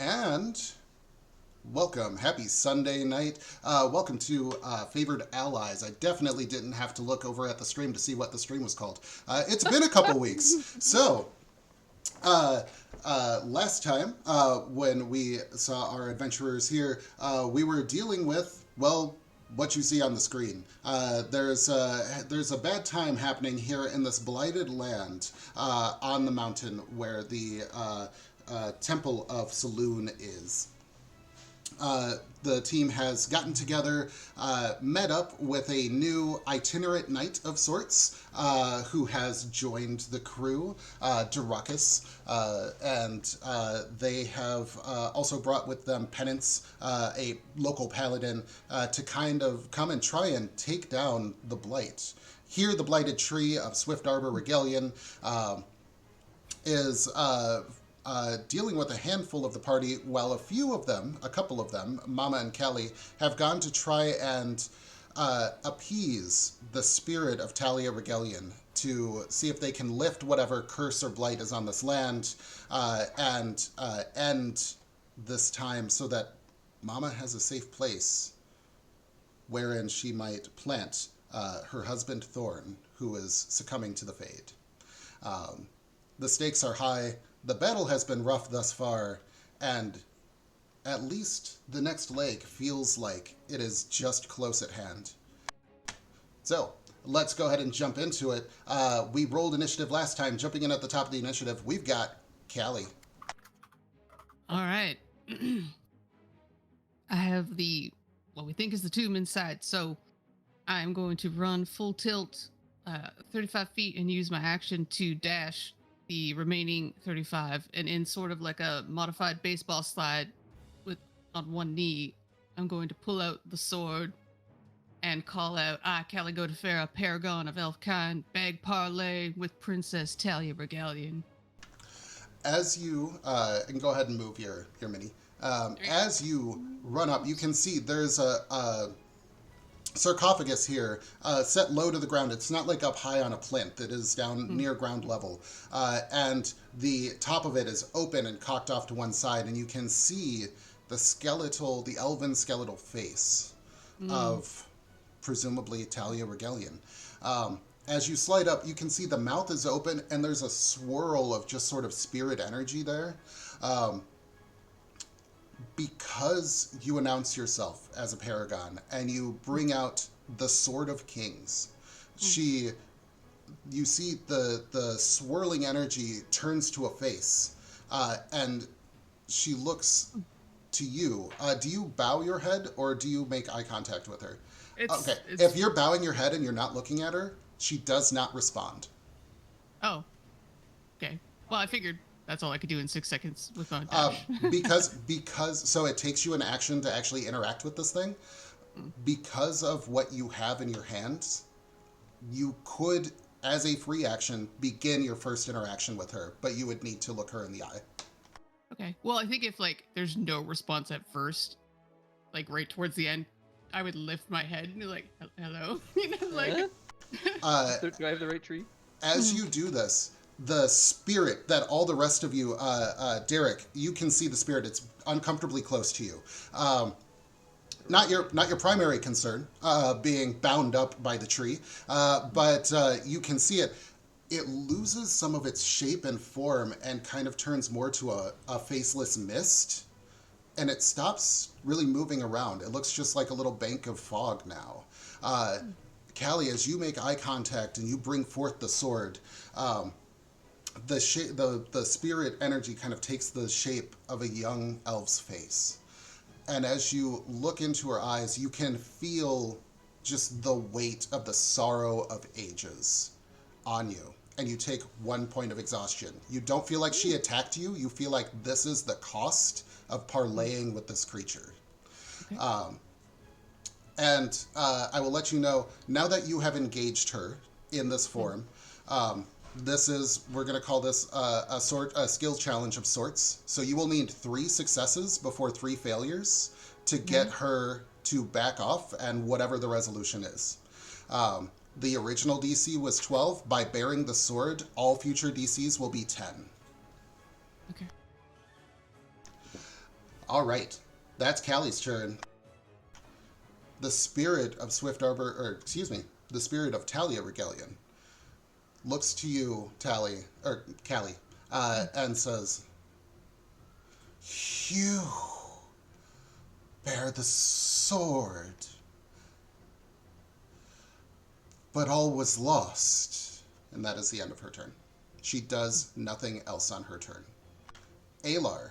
And welcome. Happy Sunday night. Welcome to Favored Allies. I definitely didn't have to look over at the stream to see what the stream was called. It's been a couple weeks. So, last time when we saw our adventurers here, we were dealing with, well, what you see on the screen. There's a bad time happening here in this blighted land on the mountain where the Temple of Saloon is. The team has gotten together, met up with a new itinerant knight of sorts who has joined the crew, Durakis, and they have also brought with them Penance, a local paladin, to kind of come and try and take down the Blight. Here, the Blighted Tree of Swift Arbor Regalian is dealing with a handful of the party, while a couple of them, Mama and Kelly, have gone to try and appease the spirit of Talia Regalian to see if they can lift whatever curse or blight is on this land and end this time so that Mama has a safe place wherein she might plant her husband Thorn, who is succumbing to the fate. Um, the stakes are high. The battle has been rough thus far, and at least the next leg feels like it is just close at hand. So, let's go ahead and jump into it. We rolled initiative last time. Jumping in at the top of the initiative, we've got Callie. All right. I have what we think is the tomb inside, so I'm going to run full tilt 35 feet and use my action to dash the remaining 35, and in sort of like a modified baseball slide with on one knee, I'm going to pull out the sword and call out, Caligo de Farah, Paragon of Elfkind, bag parley with Princess Talia Regalian. As you, and go ahead and move your mini. As you run up, you can see there's a sarcophagus here, set low to the ground. It's not like up high on a plinth. It is down near ground level. And the top of it is open and cocked off to one side, and you can see the elven skeletal face of presumably Talia Regalian. As you slide up, you can see the mouth is open, and there's a swirl of just sort of spirit energy there. Because you announce yourself as a paragon and you bring out the Sword of Kings, you see the swirling energy turns to a face, and she looks to you. Do you bow your head or do you make eye contact with her? Okay, if you're bowing your head and you're not looking at her, she does not respond. Oh, okay. Well, I figured that's all I could do in 6 seconds with my dash. Because so it takes you an action to actually interact with this thing. Because of what you have in your hands, you could, as a free action, begin your first interaction with her, but you would need to look her in the eye. Okay. Well, I think if there's no response at first, right towards the end, I would lift my head and be like, "Hello," Do I have the right tree? As you do this, the spirit that all the rest of you, Derek, you can see the spirit. It's uncomfortably close to you. Not your primary concern, being bound up by the tree, but you can see it. It loses some of its shape and form and kind of turns more to a faceless mist, and it stops really moving around. It looks just like a little bank of fog now. Callie, as you make eye contact and you bring forth the sword, the spirit energy kind of takes the shape of a young elf's face. And as you look into her eyes, you can feel just the weight of the sorrow of ages on you. And you take 1 point of exhaustion. You don't feel like she attacked you. You feel like this is the cost of parlaying with this creature. Okay. And I will let you know, now that you have engaged her in this form, we're going to call this a skill challenge of sorts. So you will need 3 successes before 3 failures to get her to back off and whatever the resolution is. The original DC was 12. By bearing the sword, all future DCs will be 10. Okay. All right. That's Callie's turn. The spirit of the spirit of Talia Regalian looks to you, Callie, and says, "You bear the sword, but all was lost." And that is the end of her turn. She does nothing else on her turn. Alar,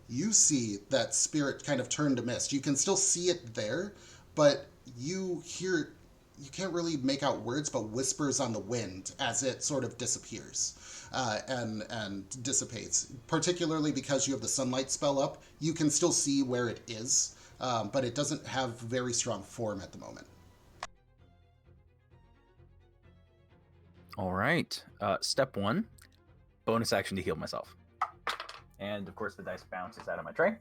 you see that spirit kind of turn to mist. You can still see it there, but you can't really make out words, but whispers on the wind as it sort of disappears and dissipates. Particularly because you have the sunlight spell up, you can still see where it is, but it doesn't have very strong form at the moment. All right. Step 1, bonus action to heal myself. And of course the dice bounces out of my tray.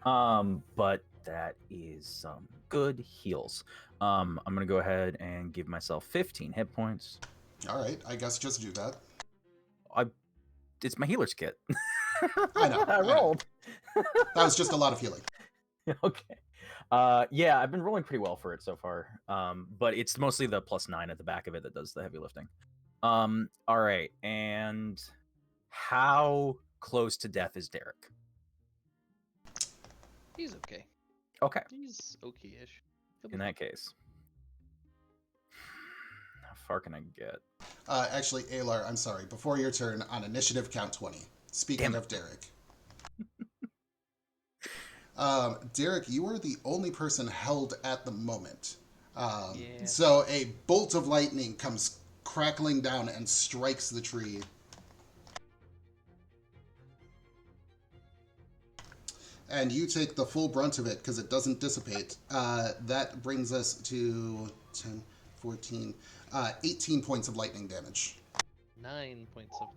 But that is some good heals. I'm going to go ahead and give myself 15 hit points. All right, I guess just do that. It's my healer's kit. I know. I rolled. That was just a lot of healing. Okay. Yeah, I've been rolling pretty well for it so far. But it's mostly the +9 at the back of it that does the heavy lifting. All right. And how close to death is Derek? He's okay. Okay. He's okay-ish. In that case, how far can I get? Actually, Alar, I'm sorry. Before your turn, on initiative, count 20. Speaking of Derek. Derek, you are the only person held at the moment. Yeah. So a bolt of lightning comes crackling down and strikes the tree. And you take the full brunt of it because it doesn't dissipate. That brings us to 10, 14, 18 points of lightning damage. 9 points of...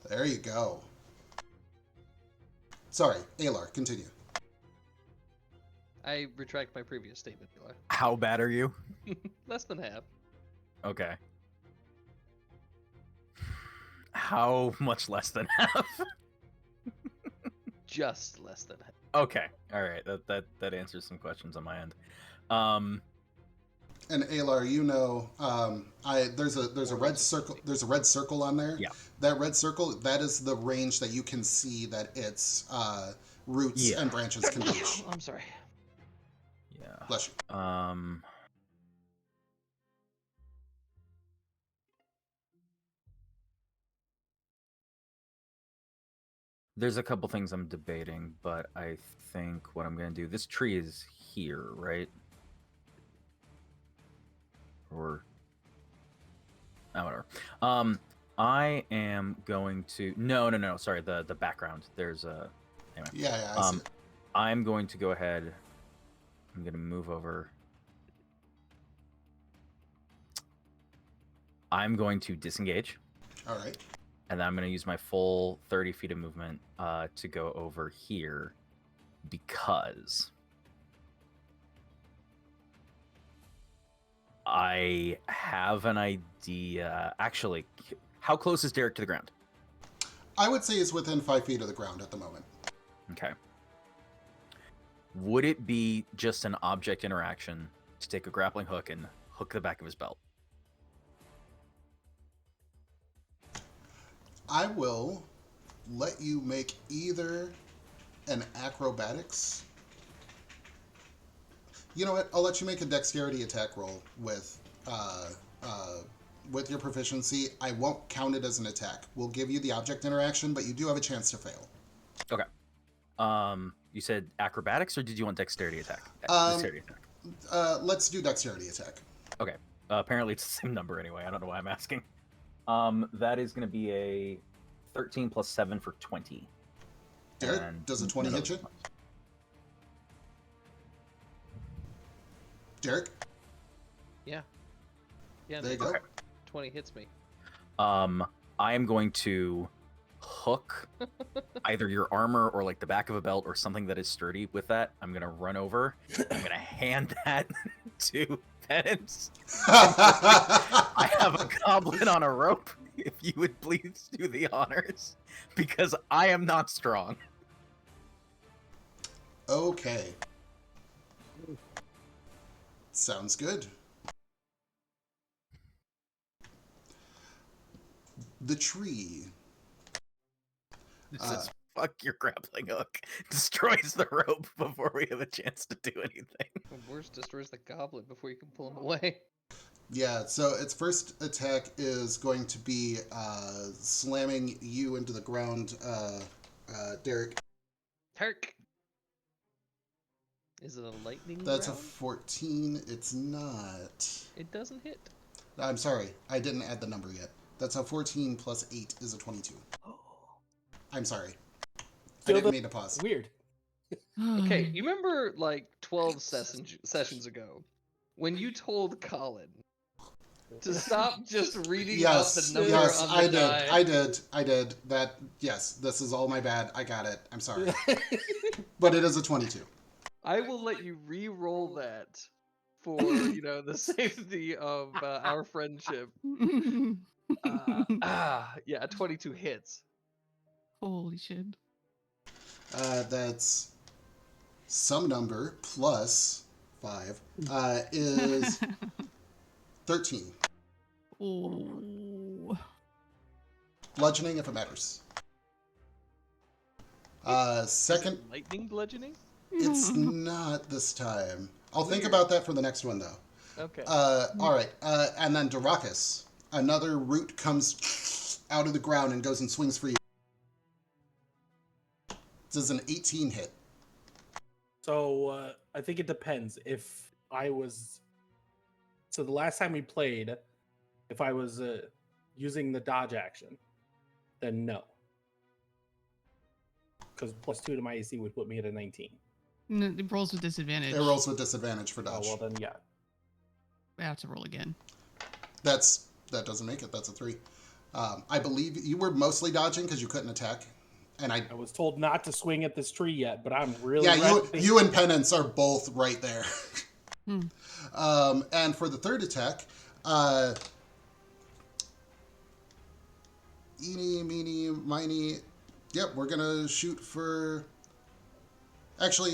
There you go. Sorry, Alar, continue. I retract my previous statement, Eli. How bad are you? Less than half. Okay. How much less than half? Just less than half. Okay. All right. That answers some questions on my end. And Alar, you know, there's a red circle. There's a red circle on there. Yeah. That red circle, that is the range that you can see that its roots and branches can reach. I'm sorry. Yeah. Bless you. There's a couple things I'm debating, but I think what I'm going to do... This tree is here, right? Or... Oh, whatever. I am going to... No. Sorry, the background. There's a... Anyway. Yeah, I see it. I'm going to go ahead... I'm going to move over. I'm going to disengage. All right. And then I'm going to use my full 30 feet of movement to go over here because I have an idea. Actually, how close is Derek to the ground? I would say he's within 5 feet of the ground at the moment. Okay. Would it be just an object interaction to take a grappling hook and hook the back of his belt? I will let you make either an acrobatics. You know what? I'll let you make a dexterity attack roll with your proficiency. I won't count it as an attack. We'll give you the object interaction, but you do have a chance to fail. Okay. You said acrobatics, or did you want dexterity attack? Dexterity attack. Let's do dexterity attack. Okay. Apparently it's the same number anyway. I don't know why I'm asking. That is going to be a 13 plus 7 for 20. Derek, does a 20 hit you? Derek? Yeah. Yeah, There you go. 20 hits me. I am going to hook either your armor or like the back of a belt or something that is sturdy with that. I'm going to run over. I'm going to hand that to Penance. I have a goblin on a rope. If you would please do the honors, because I am not strong. Okay. Sounds good. The tree. It says, fuck your grappling hook. Destroys the rope before we have a chance to do anything. Worst destroys the goblin before you can pull him away. Yeah, so its first attack is going to be slamming you into the ground, Derek. Turk. Is it a lightning That's a round? 14. It's not. It doesn't hit. I'm sorry. I didn't add the number yet. That's a 14 plus 8 is a 22. I'm sorry. I didn't mean to pause. Weird. Okay, you remember like 12 sessions ago when you told Colin to stop just reading out the number yes, on the I did. die? I did. That, yes, this is all my bad. I got it. I'm sorry. But it is a 22. I will let you re-roll that for, the safety of our friendship. Yeah, 22 hits. Holy shit. That's some number plus 5 is 13. Oh. Bludgeoning if it matters. Second, Is it lightning bludgeoning? it's not this time. I'll think about that for the next one, though. Okay. All right. And then Darakus. Another root comes out of the ground and goes and swings for you. This is an 18 hit. So I think it depends. If I was, so the last time we played, if I was using the dodge action, then no, because +2 to my AC would put me at a 19. No, it rolls with disadvantage. It rolls with disadvantage for Oh dodge. well, then yeah. I have to roll again. That doesn't make it. That's a 3. I believe you were mostly dodging because you couldn't attack. And I I was told not to swing at this tree yet, but I'm really you and Penance are both right there. Hmm. And for the third attack, eeny, meeny, miny. Yep, we're gonna shoot for. Actually,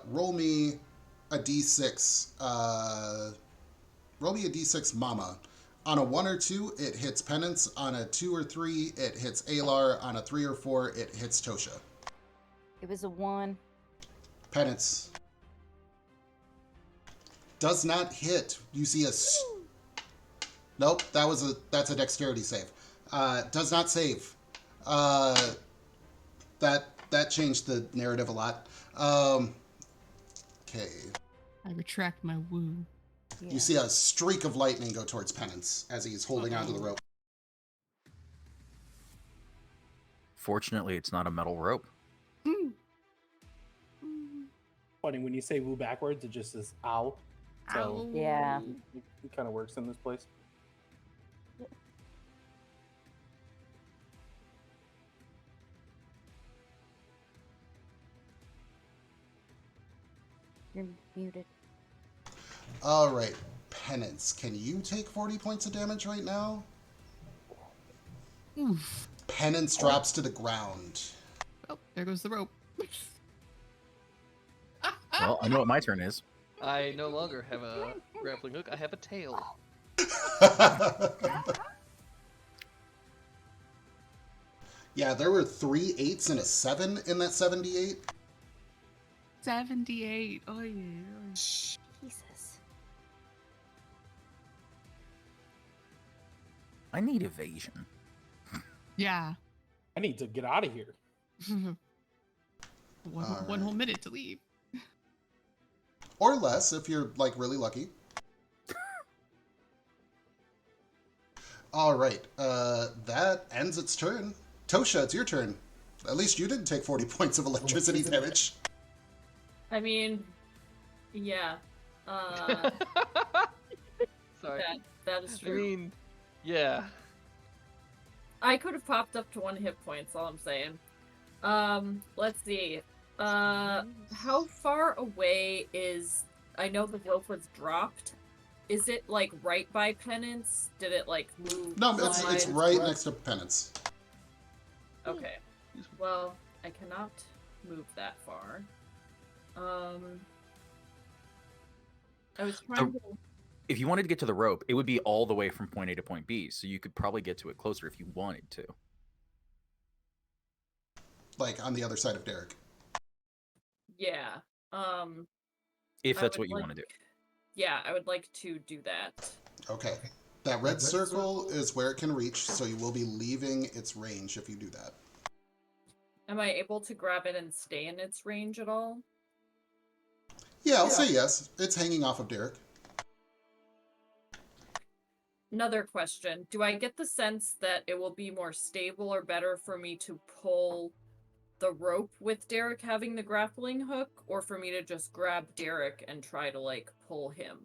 roll me a d6. Roll me a d6, Mama. On a 1 or 2, it hits Penance. On a 2 or 3, it hits Alar. On a 3 or 4, it hits Tosha. It was a 1. Penance. Does not hit. You see a... Nope, that's a dexterity save. Does not save. That changed the narrative a lot. Okay. I retract my woo. Yeah. You see a streak of lightning go towards Penance as he's holding onto the rope. Fortunately, it's not a metal rope. funny when you say "woo" backwards. It just says "ow." So Ow. Yeah. it kind of works in this place. You're muted. All right, Penance. Can you take 40 points of damage right now? Oof. Penance drops to the ground. Oh, there goes the rope. Well, I know what my turn is. I no longer have a grappling hook. I have a tail. Yeah, there were 3 8s and a 7 in that 78. 78. Oh, yeah. Jesus. I need evasion. Yeah. I need to get out of here. One Alright. whole minute to leave. Or less if you're, like, really lucky. All right, that ends its turn. Tosha, it's your turn. At least you didn't take 40 points of electricity damage. I mean, yeah. Sorry. That is I true. mean, yeah. I could have popped up to 1 hit point, that's all I'm saying. Let's see. How far away is... I know the rope was dropped. Is it, like, right by Penance? Did it, like, move? No, it's slides? right next to Penance. Okay. Well, I cannot move that far. I was trying to. If you wanted to get to the rope, it would be all the way from point A to point B, so you could probably get to it closer if you wanted to. Like on the other side of Derek. Yeah. If I that's would what you like- want to do. Yeah, I would like to do that. Okay. That red circle is where it can reach, so you will be leaving its range if you do that. Am I able to grab it and stay in its range at all? Yeah, I'll say yes. It's hanging off of Derek. Another question. Do I get the sense that it will be more stable or better for me to pull the rope with Derek having the grappling hook, or for me to just grab Derek and try to, like, pull him?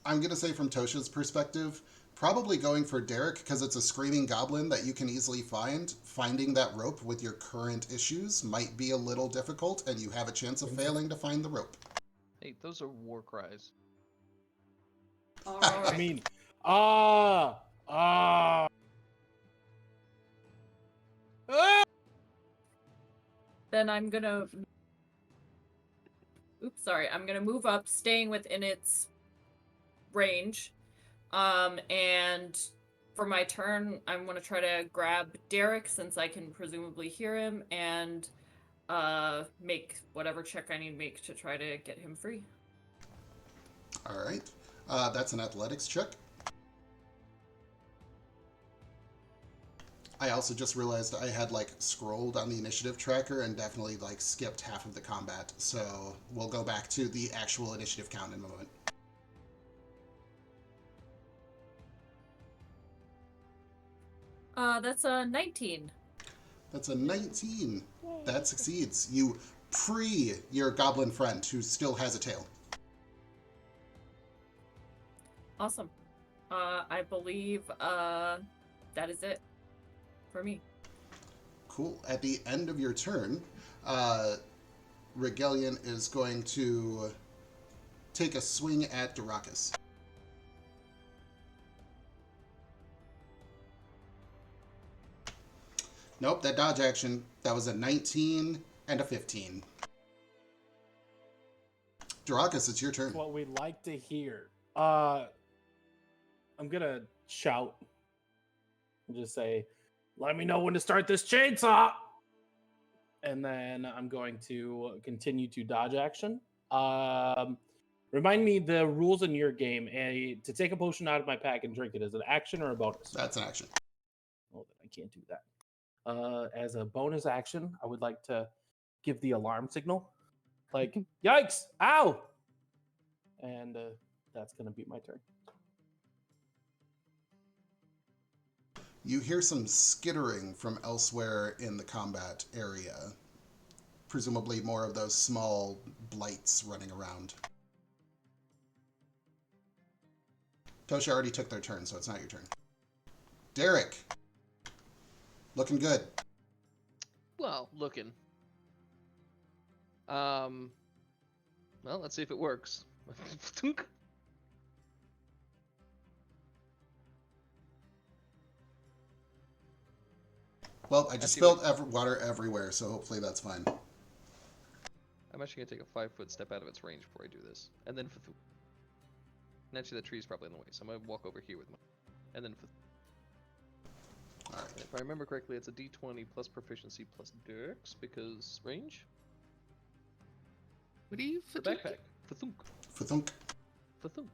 I'm going to say from Tosha's perspective, probably going for Derek because it's a screaming goblin that you can easily find. Finding that rope with your current issues might be a little difficult, and you have a chance of failing to find the rope. Hey, those are war cries. Alright. I mean, Then I'm gonna... Oops, sorry. I'm gonna move up, staying within its range. And for my turn, I'm gonna try to grab Derek, since I can presumably hear him, and make whatever check I need to make to try to get him free. All right. That's an athletics check. I also just realized I had like scrolled on the initiative tracker and definitely like skipped half of the combat. So we'll go back to the actual initiative count in a moment. That's a 19. That's a 19. That succeeds. You free your goblin friend who still has a tail. Awesome. I believe that is it for me. Cool. At the end of your turn, Regelian is going to take a swing at Durakus. Nope, that dodge action, that was a 19 and a 15. Durakus, it's your turn. what we like to hear. I'm gonna shout and just say, "Let me know when to start this chainsaw." And then I'm going to continue to dodge action. Remind me the rules in your game. To take a potion out of my pack and drink it is an action or a bonus? That's an action. Oh, then I can't do that. As a bonus action, I would like to give the alarm signal, like "Yikes! Ow!" And that's gonna be my turn. You hear some skittering from elsewhere in the combat area. Presumably more of those small blights running around. Tosha already took their turn, so it's not your turn. Derek. Looking good. Well, looking. Well, let's see if it works. Well, I just spilled water everywhere, so hopefully that's fine. I'm actually gonna take a 5-foot step out of its range before I do this, and then and actually the tree's probably in the way, so I'm gonna walk over here with my, and then Alright. if I remember correctly, it's a D20 plus proficiency plus Dex because range. What are you? The backpack. Fathunk. Fathunk. Fathunk.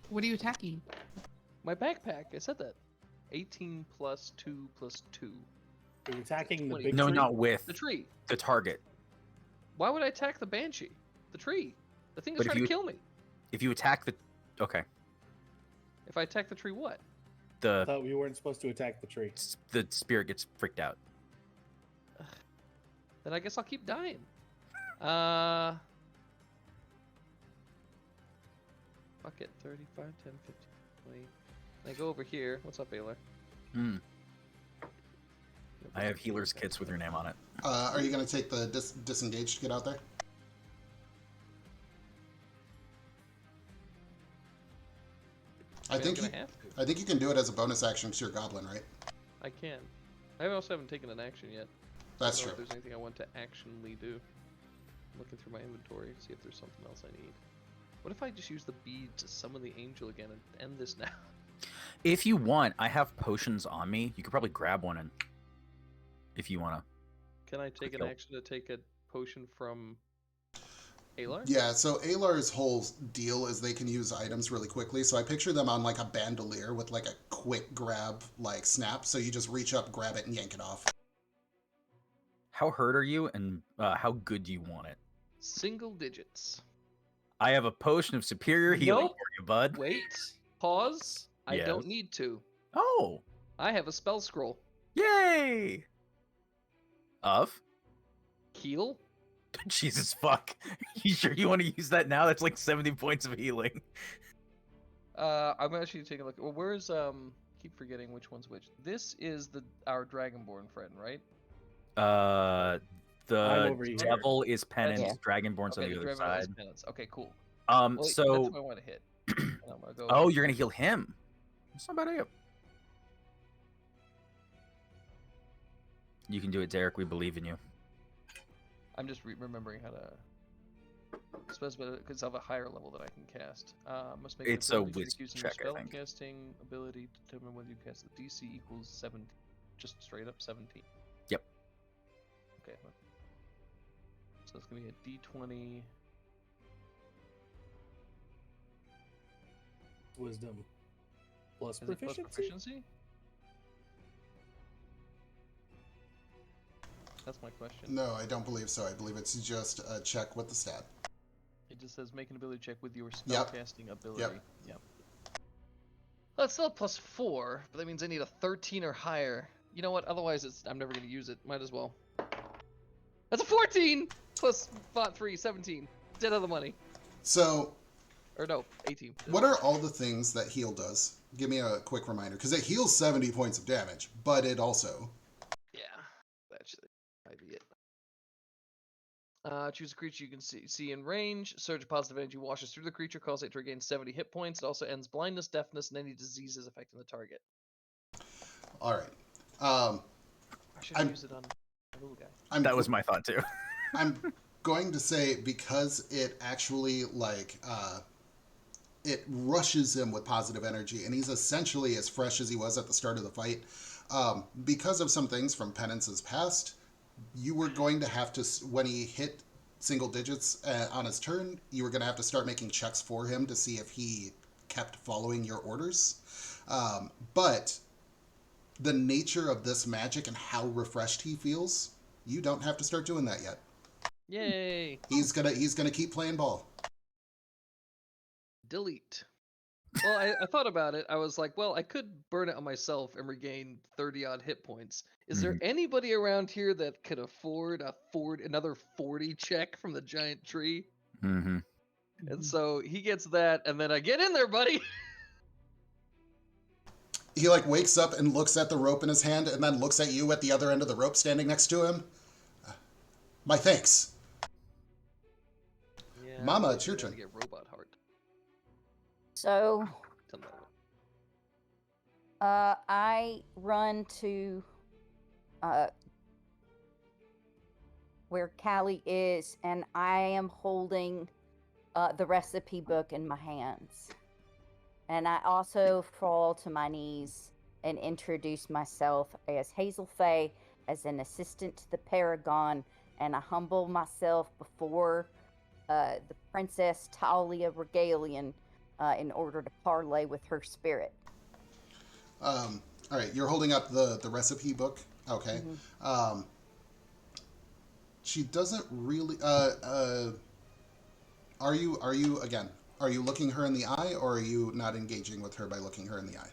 What are you attacking? My backpack. I said that. 18 plus 2 plus 2. Are you attacking the 20. big No, tree? not with The tree. the target. Why would I attack the banshee? The tree. The thing is But if trying to you- kill me. If you attack the... Okay. If I attack the tree, what? I The thought we weren't supposed to attack the tree. the spirit gets freaked out. Then I guess I'll keep dying. Fuck it. 35, 10, 15, 20. I go over here. What's up, Ayla? Hmm. I have healer's kits with your name on it. Are you going to take the disengage to get out there? I I'm think gonna you, have to. I think you can do it as a bonus action because you're a goblin, right? I can. I also haven't taken an action yet. That's I don't true. know if there's anything I want to actionally do. I'm looking through my inventory, see if there's something else I need. What if I just use the bead to summon the angel again and end this now? If you want, I have potions on me. You could probably grab one and if you want to. Can I take an action to take a potion from Alar? Yeah, so Alar's whole deal is they can use items really quickly. So I picture them on like a bandolier with like a quick grab, like snap. So you just reach up, grab it, and yank it off. How hurt are you, and how good do you want it? Single digits. I have a potion of superior healing Nope. for you, bud. Wait. Pause. I Yes. don't need to. Oh. I have a spell scroll. Yay! Of? Heal? Jesus fuck. You sure you want to use that now? That's like 70 points of healing. I'm actually taking a look. Well, where's keep forgetting which one's which. This is our Dragonborn friend, right? The devil is penance, Yeah. Dragonborn's on the other Dragonborn side. is penance. Okay, cool. Well, so that's what I want to hit. And I'm gonna go oh, you're gonna heal him. That's not a bad idea. You can do it, Derek. We believe in you. I'm just remembering how to. Because I have a higher level that I can cast. Must make It's an a ability whiz check using check, I spell think. casting ability to determine whether you cast the DC equals 17. Just straight up 17. Yep. Okay. So it's gonna be a D20. Wisdom plus Is it plus proficiency. proficiency? That's my question. No, I don't believe so. I believe it's just a check with the stat. It just says make an ability check with your spellcasting ability. Yep. That's still plus 4, but that means I need a 13 or higher. You know what? Otherwise, I'm never going to use it. Might as well. That's a 14 plus bot 3, 17. Dead of the money. So, or no, 18. What are all the things that heal does? Give me a quick reminder, because it heals 70 points of damage, but it also. Yeah, actually might be it. Choose a creature you can see in range. Surge of positive energy washes through the creature, causes it to regain 70 hit points. It also ends blindness, deafness, and any diseases affecting the target. All right. I should use it on a little guy. That was my thought too. I'm going to say because it actually it rushes him with positive energy, and he's essentially as fresh as he was at the start of the fight. Because of some things from Penance's past, you were going to have to, when he hit single digits on his turn, you were going to have to start making checks for him to see if he kept following your orders. But the nature of this magic and how refreshed he feels, you don't have to start doing that yet. Yay! He's gonna keep playing ball. Delete. Well, I thought about it. I was like, well, I could burn it on myself and regain 30-odd hit points. Is there anybody around here that could afford another 40 check from the giant tree? Mm-hmm. And so he gets that, and then I get in there, buddy. He wakes up and looks at the rope in his hand, and then looks at you at the other end of the rope, standing next to him. My thanks. Yeah, Mama, it's your turn. Get robot heart. So, I run to where Callie is, and I am holding the recipe book in my hands. And I also fall to my knees and introduce myself as Hazel Faye, as an assistant to the Paragon, and I humble myself before the Princess Talia Regalian in order to parlay with her spirit. All right, you're holding up the recipe book. Okay. Mm-hmm. She doesn't really. Are you looking her in the eye, or are you not engaging with her by looking her in the eye?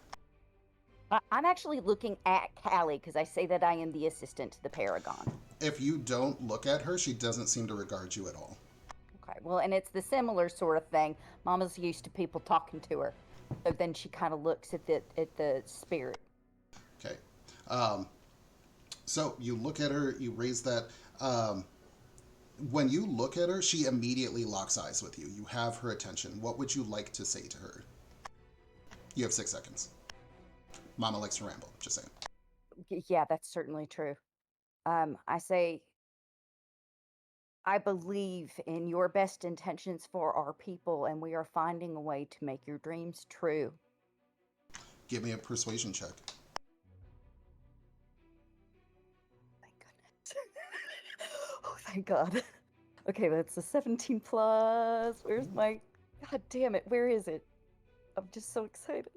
I'm actually looking at Callie because I say that I am the assistant to the Paragon. If you don't look at her, she doesn't seem to regard you at all. Okay, well, and it's the similar sort of thing. Mama's used to people talking to her, so then she kind of looks at the spirit. Okay, so you look at her, you raise that. When you look at her, she immediately locks eyes with you. You have her attention. What would you like to say to her? You have 6 seconds. Mama likes to ramble, just saying. Yeah, that's certainly true. I say, I believe in your best intentions for our people, and we are finding a way to make your dreams true. Give me a persuasion check. Thank goodness. Oh, thank God. Okay, that's a 17 plus. Where's my... God damn it, where is it? I'm just so excited.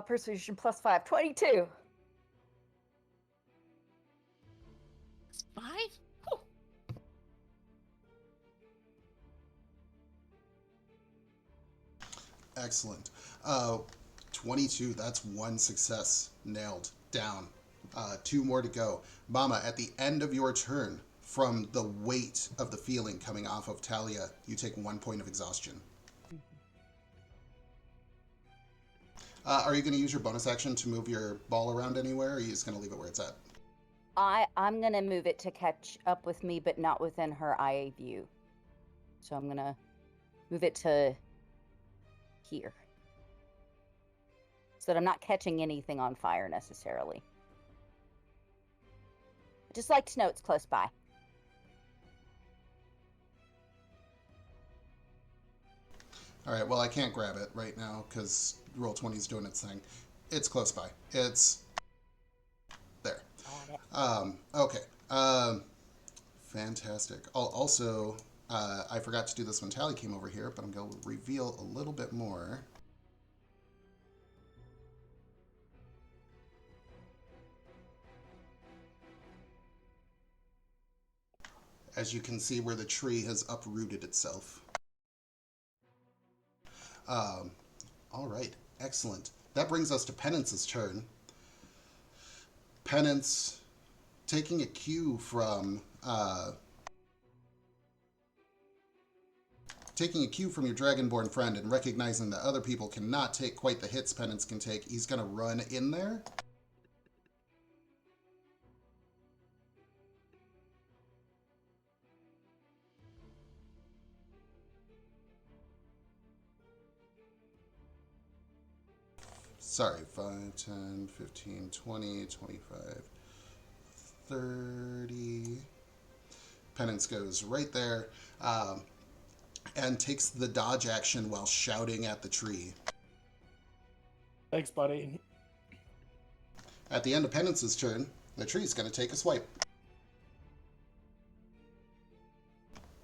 Persuasion plus 5, 22. It's 5? Whew. Excellent. 22, that's one success. Nailed. Down. 2 more to go. Mama, at the end of your turn, from the weight of the feeling coming off of Talia, you take 1 point of exhaustion. Are you going to use your bonus action to move your ball around anywhere, or are you just going to leave it where it's at? I'm gonna move it to catch up with me, but not within her IA view. So I'm gonna move it to here. So that I'm not catching anything on fire necessarily. I'd just like to know it's close by. All right, well, I can't grab it right now because Roll20 is doing its thing. It's close by. It's there. Okay. Fantastic. Also, I forgot to do this when Tally came over here, but I'm going to reveal a little bit more. As you can see where the tree has uprooted itself. All right, excellent. That brings us to Penance's turn. Penance, taking a cue from your Dragonborn friend and recognizing that other people cannot take quite the hits Penance can take, he's going to run in there. Sorry, 5, 10, 15, 20, 25, 30. Penance goes right there and takes the dodge action while shouting at the tree. Thanks, buddy. At the end of Penance's turn, the tree's going to take a swipe.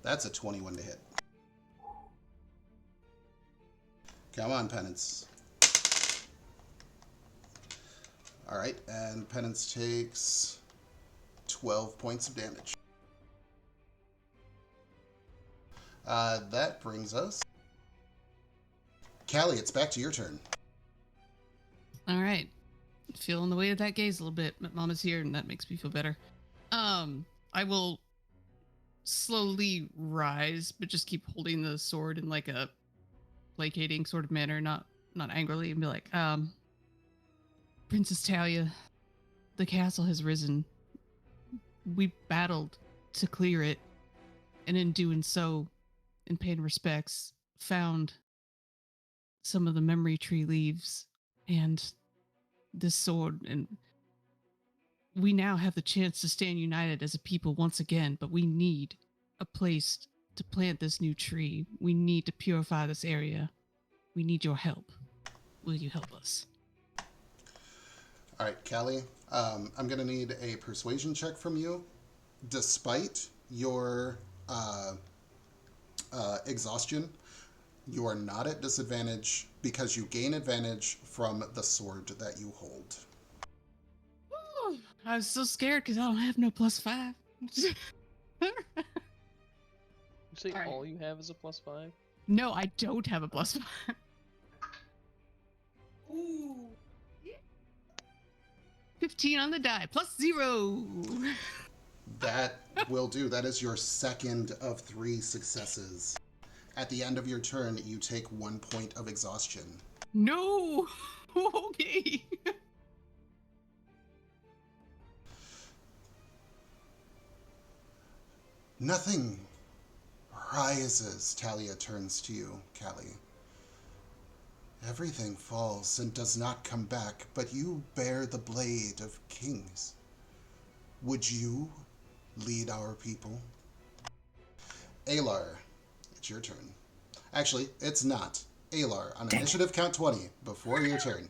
That's a 21 to hit. Come on, Penance. All right, and Penance takes 12 points of damage. That brings us... Callie, it's back to your turn. All right. Feeling the weight of that gaze a little bit. Mama's here, and that makes me feel better. I will slowly rise, but just keep holding the sword in like a placating sort of manner, not angrily, and be like, Princess Talia, the castle has risen. We battled to clear it, and in doing so, in paying respects, found some of the memory tree leaves and this sword, and we now have the chance to stand united as a people once again, but we need a place to plant this new tree. We need to purify this area. We need your help. Will you help us? All right, Callie, I'm going to need a persuasion check from you. Despite your exhaustion, you are not at disadvantage because you gain advantage from the sword that you hold. Ooh, I was so scared because I don't have no +5. You say All right. all you have is a +5? No, I don't have a +5. Ooh. 15 on the die, +0. That will do. That is your second of 3 successes. At the end of your turn, you take 1 point of exhaustion. No. Okay. Nothing rises. Talia turns to you, Callie. Everything falls and does not come back, but you bear the blade of kings. Would you lead our people? Alar, it's your turn. Actually, it's not. Alar, on initiative count 20, before your turn.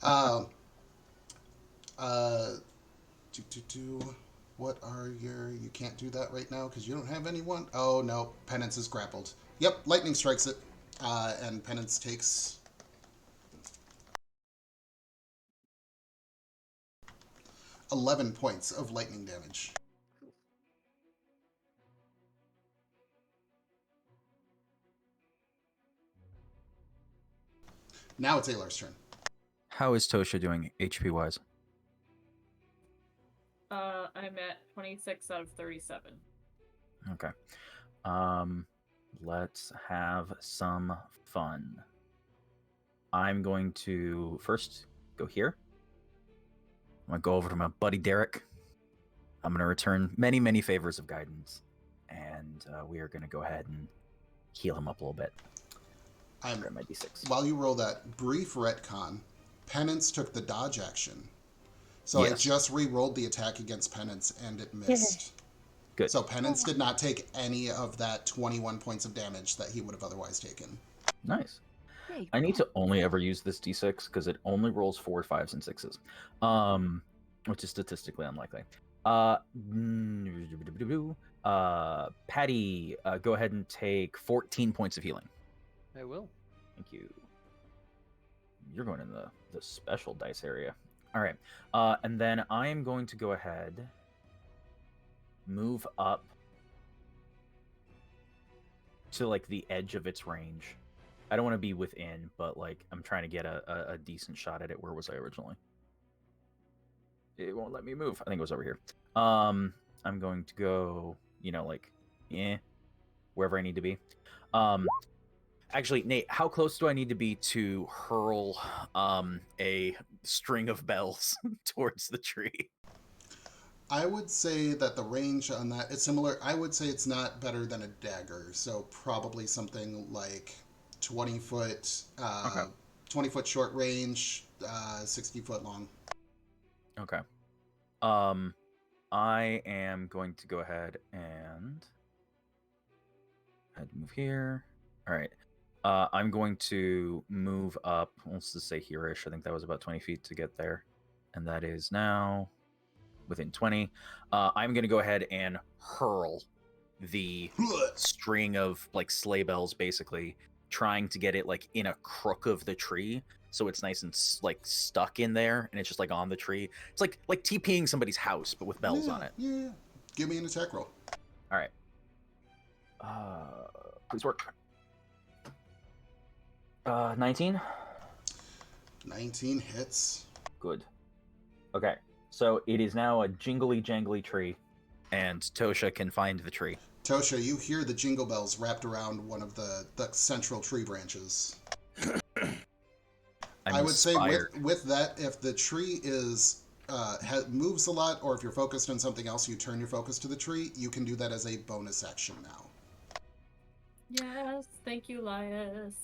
uh, uh, What are your... You can't do that right now because you don't have anyone? Oh, no. Penance is grappled. Yep, lightning strikes it. And Penance takes... 11 points of lightning damage. Now it's Alar's turn. How is Tosha doing HP wise? I'm at 26 out of 37. Okay. Let's have some fun. I'm going to first go here. I'm going to go over to my buddy Derek. I'm going to return many, many favors of guidance. And we are going to go ahead and heal him up a little bit. Grab my D6. While you roll that, brief retcon, Penance took the dodge action. So Yes. I just re-rolled the attack against Penance, and it missed. Good. So Penance did not take any of that 21 points of damage that he would have otherwise taken. Nice. Yeah, I need to only ever use this D6 because it only rolls 4s, 5s, and 6s, which is statistically unlikely. Patty, go ahead and take 14 points of healing. I will. Thank you. You're going in the special dice area. All right. And then I am going to go ahead, move up to like the edge of its range. I don't want to be within, but like I'm trying to get a decent shot at it. Where was I originally? It won't let me move. I think it was over here. I'm going to go, wherever I need to be. Actually, Nate, how close do I need to be to hurl a string of bells towards the tree? I would say that the range on that is similar. I would say it's not better than a dagger, so probably something like 20 foot, Okay. 20 foot short range, 60 foot long. Okay. I am going to go ahead and move here. All right. I'm going to move up. Let's just say here-ish. I think that was about 20 feet to get there, and that is now within 20. I'm going to go ahead and hurl the string of like sleigh bells, basically trying to get it like in a crook of the tree, so it's nice and like stuck in there, and it's just like on the tree. It's like TPing somebody's house, but with bells on it. Yeah. Give me an attack roll. All right. Please work. 19. 19 hits. Good. Okay. So it is now a jingly jangly tree, and Tosha can find the tree. Tosha, you hear the jingle bells wrapped around one of the central tree branches. I would say with that, if the tree is moves a lot, or if you're focused on something else, you turn your focus to the tree. You can do that as a bonus action now. Yes, thank you, Elias.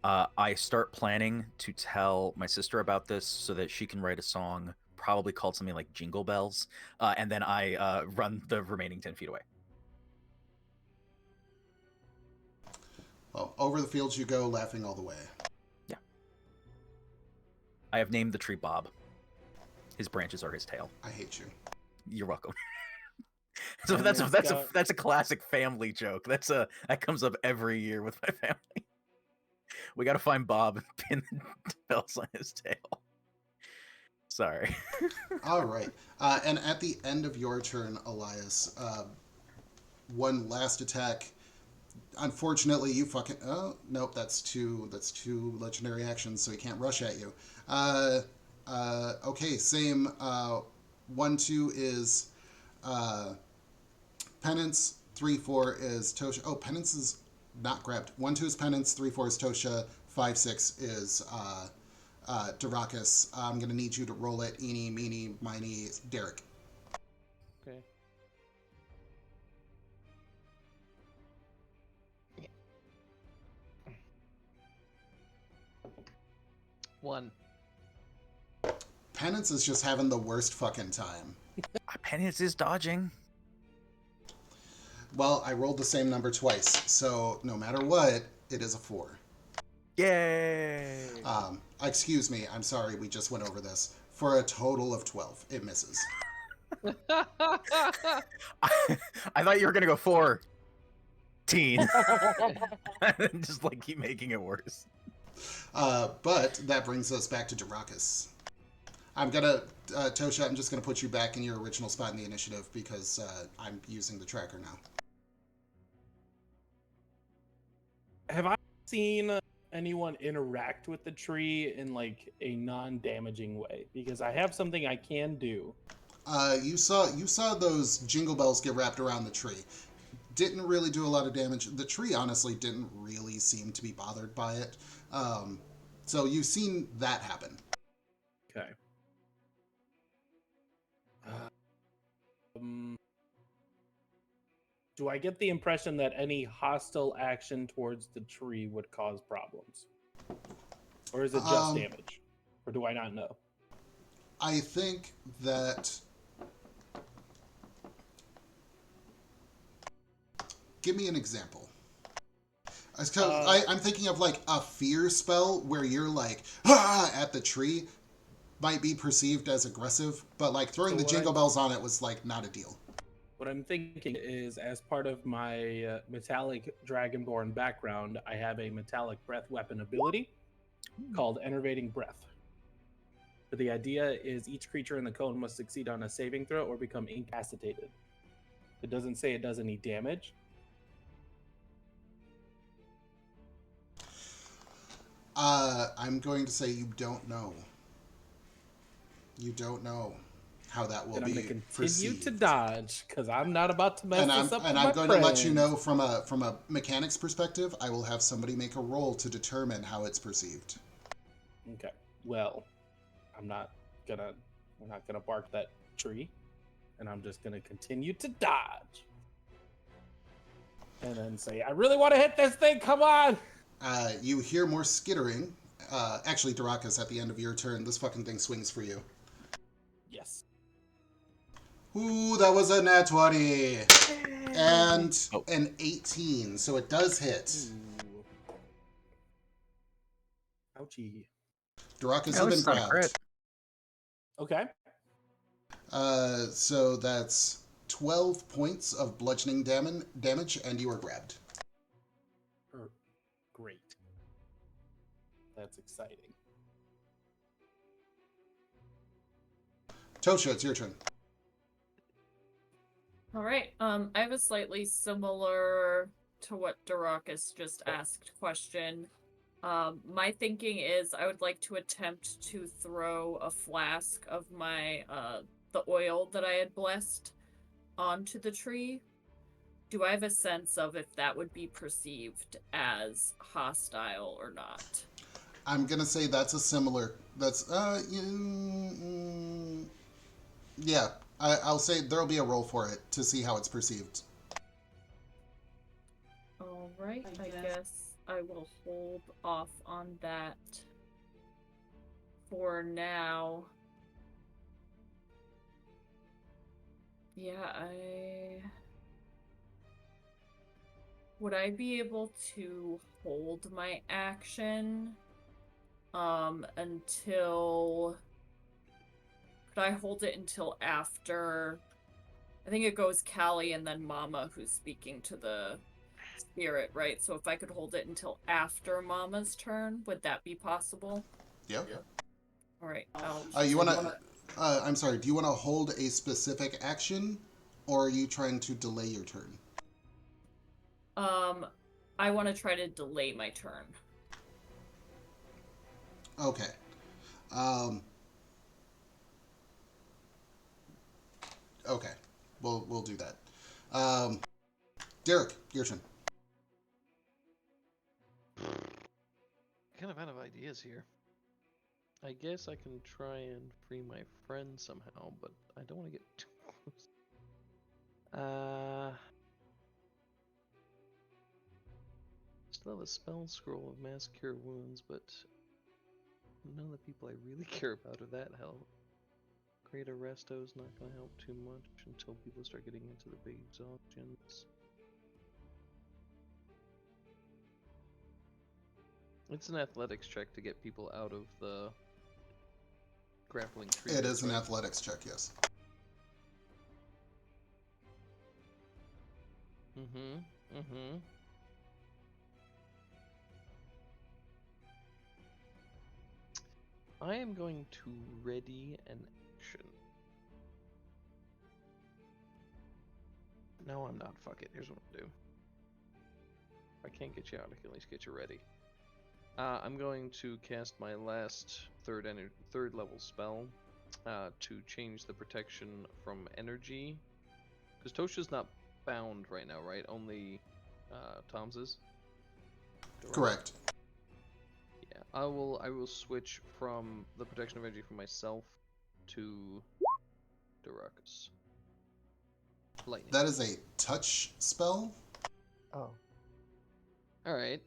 I start planning to tell my sister about this so that she can write a song, probably called something like Jingle Bells, and then I run the remaining 10 feet away. Well, over the fields you go, laughing all the way. Yeah. I have named the tree Bob. His branches are his tail. I hate you. You're welcome. So And that's a classic family joke. That comes up every year with my family. We got to find Bob and pin the bells on his tail. Sorry. All right. And at the end of your turn, Elias, one last attack. Unfortunately, you fucking... Oh, nope, that's two legendary actions, so he can't rush at you. Okay, same. 1-2 is Penance. 3-4 is Tosha. Oh, Penance is not grabbed. 1-2 is Penance. 3-4 is Tosha. 5-6 is Darakus. I'm going to need you to roll it. Eeny, meeny, miny, Derek. Okay. One. Penance is just having the worst fucking time. Penance is dodging. Well, I rolled the same number twice, so no matter what, it is a 4. Yay! Excuse me, I'm sorry, we just went over this. For a total of 12, it misses. I thought you were gonna go 14. Just like keep making it worse. But that brings us back to Darakas. I'm gonna, Tosha, I'm just gonna put you back in your original spot in the initiative because I'm using the tracker now. Have I seen anyone interact with the tree in like a non-damaging way? Because I have something I can do. You saw those jingle bells get wrapped around the tree. Didn't really do a lot of damage. The tree honestly didn't really seem to be bothered by it. So you've seen that happen. Okay. Do I get the impression that any hostile action towards the tree would cause problems? Or is it just damage? Or do I not know? I think that... Give me an example. I'm thinking of like a fear spell where you're like, ah, at the tree might be perceived as aggressive, but like throwing the jingle bells on it was like not a deal. What I'm thinking is, as part of my metallic dragonborn background, I have a metallic breath weapon ability called Enervating Breath. But the idea is each creature in the cone must succeed on a saving throw or become incapacitated. It doesn't say it does any damage. I'm going to say you don't know. You don't know how that will And be I'm going to continue perceived. to dodge because I'm not about to mess this up. And I'm going to let you know from a mechanics perspective. I will have somebody make a roll to determine how it's perceived. Okay. Well, I'm not gonna bark that tree, and I'm just gonna continue to dodge, and then say, "I really want to hit this thing. Come on!" You hear more skittering. Actually, Darakas, at the end of your turn, this fucking thing swings for you. Yes. Ooh, that was a nat 20. And an 18, so it does hit. Ooh. Ouchie. Darakas, you've been grabbed. Okay. So that's 12 points of bludgeoning damage, and you are grabbed. Great. That's exciting. Tosha, it's your turn. All right. I have a slightly similar to what Darakas just asked question. My thinking is I would like to attempt to throw a flask of my the oil that I had blessed onto the tree. Do I have a sense of if that would be perceived as hostile or not? I'm gonna say that's a similar. That's yeah. I'll say there'll be a roll for it to see how it's perceived. All right. I guess I will hold off on that for now. Yeah, would I be able to hold my action until... Could I hold it until after... I think it goes Callie and then Mama who's speaking to the spirit, right? So if I could hold it until after Mama's turn, would that be possible? Yeah. All right. You wanna? I'm sorry. Do you want to hold a specific action, or are you trying to delay your turn? I want to try to delay my turn. Okay. Okay. We'll do that. Derek, your turn. Kind of out of ideas here. I guess I can try and free my friend somehow, but I don't want to get too close. Still have a spell scroll of mass cure wounds, but none of the people I really care about are that help. Great Arresto is not going to help too much until people start getting into the big exhaustions. It's an athletics check to get people out of the grappling tree. It is an right? athletics check, yes. Mm-hmm. I am going to ready an action. No, I'm not. Fuck it. Here's what I'll do. If I can't get you out, I can at least get you ready. I'm going to cast my last third level spell to change the protection from energy. Because Tosha's not bound right now, right? Only Tom's is? Correct. Yeah, I will switch from the protection of energy for myself to Durakus. Lightning. That is a touch spell. Oh. Alright.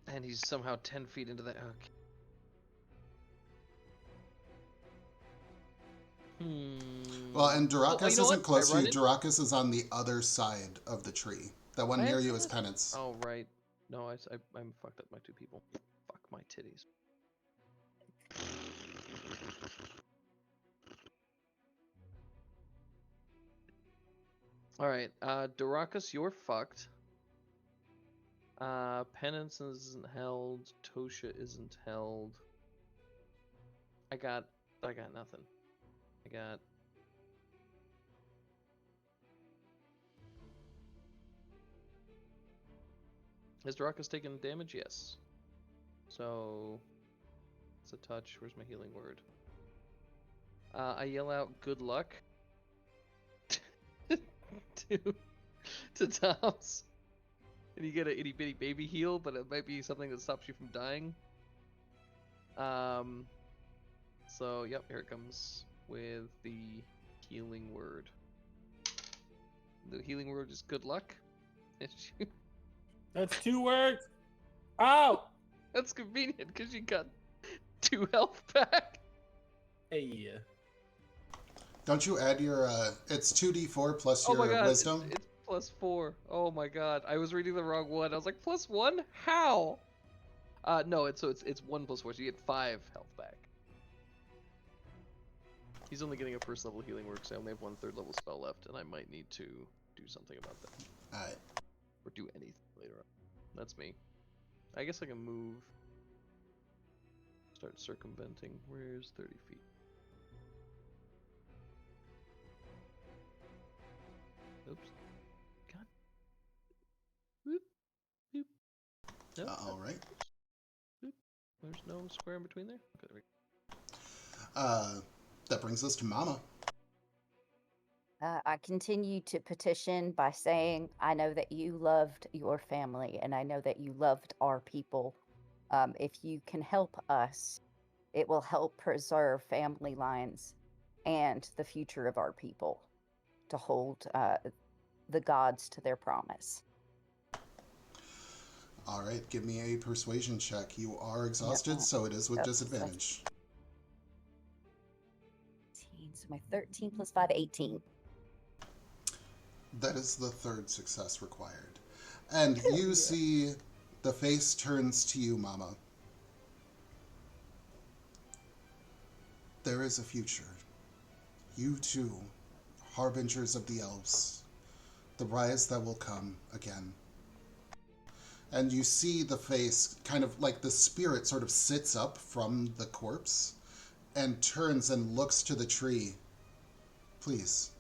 And he's somehow 10 feet into that. Okay. Well, and Durakus you know isn't what? close to I you. run in- Durakus is on the other side of the tree. That one I near have you is that? Penance. Oh, right. No, I'm fucked up my two people. Fuck my titties. Alright, Durakus, you're fucked. Penance isn't held. Tosha isn't held. I got nothing. I got... Has Durakus taken damage? Yes. So... It's a touch. Where's my healing word? I yell out, good luck. to Tom's. And you get an itty bitty baby heal, but it might be something that stops you from dying. So, yep, here it comes with the healing word. The healing word is good luck. That's 2 words. Ow! That's convenient because you got 2 health back. Hey. Don't you add your, it's 2d4 plus Oh your my god, wisdom? it's +4. Oh my god, I was reading the wrong one. I was like, +1? How? No, it's 1 + 4, so you get 5 health back. He's only getting a first level healing word, so I only have 1 third level spell left, and I might need to do something about that. Alright. Or do anything later on. That's me. I guess I can move. Start circumventing. Where's 30 feet? Oops. God. Whoop. Boop. Nope. Alright. Boop. There's no square in between there? Okay, there we go. That brings us to Mama. I continue to petition by saying, I know that you loved your family and I know that you loved our people. If you can help us, it will help preserve family lines and the future of our people to hold the gods to their promise. Alright, give me a persuasion check. You are exhausted, so it is with disadvantage. So my 13 plus 5, 18. That is the third success required. And you see the face turns to you, Mama. There is a future. You too, harbingers of the elves. The rise that will come again. And you see the face, kind of like the spirit sort of sits up from the corpse and turns and looks to the tree. Please,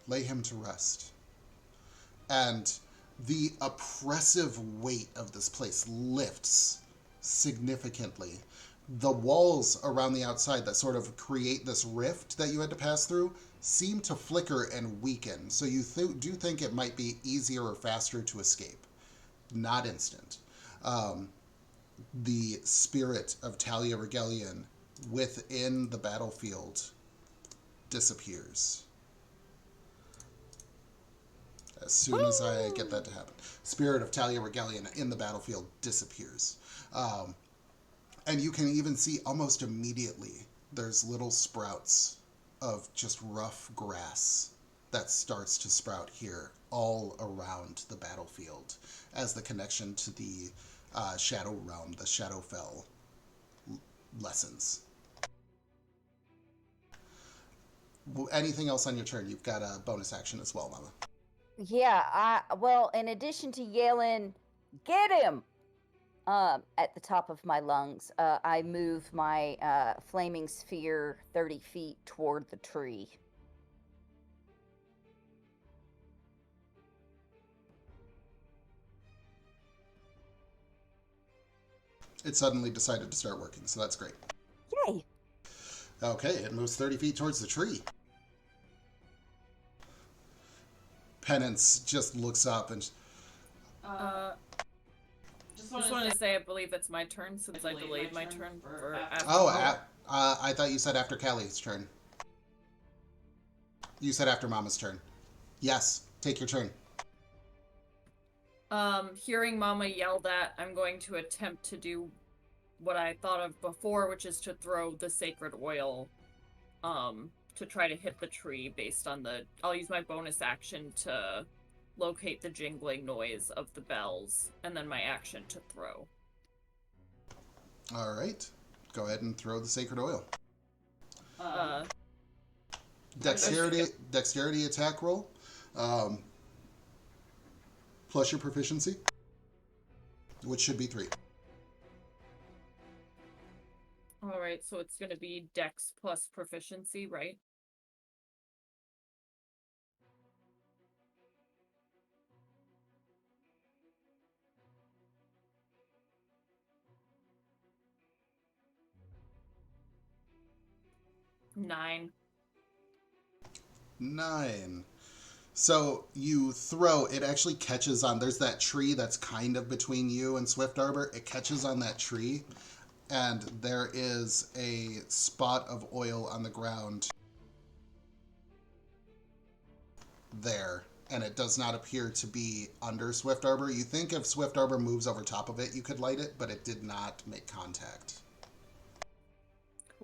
lay him to rest. And the oppressive weight of this place lifts significantly. The walls around the outside that sort of create this rift that you had to pass through seem to flicker and weaken. So you do think it might be easier or faster to escape. Not instant. The spirit of Talia Regelian within the battlefield disappears. As soon as I get that to happen. Spirit of Talia Regelian in the battlefield disappears. And you can even see almost immediately there's little sprouts of just rough grass that starts to sprout here all around the battlefield as the connection to the Shadow Realm, the Shadowfell lessons. Anything else on your turn? You've got a bonus action as well, Mama. Yeah, well, in addition to yelling, "Get him!" At the top of my lungs, I move my flaming sphere 30 feet toward the tree. It suddenly decided to start working, so that's great. Yay! Okay, it moves 30 feet towards the tree. Penance just looks up and... Just want to say I believe it's my turn since I delayed my turn for after. I thought you said after Callie's turn. You said after Mama's turn. Yes, take your turn. Hearing Mama yell that, I'm going to attempt to do what I thought of before, which is to throw the sacred oil, to try to hit the tree based on I'll use my bonus action to locate the jingling noise of the bells, and then my action to throw. All right. Go ahead and throw the sacred oil. Dexterity attack roll. Plus your proficiency, which should be 3. All right, so it's going to be Dex plus proficiency, right? Nine. 9. So you throw, it actually catches on, there's that tree that's kind of between you and Swift Arbor. It catches on that tree, and there is a spot of oil on the ground there, and it does not appear to be under Swift Arbor. You think if Swift Arbor moves over top of it, you could light it, but it did not make contact.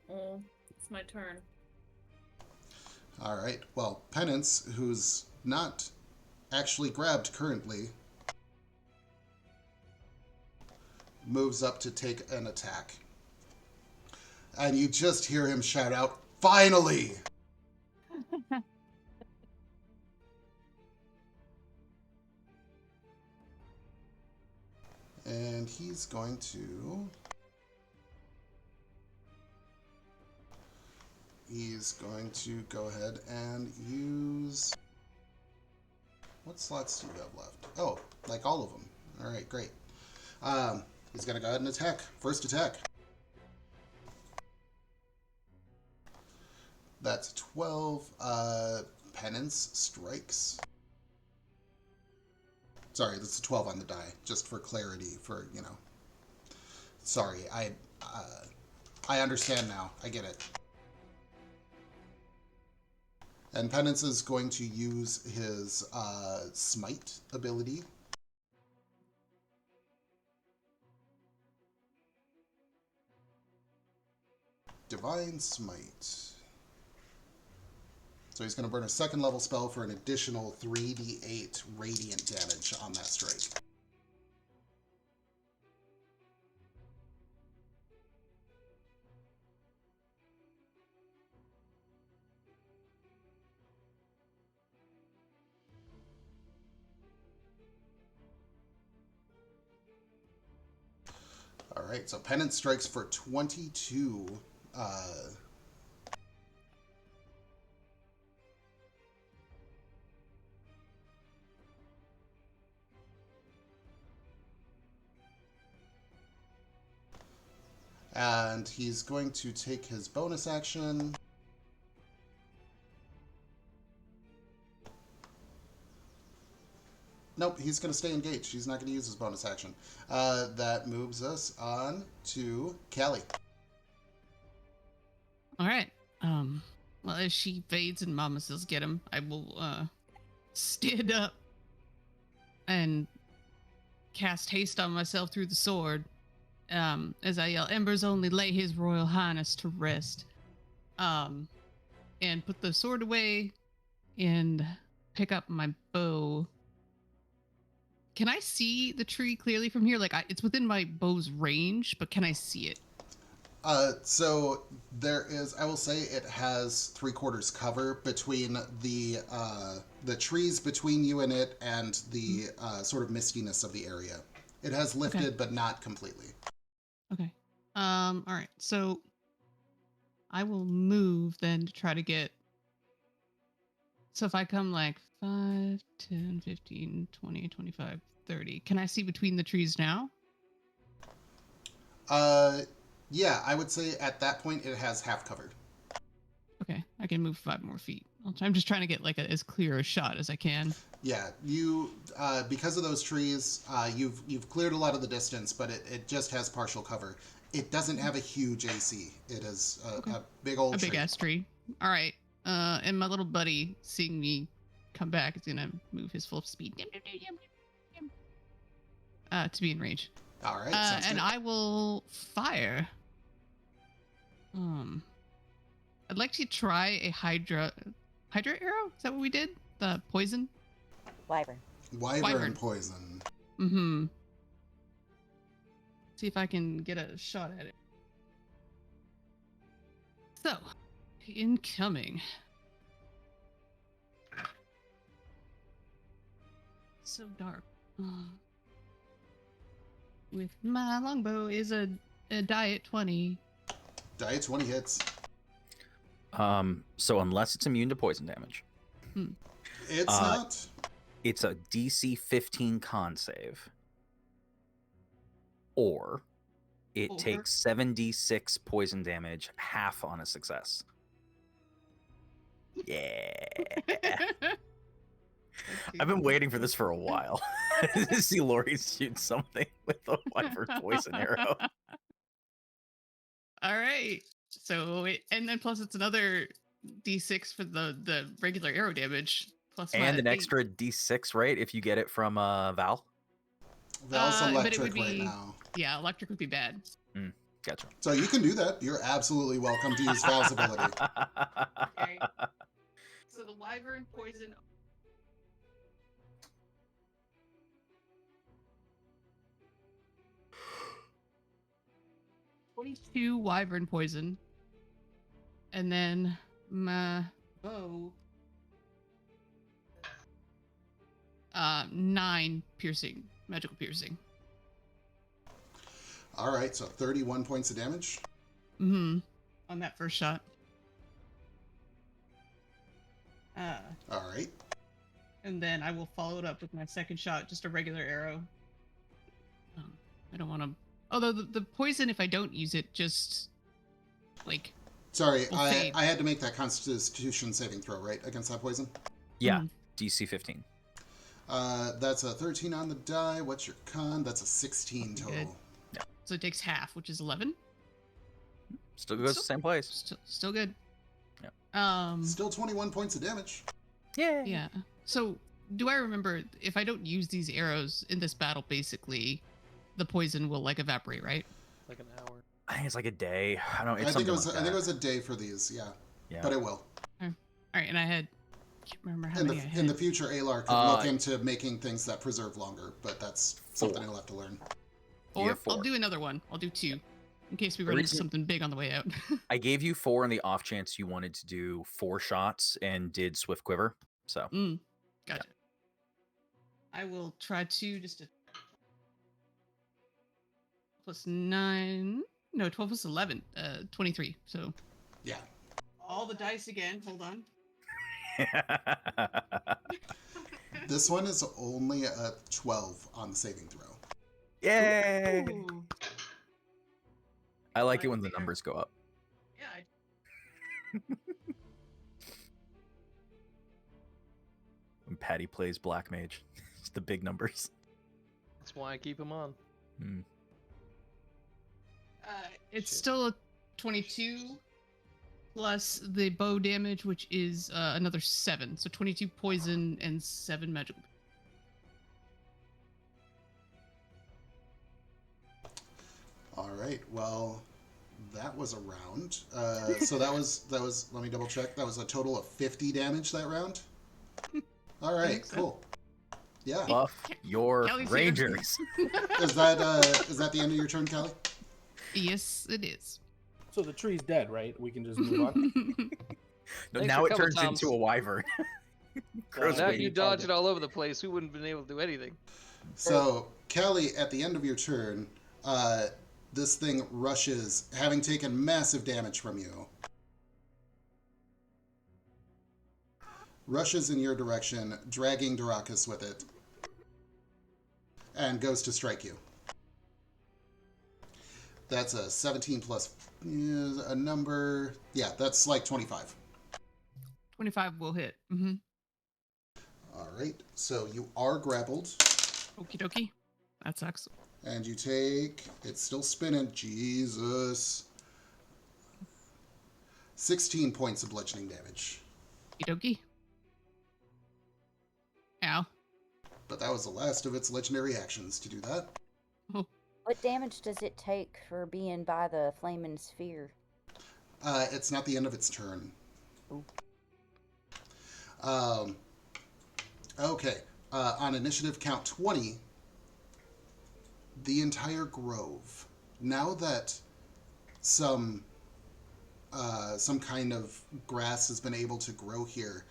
Cool. It's my turn. All right. Well, Penance, who's not actually grabbed currently, moves up to take an attack. And you just hear him shout out, "Finally!" And he's going to... go ahead and use... What slots do you have left? Oh, like all of them. All right, great. He's going to go ahead and attack. First attack. That's 12. Penance strikes. Sorry, that's a 12 on the die, just for clarity, for, you know. Sorry, I understand now. I get it. And Penance is going to use his Smite ability. Divine Smite. So he's going to burn a second level spell for an additional 3d8 radiant damage on that strike. All right, so Penance strikes for 22. And he's going to take his bonus action. Nope, he's going to stay engaged. He's not going to use his bonus action. That moves us on to Callie. All right. Well, as she fades and Mama says, "Get him," I will stand up and cast haste on myself through the sword. As I yell, "Embers only lay his royal highness to rest." And put the sword away and pick up my bow. can I see the tree clearly from here? Like, it's within my bow's range, but can I see it? So there is, I will say it has 3/4 cover between the trees between you and it and the sort of mistiness of the area. It has lifted, but not completely. Okay. All right. So I will move then to try to get. So if I come like 5, 10, 15, 20, 25, 30, can I see between the trees now? Yeah, I would say at that point it has half covered. Okay, I can move 5 more feet. I'm just trying to get like as clear a shot as I can. Yeah, you because of those trees, you've cleared a lot of the distance, but it just has partial cover. It doesn't have a huge AC. It is a big old tree. A big ass tree. All right. And my little buddy, seeing me come back, is gonna move his full speed to be in range. All right, sounds and good. I will fire. I'd like to try a Hydra arrow. Is that what we did? The poison. Wyvern poison. Mm-hmm. See if I can get a shot at it. So, incoming. So dark. With my longbow is a die at 20. Die 20 hits. So unless it's immune to poison damage, It's not. it's a DC 15 con save, or it takes 7d6 poison damage, half on a success. Yeah. I've been waiting for this for a while to see Lori shoot something with a wyvern poison arrow. All right. So and then plus it's another d6 for the regular arrow damage plus And my an extra d6, right? If you get it from Val. Val's but it electric would be, right now. Yeah, electric would be bad. Gotcha. So you can do that. You're absolutely welcome to use Val's ability. Okay. So the wyvern poison. 22 wyvern poison. And then my bow. 9 piercing, magical piercing. All right, so 31 points of damage. On that first shot. All right. And then I will follow it up with my second shot, just a regular arrow. I don't want to. Although the poison, if I don't use it, just like. Sorry, fade. I had to make that Constitution saving throw, right, against that poison? Yeah, DC 15. That's a 13 on the die. What's your con? That's a 16 total. Good. Yeah. So it takes half, which is 11. Still goes to the same place. Still good. Yeah. Still 21 points of damage. Yeah. Yeah. So do I remember if I don't use these arrows in this battle, basically, the poison will like evaporate, right? Like an hour. I think it's like a day. I don't. It's I think it something was. like I think it that. was a day for these. Yeah. Yeah. But it will. All right, and I can't remember how many I had. In the future, Alar could look into making things that preserve longer, but that's something he'll have to learn. Or I'll do another one. I'll do 2, in case we run into something big on the way out. I gave you 4 in the off chance you wanted to do 4 shots and did Swift Quiver. So. Gotcha. Yeah. I will try to just. Plus 9. No, 12 plus 11. 23. So. Yeah. All the dice again. Hold on. This one is only a 12 on the saving throw. Yay! Ooh. I like it when the numbers go up. Yeah. When Patty plays Black Mage, it's the big numbers. That's why I keep him on. It's still a 22 plus the bow damage, which is another 7. So 22 poison and 7 magical. All right. Well, that was a round. So that was. Let me double check. That was a total of 50 damage that round. All right. Cool. Yeah. Buff your Kelly's here. rangers. Is that the end of your turn, Kelly? Yes, it is. So the tree's dead, right? We can just move on. No, Thanks now for it coming, turns Toms. into a wyvern. Gross Now Now wing. you dodge it all over the place. We wouldn't have been able to do anything. So, Kelly, at the end of your turn, this thing rushes, having taken massive damage from you. Rushes in your direction, dragging Darakus with it, and goes to strike you. That's a 17 plus a number. Yeah, that's like 25. 25 will hit. Mm-hmm. All right, so you are grappled, Okie dokie. That sucks. and you take. It's still spinning. Jesus. 16 points of bludgeoning damage. Okie dokie. Ow. But that was the last of its legendary actions to do that. Oh, What damage does it take for being by the flaming sphere? It's not the end of its turn. Ooh. Okay. On initiative count 20, the entire grove. Now that some kind of grass has been able to grow here,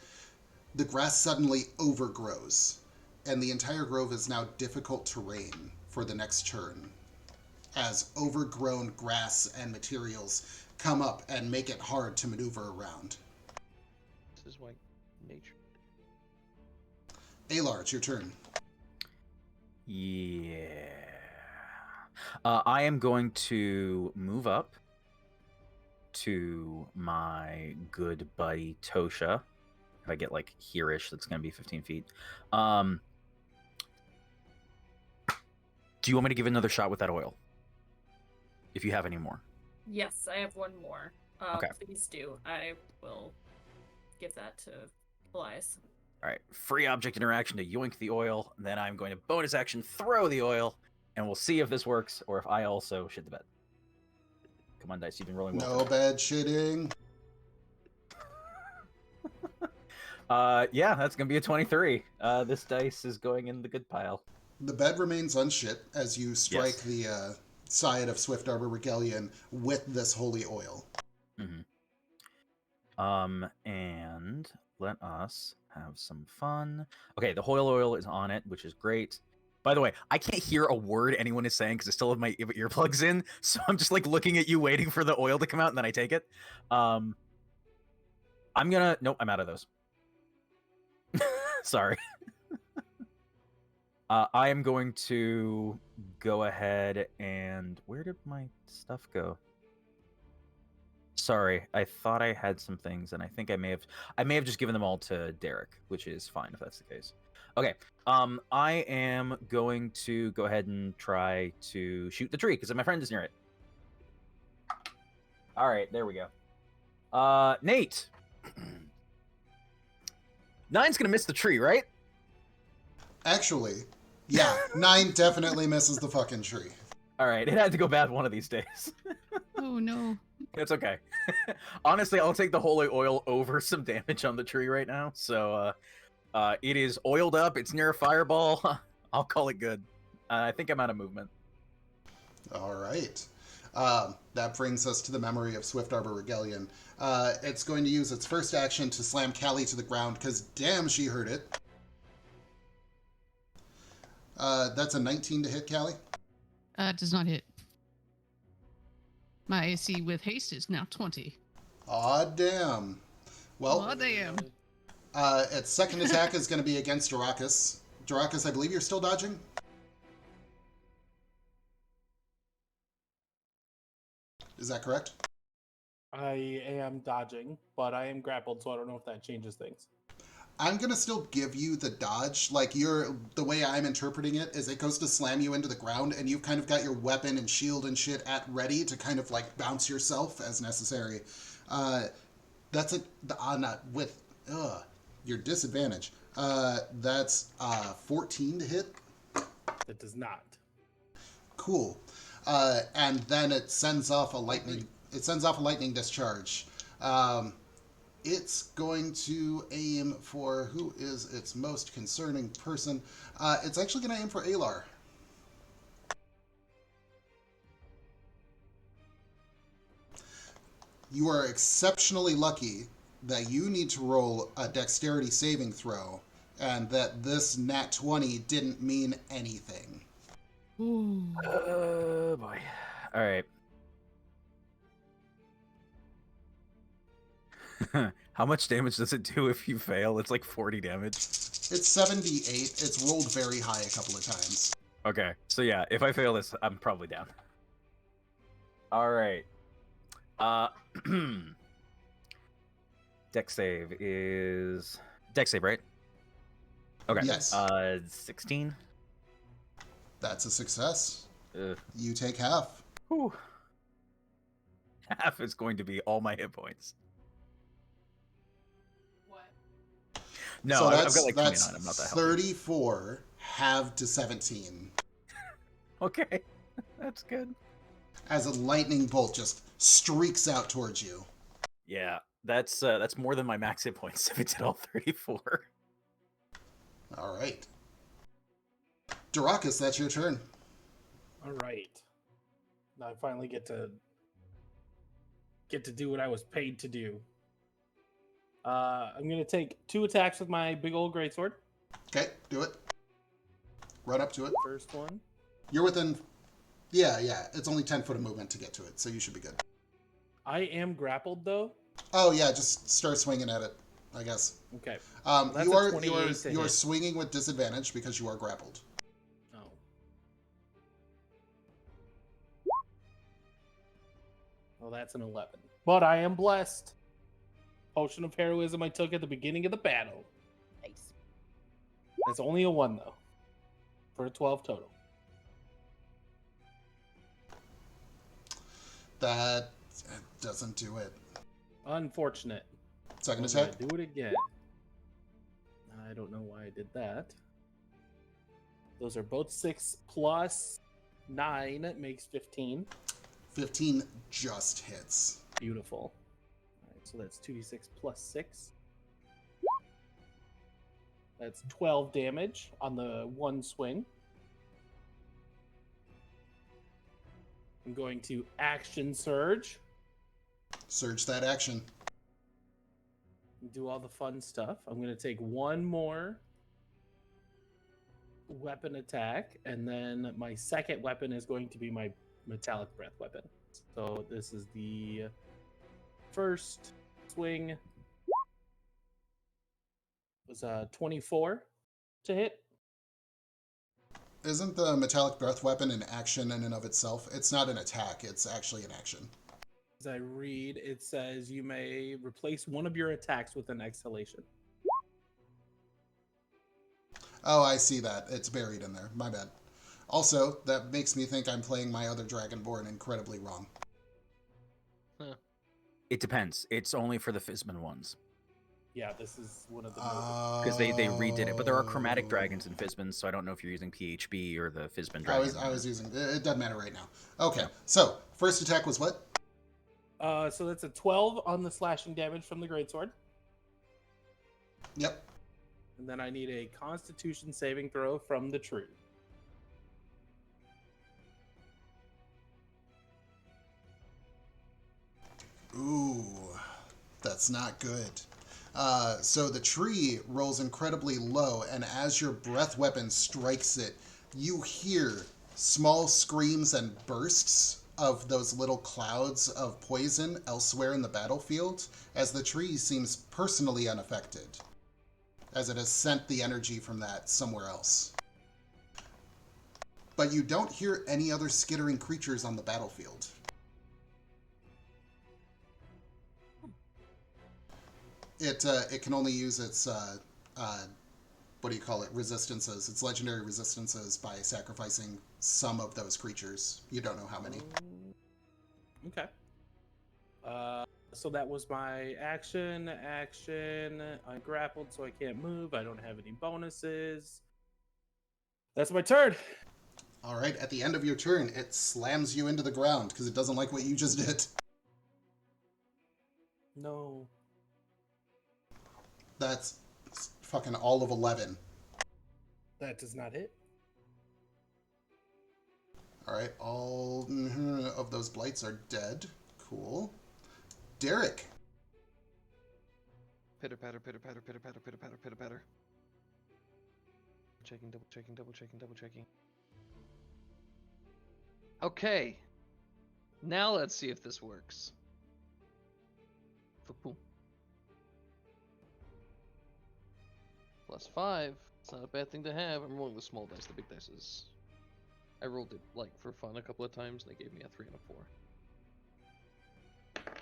the grass suddenly overgrows, and the entire grove is now difficult terrain for the next turn, as overgrown grass and materials come up and make it hard to maneuver around. This is why nature. Alar, it's your turn. Yeah. I am going to move up to my good buddy Tosha. If I get like here-ish, that's going to be 15 feet. Do you want me to give another shot with that oil? If you have any more. Yes, I have one more. Okay. Please do. I will give that to Elias. All right, free object interaction to yoink the oil. And then I'm going to bonus action throw the oil, and we'll see if this works or if I also shit the bed. Come on, dice, you've been rolling well. No bad shitting. Yeah, that's gonna be a 23. This dice is going in the good pile. The bed remains unshit as you strike the side of Swift Arbor Regalian with this holy oil. Mm-hmm. And let us have some fun. Okay, the holy oil is on it, which is great. By the way, I can't hear a word anyone is saying because I still have my earplugs in, so I'm just like looking at you, waiting for the oil to come out, and then I take it. I'm gonna. Nope, I'm out of those. Sorry. I am going to go ahead and where did my stuff go? Sorry, I thought I had some things, and I think I may have just given them all to Derek, which is fine if that's the case. Okay, I am going to go ahead and try to shoot the tree because my friend is near it. All right, there we go. Nate, 9's gonna miss the tree, right? Actually, yeah, 9 definitely misses the fucking tree. All right, it had to go bad one of these days. oh no. It's okay. Honestly, I'll take the holy oil over some damage on the tree right now. So it is oiled up. It's near a fireball. I'll call it good. I think I'm out of movement. All right. That brings us to the memory of Swift Arbor Regalian. It's going to use its first action to slam Callie to the ground because damn, she heard it. That's a 19 to hit, Callie. Does not hit. My AC with haste is now 20. Aw, damn. Well, Oh, damn. its second attack is going to be against Darakus. Darakus, I believe you're still dodging? Is that correct? I am dodging, but I am grappled, so I don't know if that changes things. I'm going to still give you the dodge. Like, the way I'm interpreting it is it goes to slam you into the ground, and you've kind of got your weapon and shield and shit at ready to kind of, like, bounce yourself as necessary. That's with your disadvantage. That's 14 to hit. It does not. Cool. And then it sends off a lightning. It sends off a lightning discharge. It's going to aim for who is its most concerning person. It's actually going to aim for Alar. You are exceptionally lucky that you need to roll a dexterity saving throw, and that this nat 20 didn't mean anything. Ooh. Oh boy. All right. How much damage does it do if you fail? It's like 40 damage. It's 78. It's rolled very high a couple of times. Okay, so yeah, if I fail this, I'm probably down. All right. Dex save is Dex save, right? Okay. Yes. 16. That's a success. Ugh. You take half. Whew. Half is going to be all my hit points. What? No, So I've got like 29. that's I'm not that healthy. 34 halved to 17. Okay, that's good. As a lightning bolt just streaks out towards you. Yeah, that's more than my max hit points if it did all 34. All right. Darakus, that's your turn. All right. Now I finally get to do what I was paid to do. I'm gonna take 2 attacks with my big old greatsword. Okay, do it. Run up to it. First one. You're within... Yeah. It's only 10 foot of movement to get to it, so you should be good. I am grappled though. Oh, yeah, just start swinging at it, I guess. Okay. That's You a are 28 to hit. swinging with disadvantage because you are grappled. Oh. Well, that's an 11. But I am blessed. Potion of heroism I took at the beginning of the battle. Nice. That's only a 1 though. For a 12 total. That doesn't do it. Unfortunate. Second I'm gonna attack. do it again. I don't know why I did that. Those are both 6 plus 9 makes 15. 15 just hits. Beautiful. All right, so that's 2d6 plus 6. That's 12 damage on the one swing. I'm going to action surge. Surge that action. Do all the fun stuff. I'm going to take one more weapon attack, and then my second weapon is going to be my metallic breath weapon. So this is the first swing. Was 24 to hit. Isn't the metallic breath weapon an action in and of itself? It's not an attack, it's actually an action. As I read, it says you may replace one of your attacks with an exhalation. Oh, I see that. It's buried in there. My bad. Also, that makes me think I'm playing my other Dragonborn incredibly wrong. It depends. It's only for the Fizban ones. Yeah, this is one of the Because they redid it. But there are chromatic dragons in Fizban, so I don't know if you're using PHB or the Fizban dragon. I was using... It doesn't matter right now. Okay, so, first attack was what? So that's a 12 on the slashing damage from the greatsword. Yep. And then I need a Constitution saving throw from the tree. Ooh, that's not good. So the tree rolls incredibly low, and as your breath weapon strikes it, you hear small screams and bursts of those little clouds of poison elsewhere in the battlefield, as the tree seems personally unaffected, as it has sent the energy from that somewhere else. But you don't hear any other skittering creatures on the battlefield. It can only use its what do you call it? Resistances. Its legendary resistances by sacrificing some of those creatures. You don't know how many. Okay. So that was my action. I grappled, so I can't move. I don't have any bonuses. That's my turn. All right. At the end of your turn, it slams you into the ground because it doesn't like what you just did. No. That's fucking all of 11. That does not hit. All right, all of those blights are dead. Cool. Derek. Pitter patter, pitter patter, pitter patter, pitter patter, pitter patter. Checking, double checking, double checking, double checking. Okay. Now let's see if this works. Boom. +5. It's not a bad thing to have. I'm rolling the small dice. The big dice is. I rolled it like for fun a couple of times, and they gave me a 3 and a 4.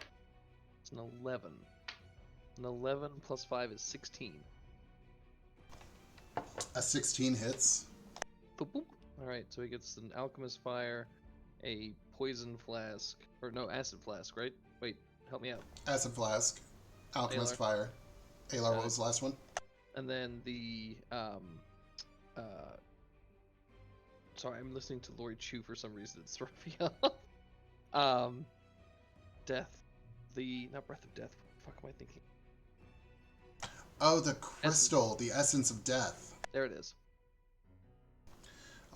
It's an 11. An 11 plus 5 is 16. A 16 hits. Boop, boop. All right, so he gets an alchemist fire, a poison flask, or no, acid flask, right? Wait, help me out. Acid flask. Alchemist Alar. fire. Alar, what was the last one? And then the sorry, I'm listening to Lori Chu for some reason. It's throwing me off. Death. The not breath of death. What the fuck am I thinking? Oh, the crystal, the essence of death. There it is.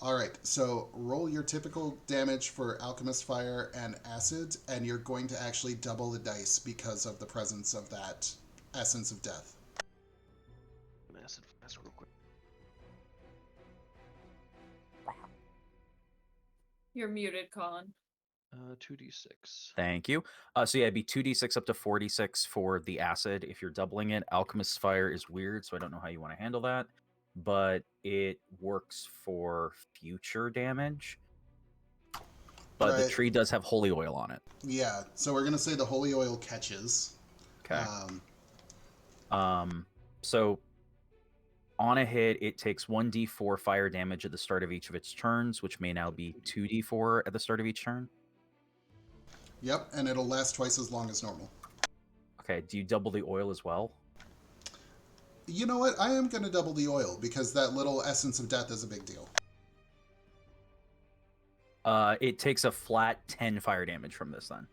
All right, so roll your typical damage for alchemist fire and acid, and you're going to actually double the dice because of the presence of that essence of death. An acid flask real quick. You're muted, Colin. 2d6. Thank you. So yeah, it'd be 2d6 up to 46 for the acid. If you're doubling it, Alchemist's Fire is weird, so I don't know how you want to handle that. But it works for future damage. But the Right. tree does have holy oil on it. Yeah, so we're going to say the holy oil catches. Okay. So on a hit, it takes 1d4 fire damage at the start of each of its turns, which may now be 2d4 at the start of each turn. Yep, and it'll last twice as long as normal. Okay, do you double the oil as well? You know what? I am going to double the oil because that little essence of death is a big deal. It takes a flat 10 fire damage from this then.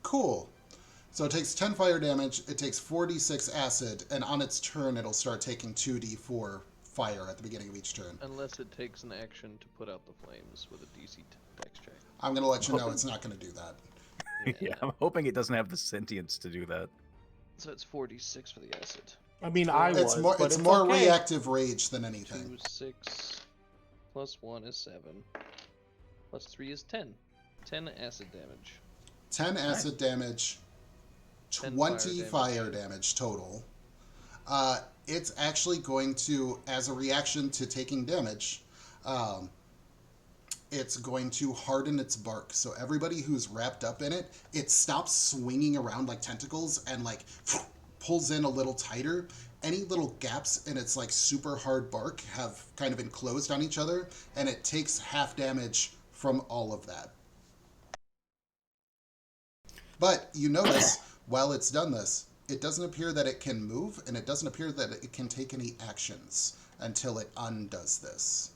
Cool. So it takes 10 fire damage, it takes 4d6 acid, and on its turn it'll start taking 2d4 fire at the beginning of each turn. Unless it takes an action to put out the flames with a DC dex check. I'm going to let you know it's not going to do that. Yeah, I'm hoping it doesn't have the sentience to do that. So it's 4d6 for the acid. I mean, I was. It's more, but it's more okay. reactive rage than anything. 2, 6, plus 1 is 7, plus 3 is 10. 10 acid damage. 10 acid damage, 10 20 fire fire damage total. It's actually going to, as a reaction to taking damage, it's going to harden its bark. So everybody who's wrapped up in it, it stops swinging around like tentacles and like pulls in a little tighter. Any little gaps in its like super hard bark have kind of enclosed on each other, and it takes half damage from all of that. But you notice, while it's done this, it doesn't appear that it can move, and it doesn't appear that it can take any actions until it undoes this.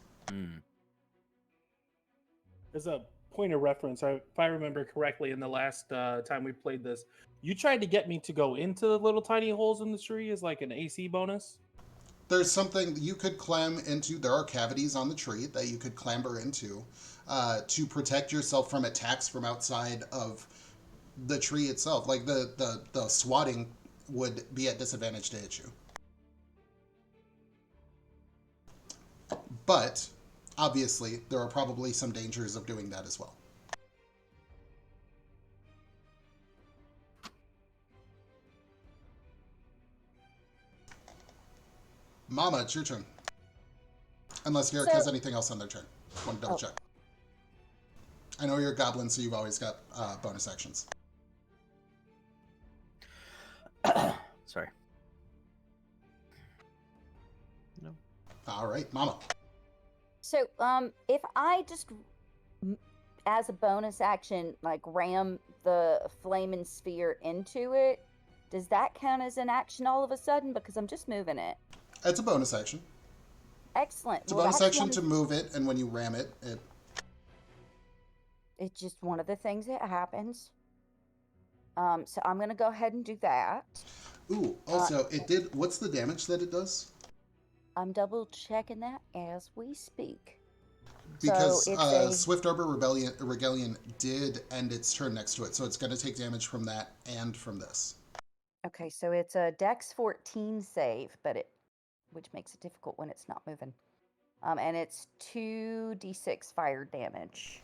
As a point of reference, if I remember correctly, in the last time we played this, you tried to get me to go into the little tiny holes in the tree as like an AC bonus. There's something you could climb into. There are cavities on the tree that you could clamber into to protect yourself from attacks from outside of the tree itself. Like the swatting would be at disadvantage to hit you. But obviously, there are probably some dangers of doing that as well. Mama, it's your turn. Unless Garrick has anything else on their turn. Want to double check. I know you're a goblin, so you've always got bonus actions. Sorry. No. All right, Mama. So, if I just, as a bonus action, like ram the flaming sphere into it, does that count as an action all of a sudden? Because I'm just moving it. It's a bonus action. Excellent. It's a bonus action to move it, and when you ram it, It's just one of the things that happens. So I'm gonna go ahead and do that. Ooh, also, it did. What's the damage that it does? I'm double checking that as we speak. Because so it's a Swift Arbor Regalian did end its turn next to it, so it's going to take damage from that and from this. okay. So it's a Dex 14 save, which makes it difficult when it's not moving. And it's 2d6 fire damage.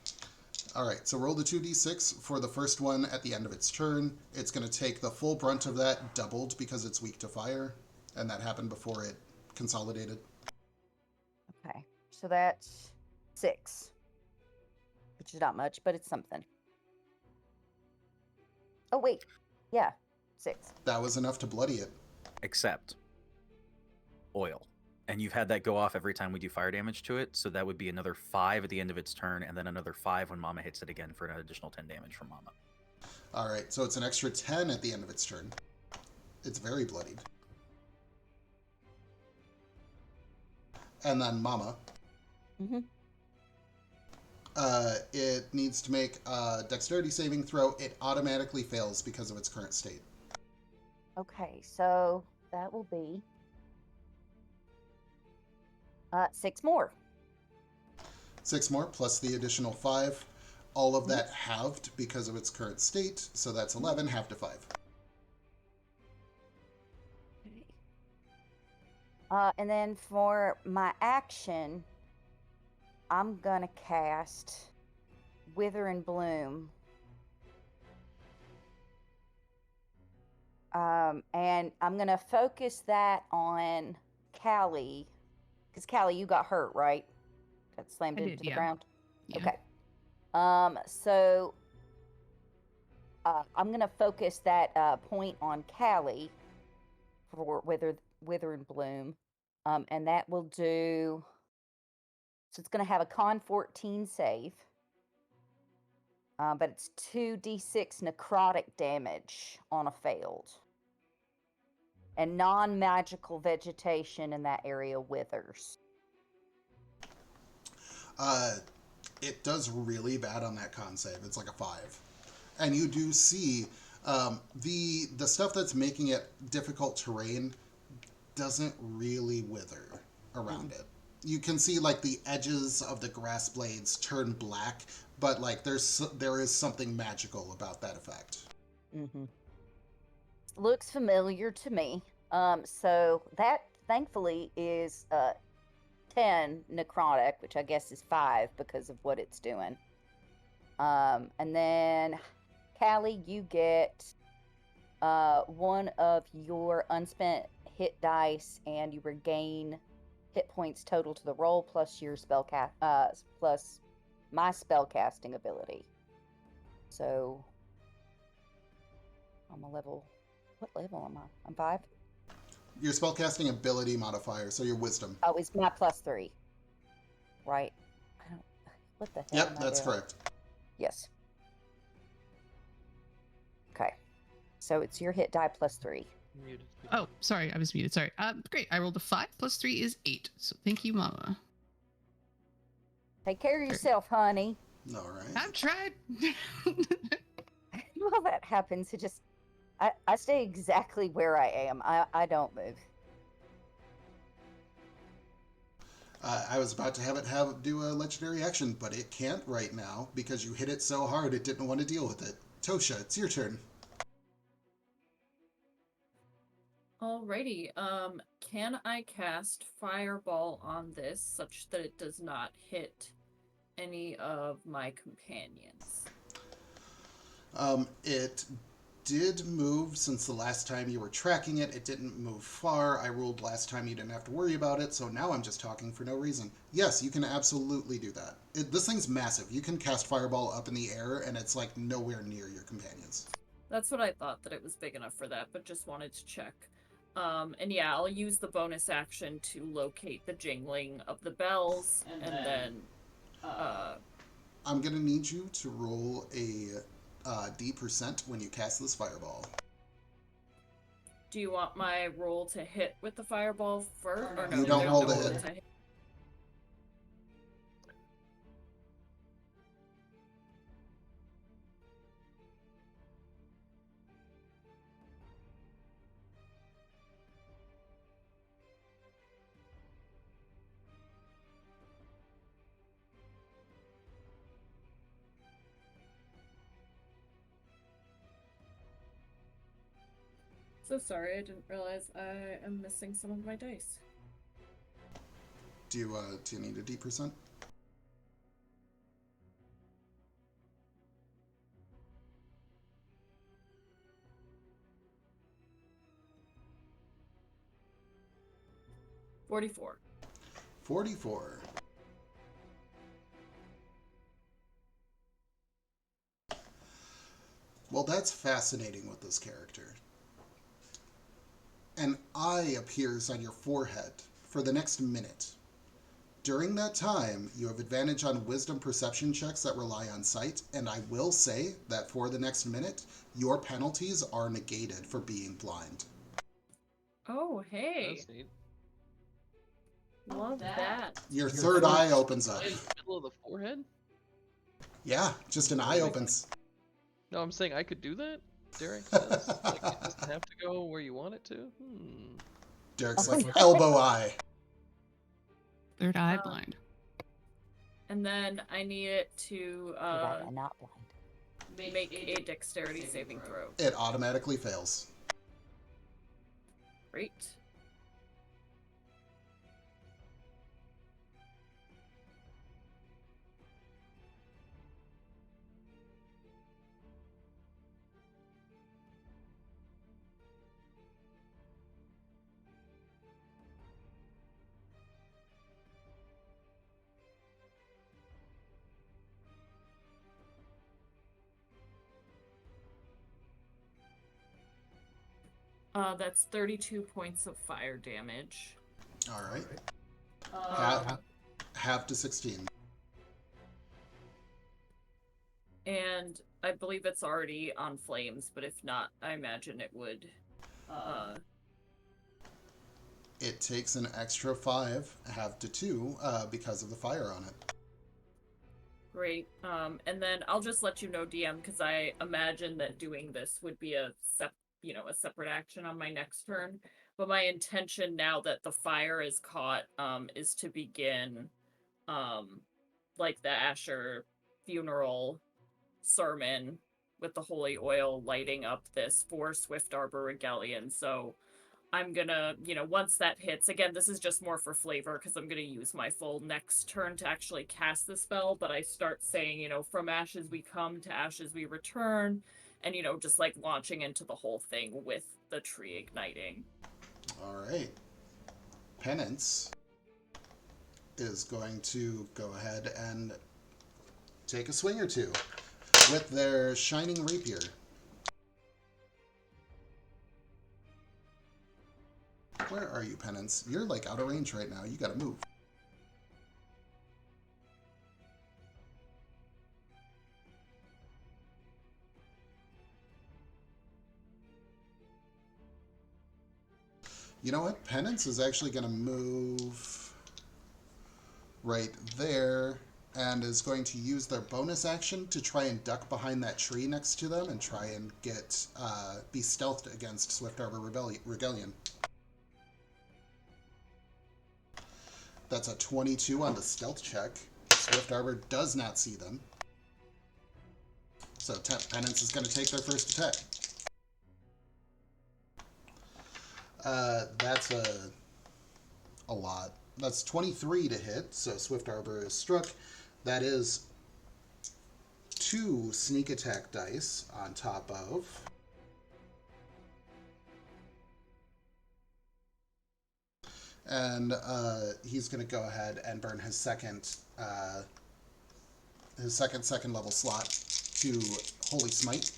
All right, so roll the 2d6 for the first one at the end of its turn. It's going to take the full brunt of that, doubled because it's weak to fire, and that happened before it consolidated. Okay, so that's 6, which is not much, but it's something. Oh wait, yeah, 6. That was enough to bloody it. Except oil. And you've had that go off every time we do fire damage to it, so that would be another 5 at the end of its turn, and then another 5 when Mama hits it again for an additional 10 damage from Mama. All right, so it's an extra 10 at the end of its turn. It's very bloodied. And then Mama. Mm-hmm. It needs to make a dexterity saving throw. It automatically fails because of its current state. Okay, so that will be 6 more. 6 more plus the additional 5. All of that halved because of its current state, so that's 11 halved to 5. And then for my action, I'm gonna cast Wither and Bloom. And I'm gonna focus that on Callie, because Callie, you got hurt, right? Got slammed I into did, the yeah. ground. Yeah. Okay. So I'm gonna focus that point on Callie for Wither and Bloom, and that will do. So it's gonna have a Con 14 save, but it's 2d6 necrotic damage on a failed. And non-magical vegetation in that area withers. It does really bad on that con save. It's like a 5. And you do see the stuff that's making it difficult terrain doesn't really wither around it. You can see like the edges of the grass blades turn black, but like there is something magical about that effect. Mm-hmm. Looks familiar to me. So that thankfully is 10 necrotic, which I guess is 5 because of what it's doing. And then Callie, you get one of your unspent hit dice, and you regain hit points total to the roll plus your plus my spell casting ability. So I'm a level. What level am I? I'm 5. Your spellcasting ability modifier, so your wisdom. Oh, it's my +3. Right. I don't. What the hell? Yep, am I that's doing? correct. Yes. Okay. So it's your hit die +3. Muted. Oh, sorry, I was muted. Sorry. Great. I rolled a 5 plus 3 is 8. So thank you, Mama. Take care of yourself, honey. All right. I've tried. Well, that happens. It just. I stay exactly where I am. I don't move. I was about to have it do a legendary action, but it can't right now because you hit it so hard it didn't want to deal with it. Tosha, it's your turn. Alrighty. Can I cast Fireball on this such that it does not hit any of my companions? It did move since the last time you were tracking it. It didn't move far. I ruled last time you didn't have to worry about it, so now I'm just talking for no reason. Yes, you can absolutely do that. This thing's massive. You can cast Fireball up in the air, and it's like nowhere near your companions. That's what I thought, that it was big enough for that, but just wanted to check. And yeah, I'll use the bonus action to locate the jingling of the bells, and then I'm going to need you to roll a D% when you cast this Fireball. do you want my roll to hit with the fireball first? Or no, You don't roll to roll hit. it to So sorry, I didn't realize I am missing some of my dice. Do you need a D%? $44. 44. Well, that's fascinating with this character. An eye appears on your forehead for the next minute. During that time, you have advantage on wisdom perception checks that rely on sight, and I will say that for the next minute, your penalties are negated for being blind. Oh, hey. That's neat. Love that. Your third eye opens up. Right in the middle of the forehead? Yeah, just an eye opens. No, I'm saying I could do that? Derek says. Like, it doesn't have to go where you want it to? Derek's like, elbow eye. Third eye blind. And then I need it to I'm not blind. make a dexterity saving throw. It automatically fails. Great. That's 32 points of fire damage. All right. Half to 16. And I believe it's already on flames, but if not, I imagine it would. It takes an extra 5, half to 2, because of the fire on it. Great. And then I'll just let you know, DM, because I imagine that doing this would be a separate action on my next turn. But my intention now that the fire is caught, is to begin, like the Asher funeral sermon with the holy oil lighting up this for Swift Arbor Regalian. So I'm gonna, once that hits, again, this is just more for flavor because I'm gonna use my full next turn to actually cast the spell, but I start saying, from ashes we come, to ashes we return, and, just like launching into the whole thing with the tree igniting. All right. Penance is going to go ahead and take a swing or two with their shining rapier. Where are you, Penance? You're like out of range right now. You gotta move. You know what? Penance is actually gonna move right there and is going to use their bonus action to try and duck behind that tree next to them and try and get be stealthed against Swift Arbor Regalian. That's a 22 on the stealth check. Swift Arbor does not see them. So Penance is going to take their first attack. That's a lot. That's 23 to hit, so Swift Arbor is struck. That is 2 sneak attack dice on top of... And he's going to go ahead and burn his second level slot to Holy Smite.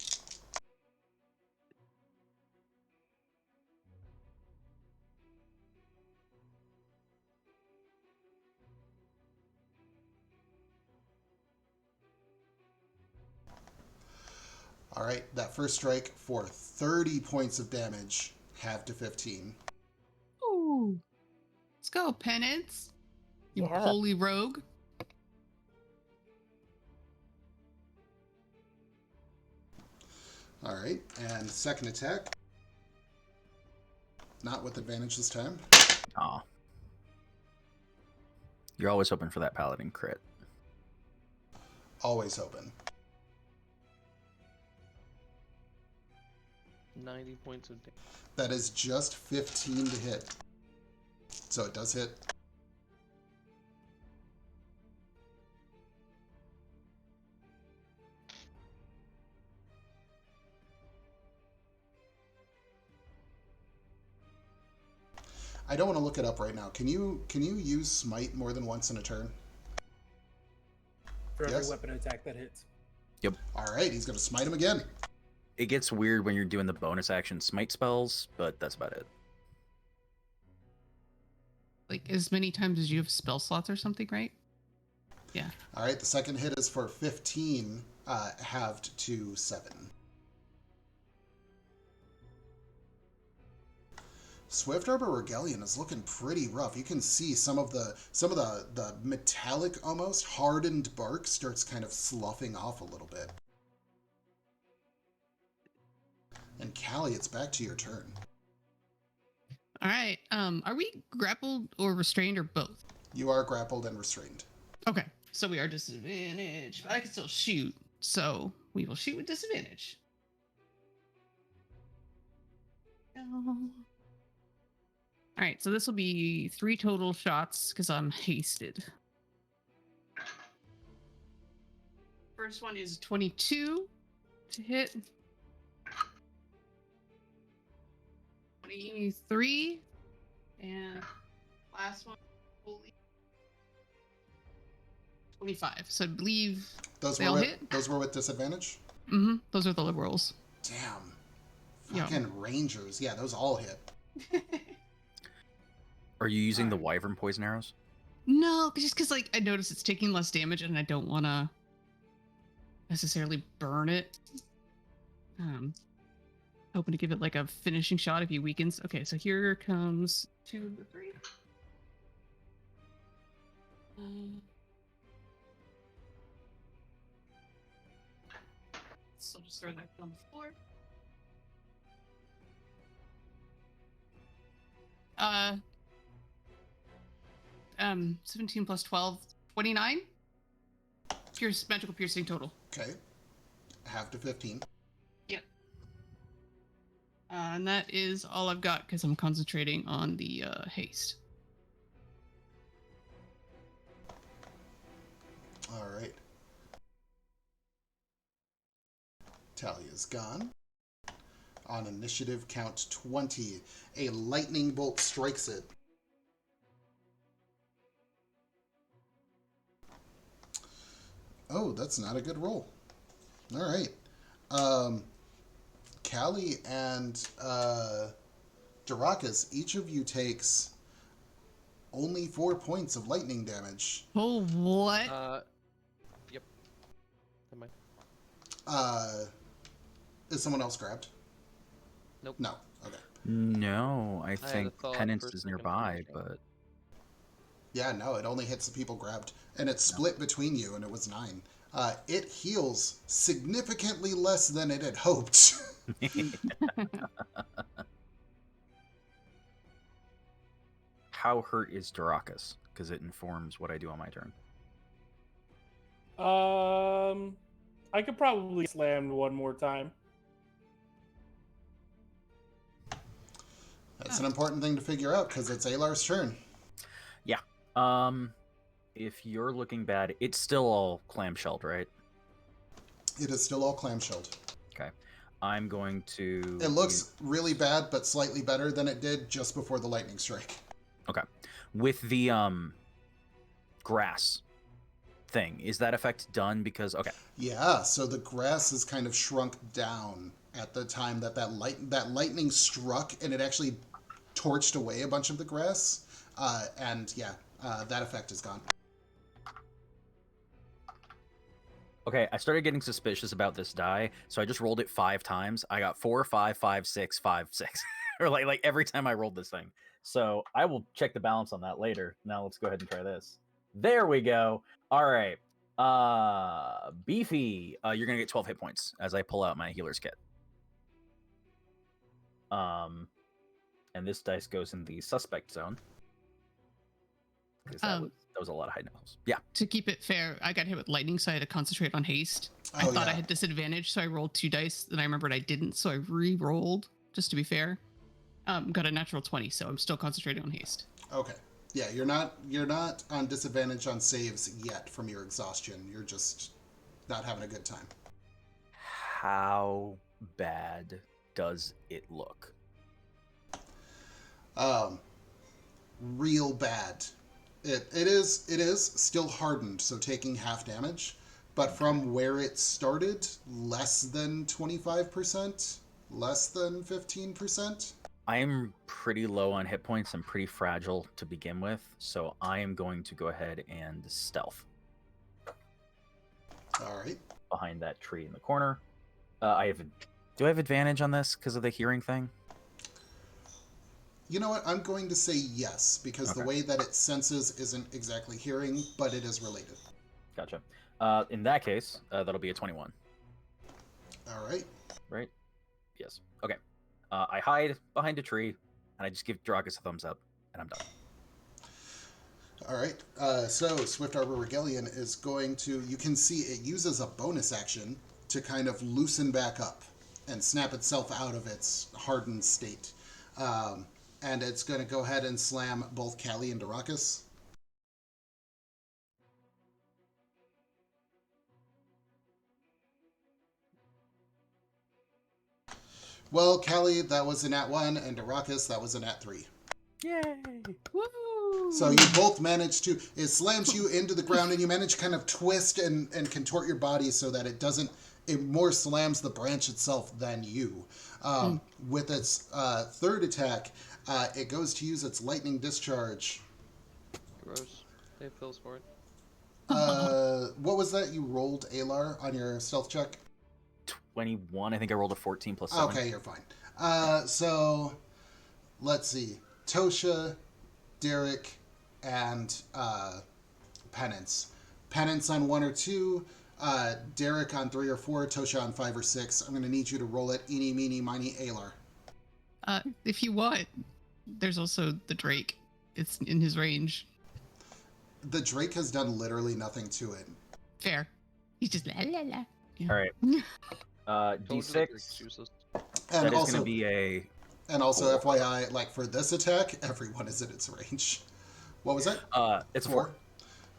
All right, that first strike for 30 points of damage, half to 15. Ooh. Let's go, Penance. You Yeah. holy rogue. All right, and second attack. Not with advantage this time. Aw. You're always hoping for that paladin crit. Always open. 90 points of damage. That is just 15 to hit. So it does hit. I don't want to look it up right now. Can you use smite more than once in a turn? For every Yes. weapon attack that hits. Yep. All right, he's going to smite him again. It gets weird when you're doing the bonus action smite spells, but that's about it. Like as many times as you have spell slots or something, right? Yeah. All right, the second hit is for 15, halved to 7. Swift Arbor Regalian is looking pretty rough. You can see some of the metallic, almost hardened bark starts kind of sloughing off a little bit. And Callie, it's back to your turn. All right. Are we grappled or restrained or both? You are grappled and restrained. Okay. So we are disadvantaged, but I can still shoot. So we will shoot with disadvantage. All right, so this will be 3 total shots because I'm hasted. First one is 22 to hit. 23. And last one, 25. So I believe Those they all were hit. those were with disadvantage? Mm-hmm. Those are the liberals. Damn. Yeah. Fucking Rangers. Yeah, those all hit. Are you using the wyvern poison arrows? No, just because like I notice it's taking less damage and I don't want to necessarily burn it. Hoping to give it like a finishing shot if he weakens. Okay, so here comes 2 of the 3. So I'll just throw that on the floor. 17 plus 12, 29. Magical piercing total. Okay. Half to 15. Yep. And that is all I've got because I'm concentrating on the haste. All right. Talia's gone. On initiative count 20, a lightning bolt strikes it. Oh, that's not a good roll. All right. Callie and Darakas, each of you takes only 4 points of lightning damage. Oh, what? Yep. Am I? Is someone else grabbed? Nope. No. Okay. No, I had a think thought Penance for a is second. nearby, but Yeah, no, it only hits the people grabbed. And it split between you, and it was 9. It heals significantly less than it had hoped. how hurt is Darakas? Because it informs what I do on my turn. I could probably slam one more time. That's an important thing to figure out, because it's Alar's turn. Yeah. If you're looking bad, it's still all clamshelled, right? It is still all clamshelled. Okay. I'm going to... It looks really bad, but slightly better than it did just before the lightning strike. Okay. With the grass thing, is that effect done? Because, okay. Yeah, so the grass is kind of shrunk down at the time that lightning struck, and it actually torched away a bunch of the grass. And yeah, that effect is gone. Okay, I started getting suspicious about this die, so I just rolled it 5 times. I got 4, 5, 5, 6, 5, 6. Or like every time I rolled this thing. So I will check the balance on that later. Now let's go ahead and try this. There we go. All right. Beefy, you're going to get 12 hit points as I pull out my healer's kit. And this dice goes in the suspect zone. Because that was a lot of high knuckles. Yeah. To keep it fair, I got hit with lightning, so I had to concentrate on haste. I Oh, thought I yeah. had disadvantage, so I rolled 2 dice. Then I remembered I didn't, so I re-rolled just to be fair. Got a natural 20, so I'm still concentrating on haste. Okay. Yeah, you're not on disadvantage on saves yet from your exhaustion. You're just not having a good time. How bad does it look? Real bad. It is still hardened, so taking half damage, but from where it started, less than 25%, less than 15%. I'm pretty low on hit points. I'm pretty fragile to begin with, so I am going to go ahead and stealth All right. behind that tree in the corner. Do I have advantage on this because of the hearing thing? You know what? I'm going to say yes, because the Okay. way that it senses isn't exactly hearing, but it is related. Gotcha. In that case, that'll be a 21. All right. Right? Yes. Okay. I hide behind a tree, and I just give Drakus a thumbs up, and I'm done. All right. So Swift Arbor Regalian is going to, you can see it uses a bonus action to kind of loosen back up and snap itself out of its hardened state. And it's going to go ahead and slam both Callie and Drakus. Well, Callie, that was a nat 1, and Drakus, that was a nat 3. Yay! Woo! So you both manage to, it slams you into the ground, and you manage to kind of twist and contort your body so that it more slams the branch itself than you. With its third attack, it goes to use its lightning discharge. Gross. They have fills for it. What was that you rolled, Alar, on your stealth check? 21. I think I rolled a 14 plus 7. Okay, you're fine. So, let's see. Tosha, Derek, and Penance. Penance on 1 or 2, Derek on 3 or 4, Tosha on 5 or 6. I'm going to need you to roll it. Eeny, meeny, miny, Alar. If you want, there's also the Drake. It's in his range. The Drake has done literally nothing to it. Fair. He's just la la la. Yeah. All right. Told you that Drake's D6. useless. And That is also, going to be a... and also, 4. FYI, like for this attack, everyone is in its range. What was that? It's a 4.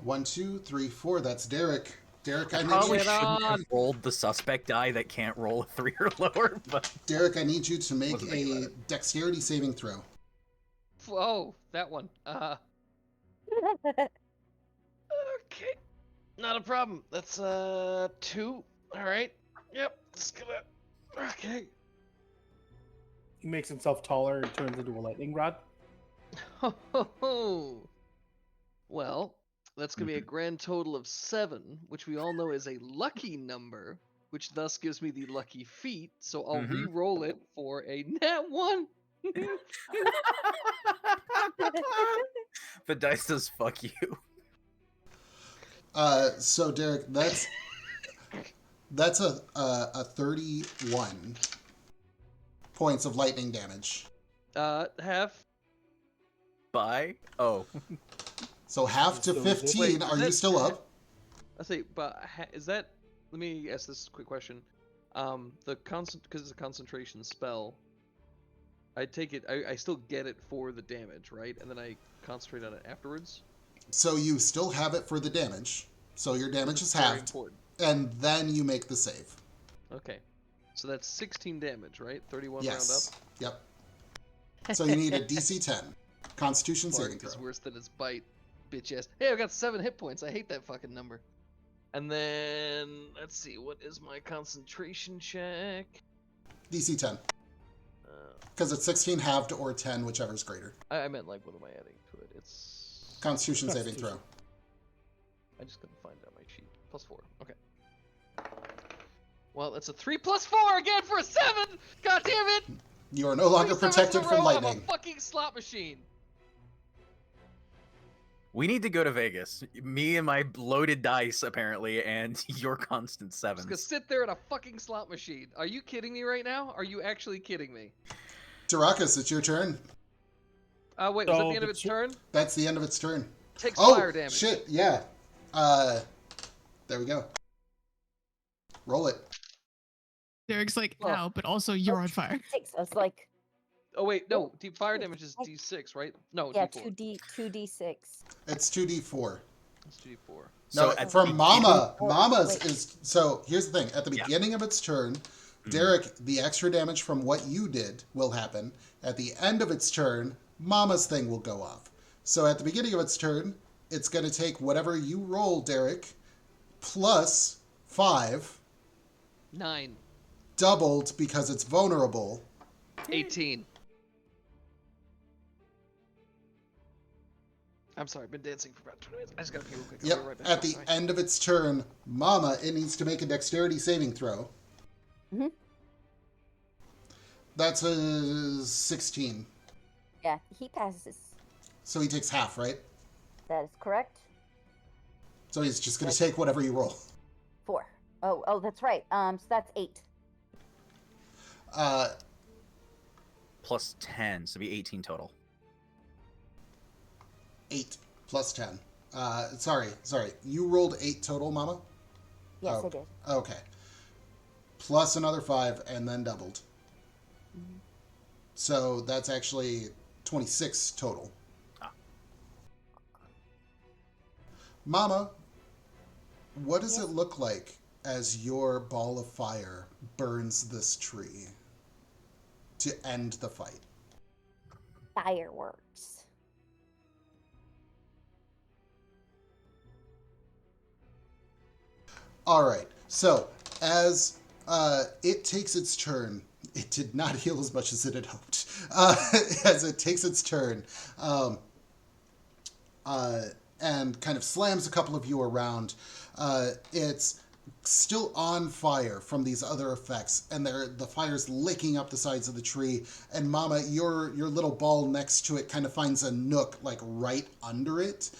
1, 2, 3, 4. That's Derek. Derek, I need Probably you. shouldn't have rolled the suspect die that can't roll a 3 or lower, but... Derek, I need you to make Wasn't thinking about a dexterity saving throw. Oh, that one. Okay. Not a problem. That's 2. All right. Yep. Just gonna. Okay. He makes himself taller and turns into a lightning rod. Ho, ho, ho. Well, that's gonna be a grand total of 7, which we all know is a lucky number, which thus gives me the lucky feat. So I'll Mhm. re-roll it for a nat 1. The dice says fuck you. So Derek, that's a 31 points of lightning damage. Half. Bye. Oh. So half to So 15. wait, Are you that's- still up? I say, but is that? Let me ask this quick question. The constant, because it's a concentration spell. I take it. I still get it for the damage, right? And then I concentrate on it afterwards. So you still have it for the damage. So your damage is Very halved, important. and then you make the save. Okay, so that's 16 damage, right? 31 Yes. Yep. So you need a DC 10 Constitution round up. saving Bark is throw. worse than its bite, bitch ass. Hey, I got 7 hit points. I hate that fucking number. And then let's see, what is my concentration check? DC 10. Uh, Because it's 16 halved or 10, whichever's greater. I meant like, what am I adding to it? It's Constitution saving throw. Constitution. I just couldn't find it on my sheet. +4. Okay. Well, that's a 3 + 4 again for a 7. God damn it! You are no longer 3 sevens protected in a from row, I'm lightning. a fucking slot machine. We need to go to Vegas. Me and my loaded dice, apparently, and your constant I'm just gonna sevens. sit there in a fucking slot machine. Are you kidding me right now? Are you actually kidding me? Tarakas, it's your turn. Wait, was that So the end of the its turn? That's the end of its turn. Takes Oh, fire damage. shit, yeah. There we go. Roll it. Derek's like, Oh. ow, but also you're on fire. 6. I was like, Oh wait, no. Deep fire Wait, damage is I- D6, right? No, yeah, D4. 2d6. It's 2d4. It's D4. So No, at for the Mama, Oh, Mama's wait. is so. Here's the thing: at the Yeah. beginning of its turn, Mhm. Derek, the extra damage from what you did will happen. At the end of its turn, Mama's thing will go off. So at the beginning of its turn, it's going to take whatever you roll, Derek, plus 5, 9. doubled because it's vulnerable. 18. I'm sorry, I've been dancing for about 20 minutes. I just gotta pee real quick. I'll Yep. be right back. At the Sorry. end of its turn, Mama, it needs to make a dexterity saving throw. Mhm. That's a 16. Yeah, he passes. So he takes half, right? That is correct. So he's just going to take whatever you roll. 4. Oh, that's right. So that's 8. Plus 10, so it'd be 18 total. 8 plus 10. Sorry. You rolled 8 total, Mama? Yes, Oh. I did. Okay. Plus another 5 and then doubled. Mhm. So that's actually 26 total. Ah. Mama, what does Yes? it look like as your ball of fire burns this tree to end the fight? Fireworks. All right. So as it takes its turn, it did not heal as much as it had hoped. As it takes its turn, and kind of slams a couple of you around, it's still on fire from these other effects, and the fire's licking up the sides of the tree. And Mama, your little ball next to it kind of finds a nook like right under it.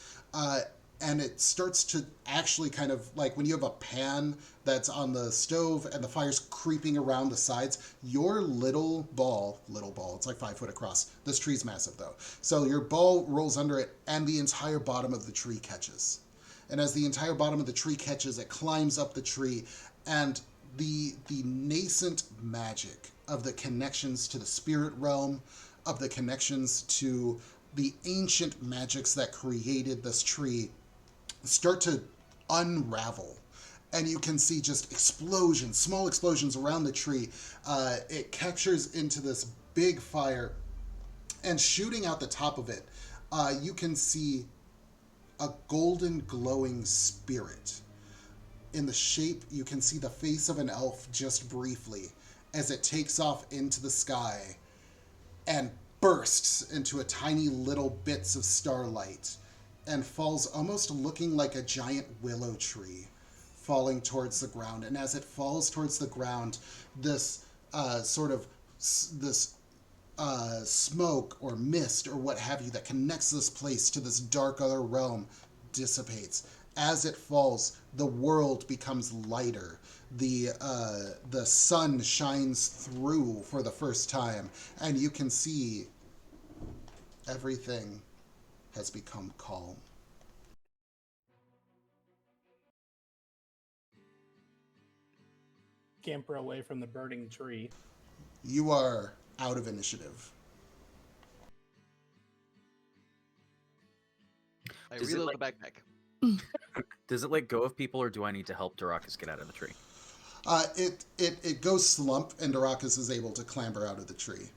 And it starts to actually kind of like when you have a pan that's on the stove and the fire's creeping around the sides, your little ball, it's like 5 foot across. This tree's massive though. So your ball rolls under it and the entire bottom of the tree catches. And as the entire bottom of the tree catches, it climbs up the tree, and the nascent magic of the connections to the spirit realm, of the connections to the ancient magics that created this tree start to unravel. And you can see just explosions, small explosions around the tree. It captures into this big fire, and shooting out the top of it, you can see a golden glowing spirit. In the shape, you can see the face of an elf just briefly as it takes off into the sky and bursts into a tiny little bits of starlight and falls almost looking like a giant willow tree falling towards the ground. And as it falls towards the ground, this smoke or mist or what have you that connects this place to this dark other realm dissipates. As it falls, the world becomes lighter. The sun shines through for the first time, and you can see everything has become calm. Scamper away from the burning tree. You are out of initiative. I Does it, reload like- the backpack. Does it let go of people, or do I need to help Darakas get out of the tree? It goes slump, and Darakas is able to clamber out of the tree.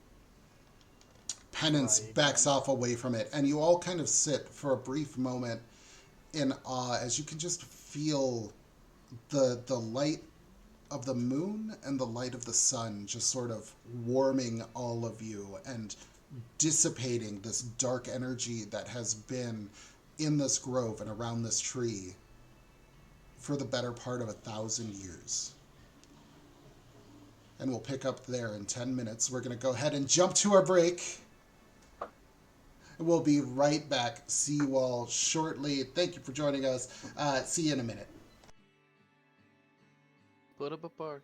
Penance Right. backs off away from it, and you all kind of sit for a brief moment in awe as you can just feel the light of the moon and the light of the sun just sort of warming all of you and dissipating this dark energy that has been in this grove and around this tree for the better part of 1,000 years. And we'll pick up there in 10 minutes. We're going to go ahead and jump to our break. We'll be right back. See you all shortly. Thank you for joining us. See you in a minute. Put up a park.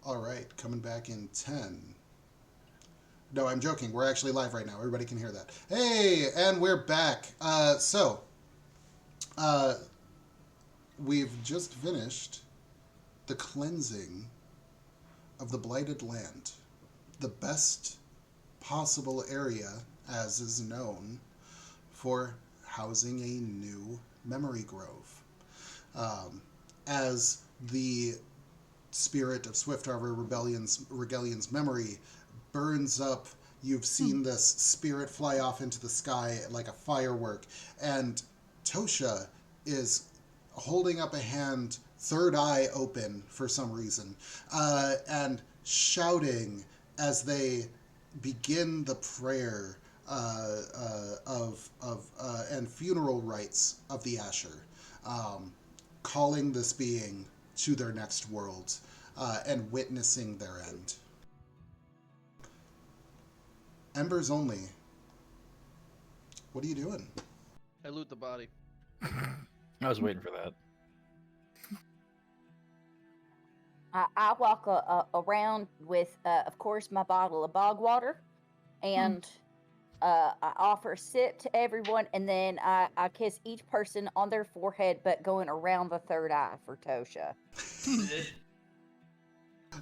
All right, coming back in 10. No, I'm joking. We're actually live right now. Everybody can hear that. Hey, and we're back. We've just finished the cleansing of the Blighted Land, the best possible area, as is known, for housing a new memory grove. As the spirit of Swift Harbor Regallion's memory burns up, you've seen this spirit fly off into the sky like a firework, and Tosha is holding up a hand, third eye open for some reason, and shouting as they begin the prayer and funeral rites of the Asher, calling this being to their next world and witnessing their end. Embers only. What are you doing? I loot the body. I was waiting for that. I walk around with, of course, my bottle of bog water, and I offer a sip to everyone, and then I kiss each person on their forehead, but going around the third eye for Tosha.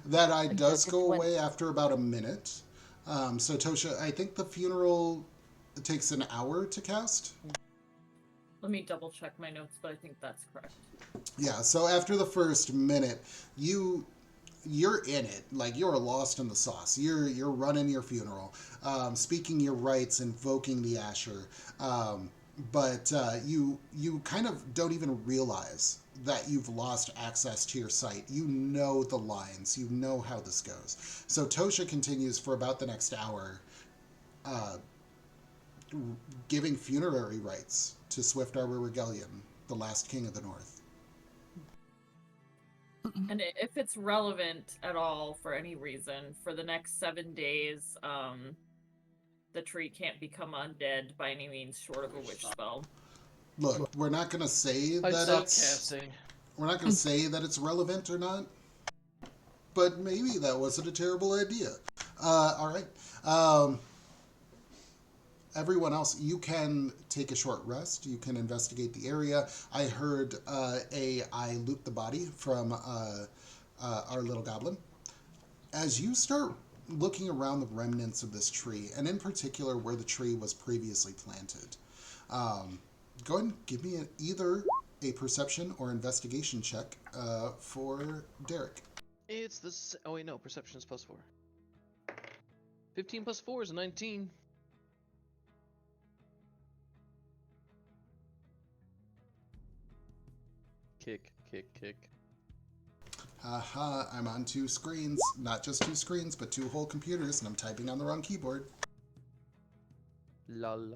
That eye does go away after about a minute. So Tosha, I think the funeral takes an hour to cast. Let me double check my notes, but I think that's correct. Yeah, so after the first minute, you're in it. Like, you're lost in the sauce. You're running your funeral, speaking your rites, invoking the Asher. But you kind of don't even realize that you've lost access to your sight. You know the lines. You know how this goes. So Tosha continues for about the next hour, giving funerary rites to Swift Harbor Regalion, the last king of the North. And if it's relevant at all for any reason, for the next 7 days, the tree can't become undead by any means short of a witch spell. Look, we're not going to say I that suck it's... casting. We're not going to say that it's relevant or not, but maybe that wasn't a terrible idea. All right. Everyone else, you can take a short rest. You can investigate the area. I heard I loot the body from our little goblin. As you start looking around the remnants of this tree, and in particular where the tree was previously planted, go ahead and give me either a perception or investigation check for Derek. It's this. Oh wait, no. Perception is +4. 15 plus 4 is 19. Kick. Haha, I'm on 2 screens. Not just 2 screens, but 2 whole computers, and I'm typing on the wrong keyboard. Lol.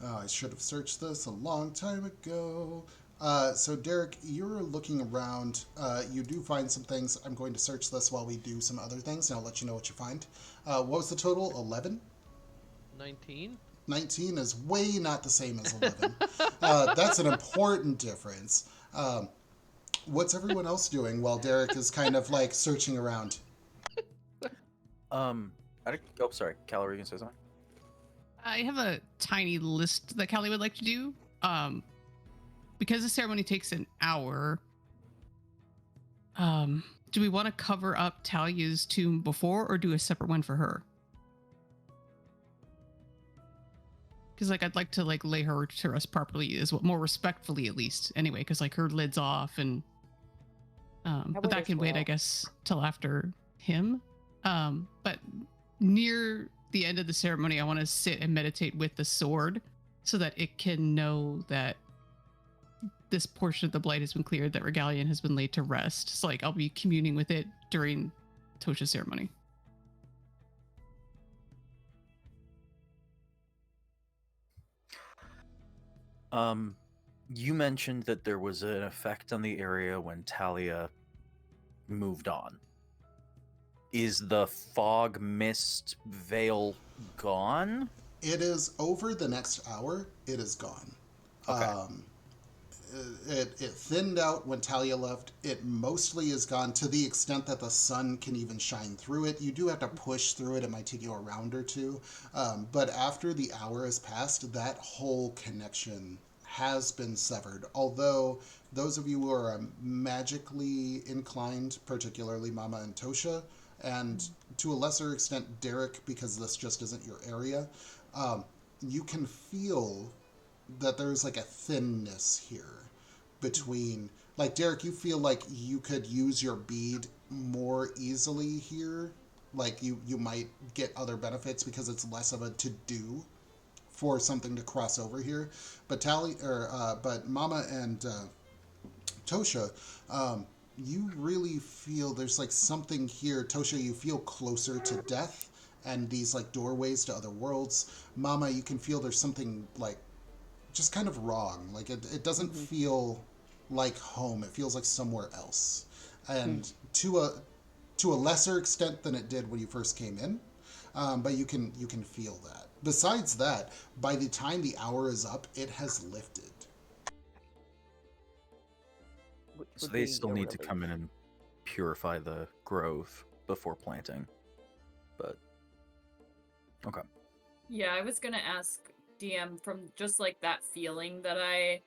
Oh, I should have searched this a long time ago. So Derek, you're looking around. You do find some things. I'm going to search this while we do some other things, and I'll let you know what you find. What was the total? 11? 19? 19 is way not the same as 11. That's an important difference. What's everyone else doing while Derek is kind of like searching around? Sorry, Cal, were you gonna say something? I have a tiny list that Callie would like to do. Because the ceremony takes an hour, do we want to cover up Talia's tomb before or do a separate one for her? Because I'd like to lay her to rest properly, more respectfully at least. Anyway, because her lid's off, and but that can wait, I guess, till after him. But near the end of the ceremony, I want to sit and meditate with the sword so that it can know that this portion of the blight has been cleared, that Regalion has been laid to rest. So I'll be communing with it during Tosha's ceremony. You mentioned that there was an effect on the area when Talia moved on. Is the fog mist veil gone? It is over the next hour. It is gone. Okay. It thinned out when Talia left. It mostly is gone to the extent that the sun can even shine through it. You do have to push through it. It might take you a round or two. But after the hour has passed, that whole connection has been severed. Although those of you who are magically inclined, particularly Mama and Tosha, and to a lesser extent Derek, because this just isn't your area, you can feel that there's like a thinness here between, like, Derek, you feel like you could use your bead more easily here. Like you might get other benefits because it's less of a to do for something to cross over here. But but Mama and Tosha, you really feel there's like something here. Tosha, you feel closer to death and these like doorways to other worlds. Mama, you can feel there's something like just kind of wrong. Like it doesn't feel like home. It feels like somewhere else. And to a lesser extent than it did when you first came in. But you can feel that. Besides that, by the time the hour is up, it has lifted. Which So would they be still a need to relief. come in and purify the grove before planting. But okay. Yeah, I was gonna ask DM from just like that feeling that I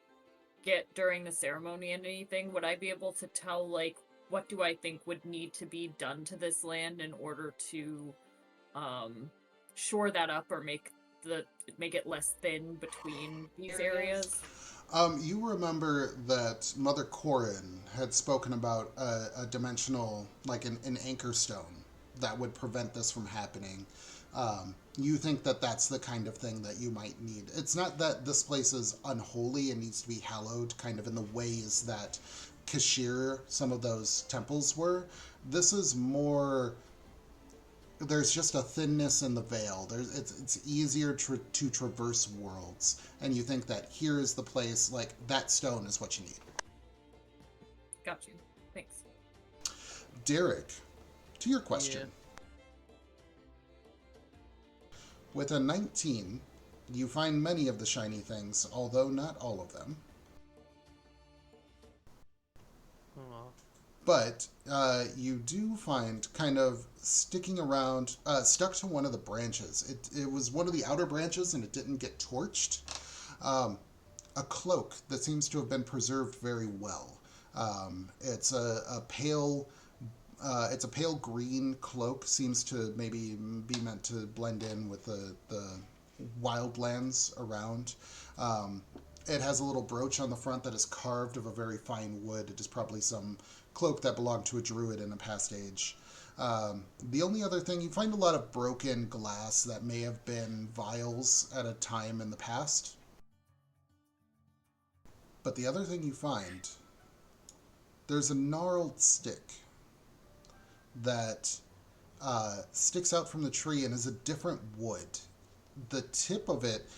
get during the ceremony and anything, would I be able to tell like what do I think would need to be done to this land in order to shore that up or make it less thin between these areas? You remember that Mother Corin had spoken about a dimensional, like an anchor stone that would prevent this from happening. You think that that's the kind of thing that you might need. It's not that this place is unholy and needs to be hallowed, kind of in the ways that Kashir, some of those temples were. This is more, there's just a thinness in the veil. It's easier to traverse worlds, and you think that here is the place. Like that stone is what you need. Got you. Thanks. Derek, to your question. With a 19, you find many of the shiny things, although not all of them. Aw. But you do find kind of sticking around, stuck to one of the branches. It was one of the outer branches and it didn't get torched. A cloak that seems to have been preserved very well. It's a pale green cloak, seems to maybe be meant to blend in with the wildlands around. It has a little brooch on the front that is carved of a very fine wood. It is probably some cloak that belonged to a druid in a past age. The only other thing, you find a lot of broken glass that may have been vials at a time in the past. But the other thing you find, there's a gnarled stick that sticks out from the tree and is a different wood. The tip of it,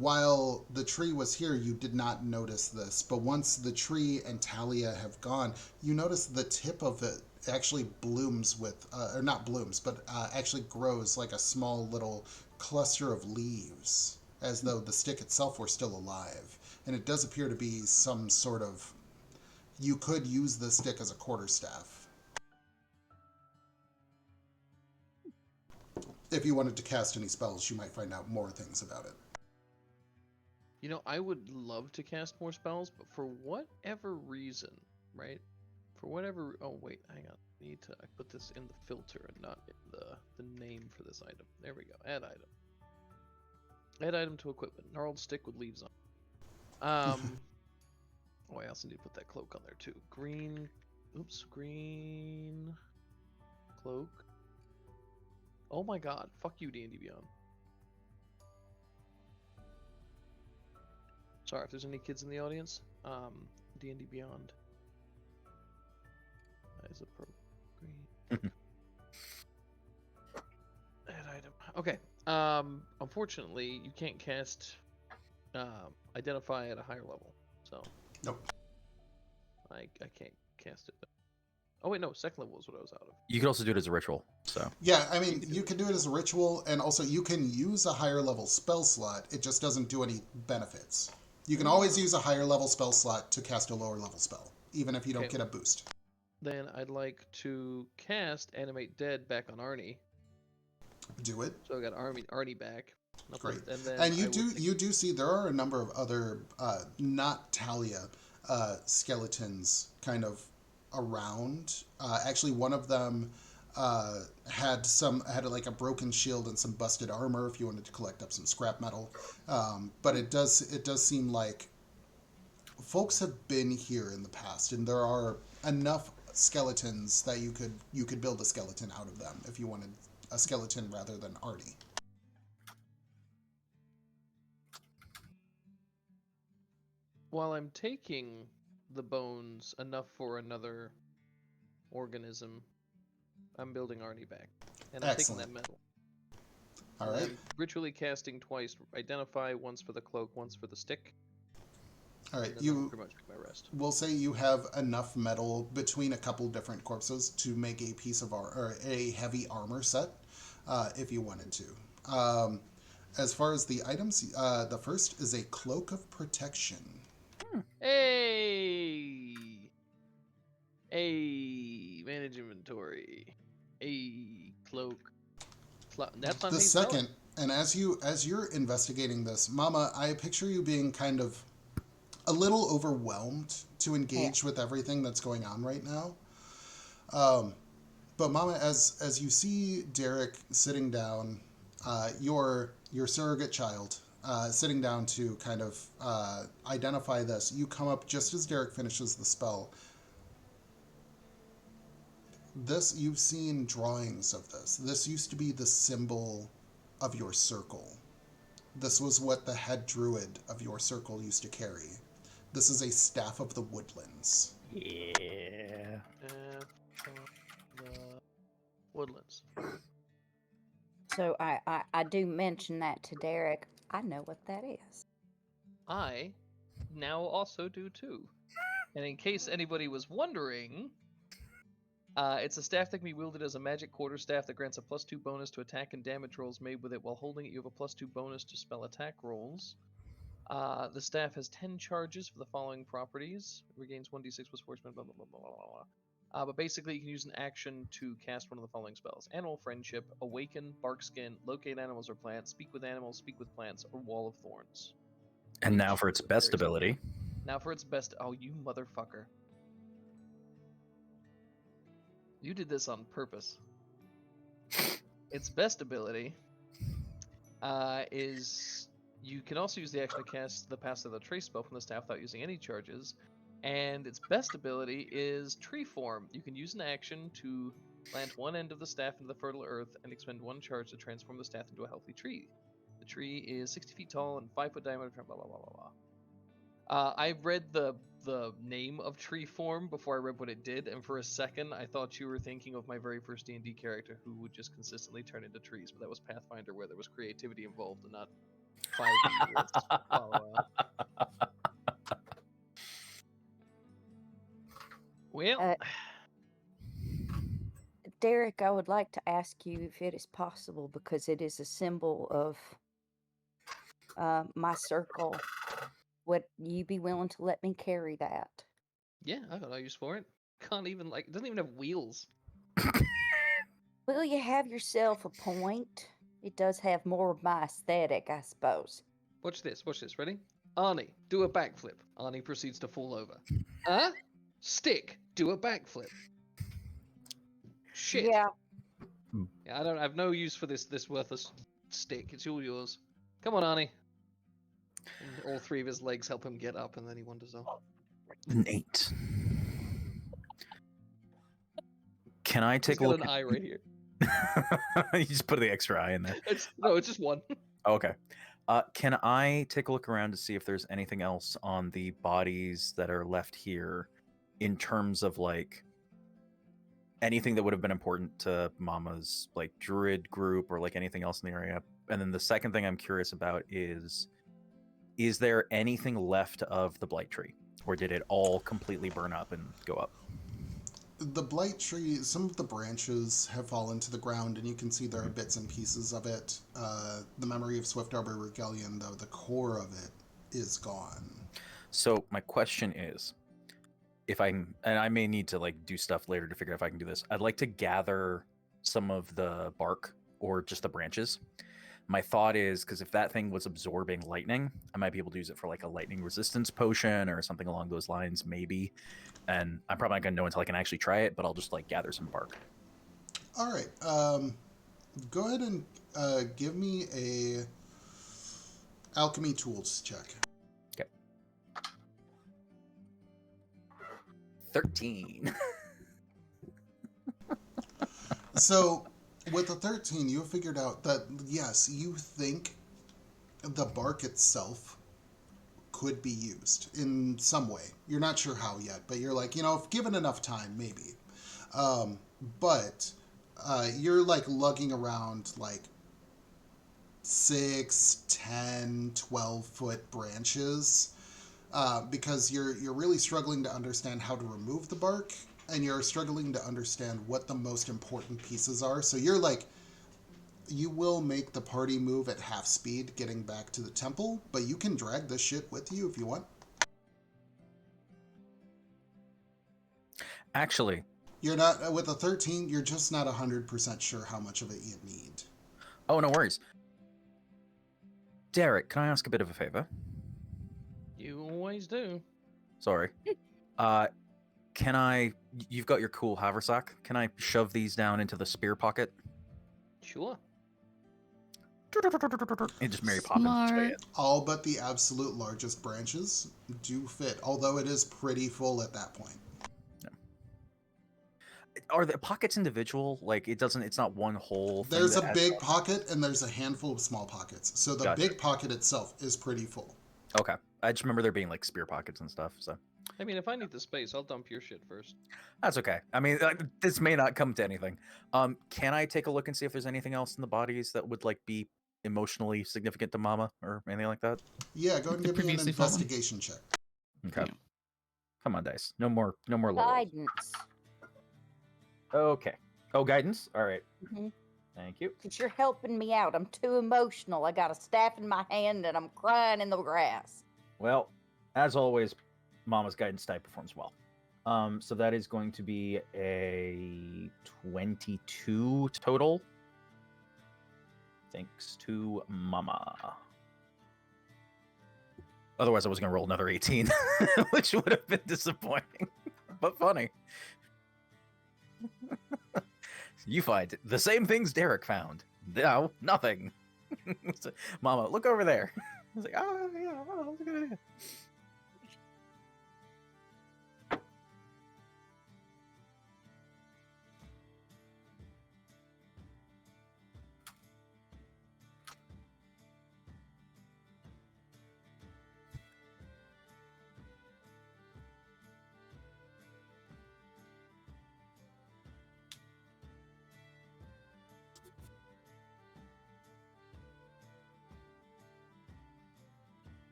while the tree was here, you did not notice this, but once the tree and Talia have gone, you notice the tip of it actually blooms with, or not blooms, but actually grows like a small little cluster of leaves, as though the stick itself were still alive. And it does appear to be some sort of, you could use the stick as a quarterstaff. If you wanted to cast any spells, you might find out more things about it. You know, I would love to cast more spells, but for whatever reason, right? For whatever, oh wait, hang on. I put this in the filter and not in the name for this item. There we go. Add item. Add item to equipment. Gnarled stick with leaves on. Oh, I also need to put that cloak on there too. Green cloak. Oh my god, fuck you, D&D Beyond. Sorry if there's any kids in the audience. D&D Beyond. That is a pro green. Add item. Okay. Unfortunately, you can't cast identify at a higher level. So Nope. I can't cast it. Oh wait, no, second level is what I was out of. You could also do it as a ritual. So Yeah, I mean, you can do it as a ritual, and also you can use a higher level spell slot. It just doesn't do any benefits. You can always use a higher level spell slot to cast a lower level spell, even if you don't Okay. get a boost. Then I'd like to cast Animate Dead back on Arnie. Do it. So I got Arnie back. Great. And then And I you will do take- you do see there are a number of other not Talia skeletons kind of around. Actually, one of them had like a broken shield and some busted armor. If you wanted to collect up some scrap metal, but it does seem like folks have been here in the past, and there are enough skeletons that you could build a skeleton out of them if you wanted a skeleton rather than Artie. While I'm taking the bones enough for another organism, I'm building Arnie back. And I'm taking that Excellent. metal. All And right. I'm ritually casting twice. Identify, once for the cloak, once for the stick. All right. And then You that'll pretty much make my rest. will say you have enough metal between a couple different corpses to make a piece of or a heavy armor set, if you wanted to. As far as the items, the first is a cloak of protection. Hey! Hey! Manage inventory. Hey! Cloak. That's not The how you spell it? second, and as you're investigating this, Mama, I picture you being kind of a little overwhelmed to engage with everything that's going on right now. But Mama, as you see Derek sitting down, your surrogate child sitting down to kind of identify this, you come up just as Derek finishes the spell. This, you've seen drawings of this. This used to be the symbol of your circle. This was what the head druid of your circle used to carry. This is a staff of the woodlands. yeah. The woodlands. So I do mention that to Derek. I know what that is. I now also do too. And in case anybody was wondering, it's a staff that can be wielded as a magic quarterstaff that grants a +2 bonus to attack and damage rolls made with it. While holding it, you have a +2 bonus to spell attack rolls. The staff has 10 charges for the following properties. It regains 1d6 plus 4, blah, blah, blah, blah, blah, blah. But basically, you can use an action to cast one of the following spells: Animal Friendship, Awaken, Barkskin, Locate Animals or Plants, Speak with Animals, Speak with Plants, or Wall of Thorns. And now for its best ability. Now for its best. Oh, you motherfucker. You did this on purpose. Its best ability is you can also use the action to cast the Pass of the Trace spell from the staff without using any charges. And its best ability is Tree Form. You can use an action to plant one end of the staff into the fertile earth and expend 1 charge to transform the staff into a healthy tree. The tree is 60 feet tall and 5 foot diameter. Blah blah blah blah blah. I read the name of Tree Form before I read what it did, and for a second I thought you were thinking of my very first D&D character who would just consistently turn into trees, but that was Pathfinder, where there was creativity involved and not 5e with Well, Derek, I would like to ask you if it is possible, because it is a symbol of my circle. Would you be willing to let me carry that? yeah, I got no use for it. Can't even, like, it doesn't even have wheels. Will you have yourself a point? It does have more of my aesthetic, I suppose. Watch this, ready? Arnie, do a backflip. Arnie proceeds to fall over. Stick, do a backflip. Shit. Yeah. Yeah, I have no use for this worthless stick. It's all yours. Come on, Arnie. And all 3 of his legs help him get up, and then he wanders off. Nate. Can I take He's a got look an eye right here. You just put the extra eye in there. It's just one. Okay. Can I take a look around to see if there's anything else on the bodies that are left here in terms of, like, anything that would have been important to Mama's, like, druid group or, like, anything else in the area? And then the second thing I'm curious about is Is there anything left of the blight tree, or did it all completely burn up and go up? The blight tree, some of the branches have fallen to the ground, and you can see there are bits and pieces of it. The memory of Swift Arbor Regalia, though, the core of it is gone. So my question is, if and I may need to like do stuff later to figure out if I can do this. I'd like to gather some of the bark or just the branches. My thought is, because if that thing was absorbing lightning, I might be able to use it for like a lightning resistance potion or something along those lines, maybe. And I'm probably not gonna know until I can actually try it, but I'll just like gather some bark. All right. Go ahead and give me a alchemy tools check. Okay. 13. So, with the 13, you figured out that, yes, you think the bark itself could be used in some way. You're not sure how yet, but you're like, if given enough time, maybe. But you're like lugging around like 6, 10, 12-foot branches because you're really struggling to understand how to remove the bark, and you're struggling to understand what the most important pieces are. So you're like, you will make the party move at half speed getting back to the temple, but you can drag this shit with you if you want. Actually, You're not, with a 13, you're just not 100% sure how much of it you need. oh, no worries. Derek, can I ask a bit of a favor? You always do. Sorry. You've got your cool haversack. Can I shove these down into the spear pocket? Sure. And just Mary Poppins. Smart. All but the absolute largest branches do fit, although it is pretty full at that point. Are the pockets individual? Like it's not one whole thing. There's a big pocket and there's a handful of small pockets. So the Gotcha. big pocket itself is pretty full. Okay. I just remember there being like spear pockets and stuff, so I mean, if I need the space, I'll dump your shit first. that's okay. I mean, this may not come to anything. Can I take a look and see if there's anything else in the bodies that would like be emotionally significant to Mama or anything like that? Yeah, go ahead and give me an Previously fallen. investigation check. Okay. Yeah. Come on, dice. No more low rolls. Guidance. Okay. Oh, guidance. All right. Mhm. Thank you. Because you're helping me out. I'm too emotional. I got a staff in my hand and I'm crying in the grass. Well, as always, Mama's guidance die performs well. So that is going to be a 22 total. Thanks to Mama. Otherwise, I was going to roll another 18, which would have been disappointing, but funny. You find the same things Derek found. No, nothing. So, Mama, look over there. I was like, oh, yeah, oh, that's a good idea.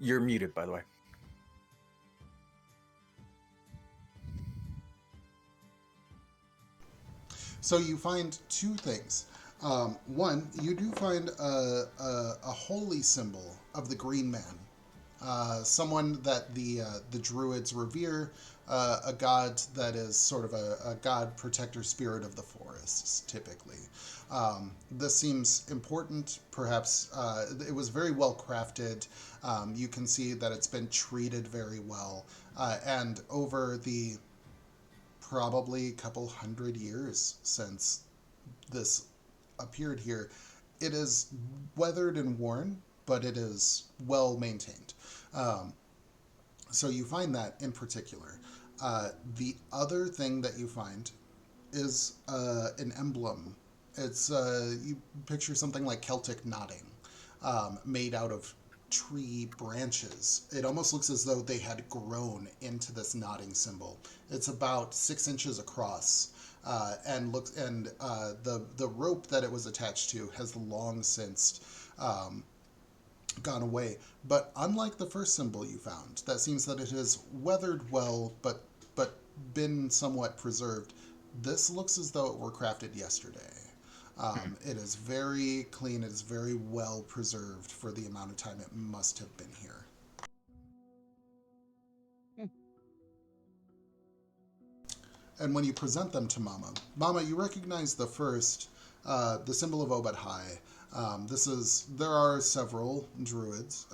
You're muted, by the way. So you find two things. One, you do find a holy symbol of the Green Man, someone that the Druids revere, a god that is sort of a god protector spirit of the forests, typically. This seems important. Perhaps it was very well crafted. You can see that it's been treated very well, and over the probably a couple hundred years since this appeared here, it is weathered and worn, but it is well maintained. So you find that in particular. The other thing that you find is an emblem. It's you picture something like Celtic knotting, made out of tree branches. It almost looks as though they had grown into this knotting symbol. It's about 6 inches across, and the rope that it was attached to has long since gone away. But unlike the first symbol you found, that seems that it has weathered well, but been somewhat preserved. This looks as though it were crafted yesterday. It is very clean. It is very well preserved for the amount of time it must have been here. And when you present them to Mama, you recognize the first, the symbol of Obed High. There are several druids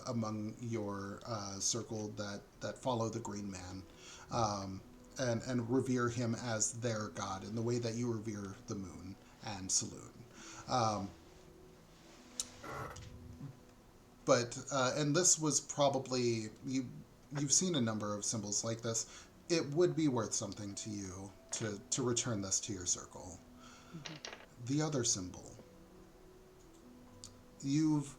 among your circle that follow the Green Man, and revere him as their god in the way that you revere the moon and Saloon. And this was probably you've seen a number of symbols like this. It would be worth something to you to return this to your circle. The other symbol. You've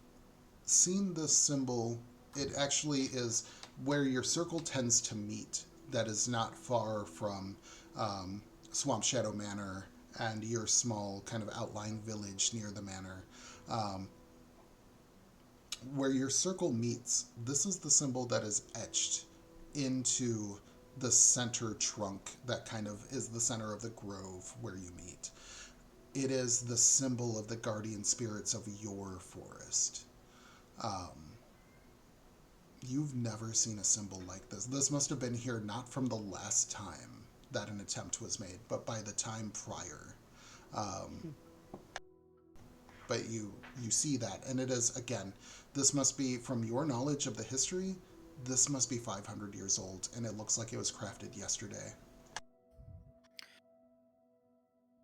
seen this symbol. It actually is where your circle tends to meet. That is not far from Swamp Shadow Manor and your small kind of outlying village near the manor. Where your circle meets, this is the symbol that is etched into the center trunk that kind of is the center of the grove where you meet. It is the symbol of the guardian spirits of your forest. You've never seen a symbol like this. This must have been here not from the last time that an attempt was made, but by the time prior. But you see that, and it is, again, this must be, from your knowledge of the history, this must be 500 years old, and it looks like it was crafted yesterday.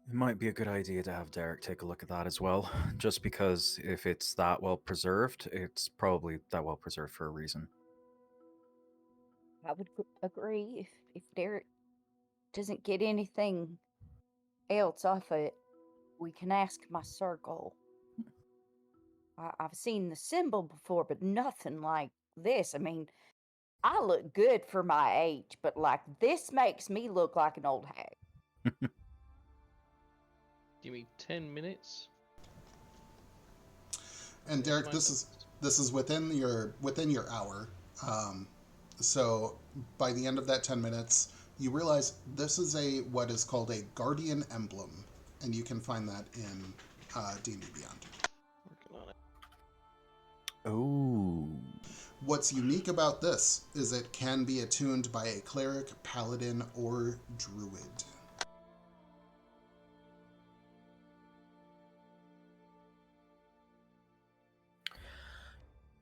It might be a good idea to have Derek take a look at that as well, just because if it's that well preserved, it's probably that well preserved for a reason. I would agree if Derek doesn't get anything else off it, we can ask my circle. I've seen the symbol before, but nothing like this. I mean, I look good for my age, but like this makes me look like an old hag. Give me 10 minutes. And Derek, this is within your hour. So by the end of that 10 minutes, you realize this is what is called a guardian emblem, and you can find that in D&D Beyond. Working on it. Oh. What's unique about this is it can be attuned by a cleric, paladin, or druid.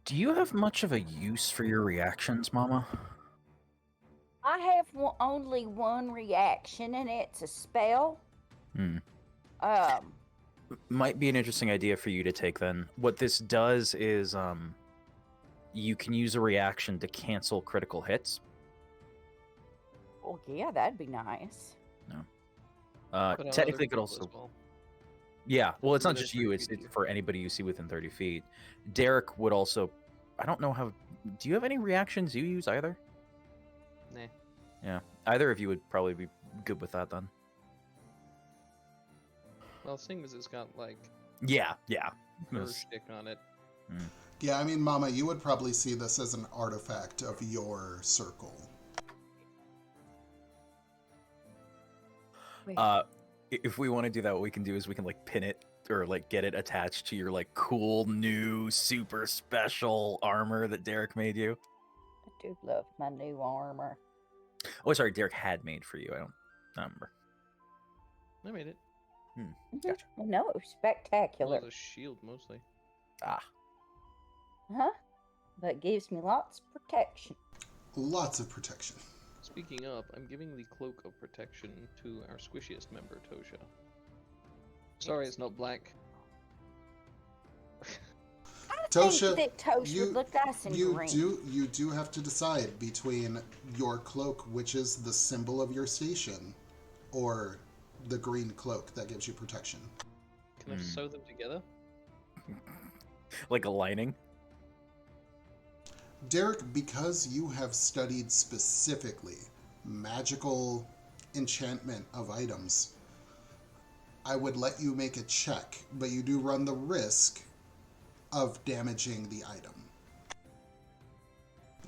Do you have much of a use for your reactions, Mama? I have only one reaction, and it's a spell. Might be an interesting idea for you to take then. What this does is you can use a reaction to cancel critical hits. Oh yeah, that'd be nice. No. But on Technically, other it could people also. as well. Yeah, well, it's not Within just you. 30 It's feet. for anybody you see within 30 feet. Derek would also. I don't know how. Do you have any reactions you use either? Nah. Yeah, either of you would probably be good with that then. Well, seeing as it's got like Yeah. her stick on it. Yeah, I mean, Mama, you would probably see this as an artifact of your circle. Wait. If we want to do that, what we can do is we can like pin it or like get it attached to your like cool new super special armor that Derek made you. I do love my new armor. Oh, sorry, Derek had made for you. I don't remember. I made it. Gotcha. No, Well, spectacular. as a shield mostly. Ah. Huh? But gives me lots of protection. Lots of protection. Speaking of, I'm giving the cloak of protection to our squishiest member, Tosha. Sorry, it's not black. I Tosha, think that Toast would look nice in green. You do have to decide between your cloak, which is the symbol of your station, or the green cloak that gives you protection. Can I sew them together? Like a lining? Derek, because you have studied specifically magical enchantment of items, I would let you make a check, but you do run the risk of damaging the item.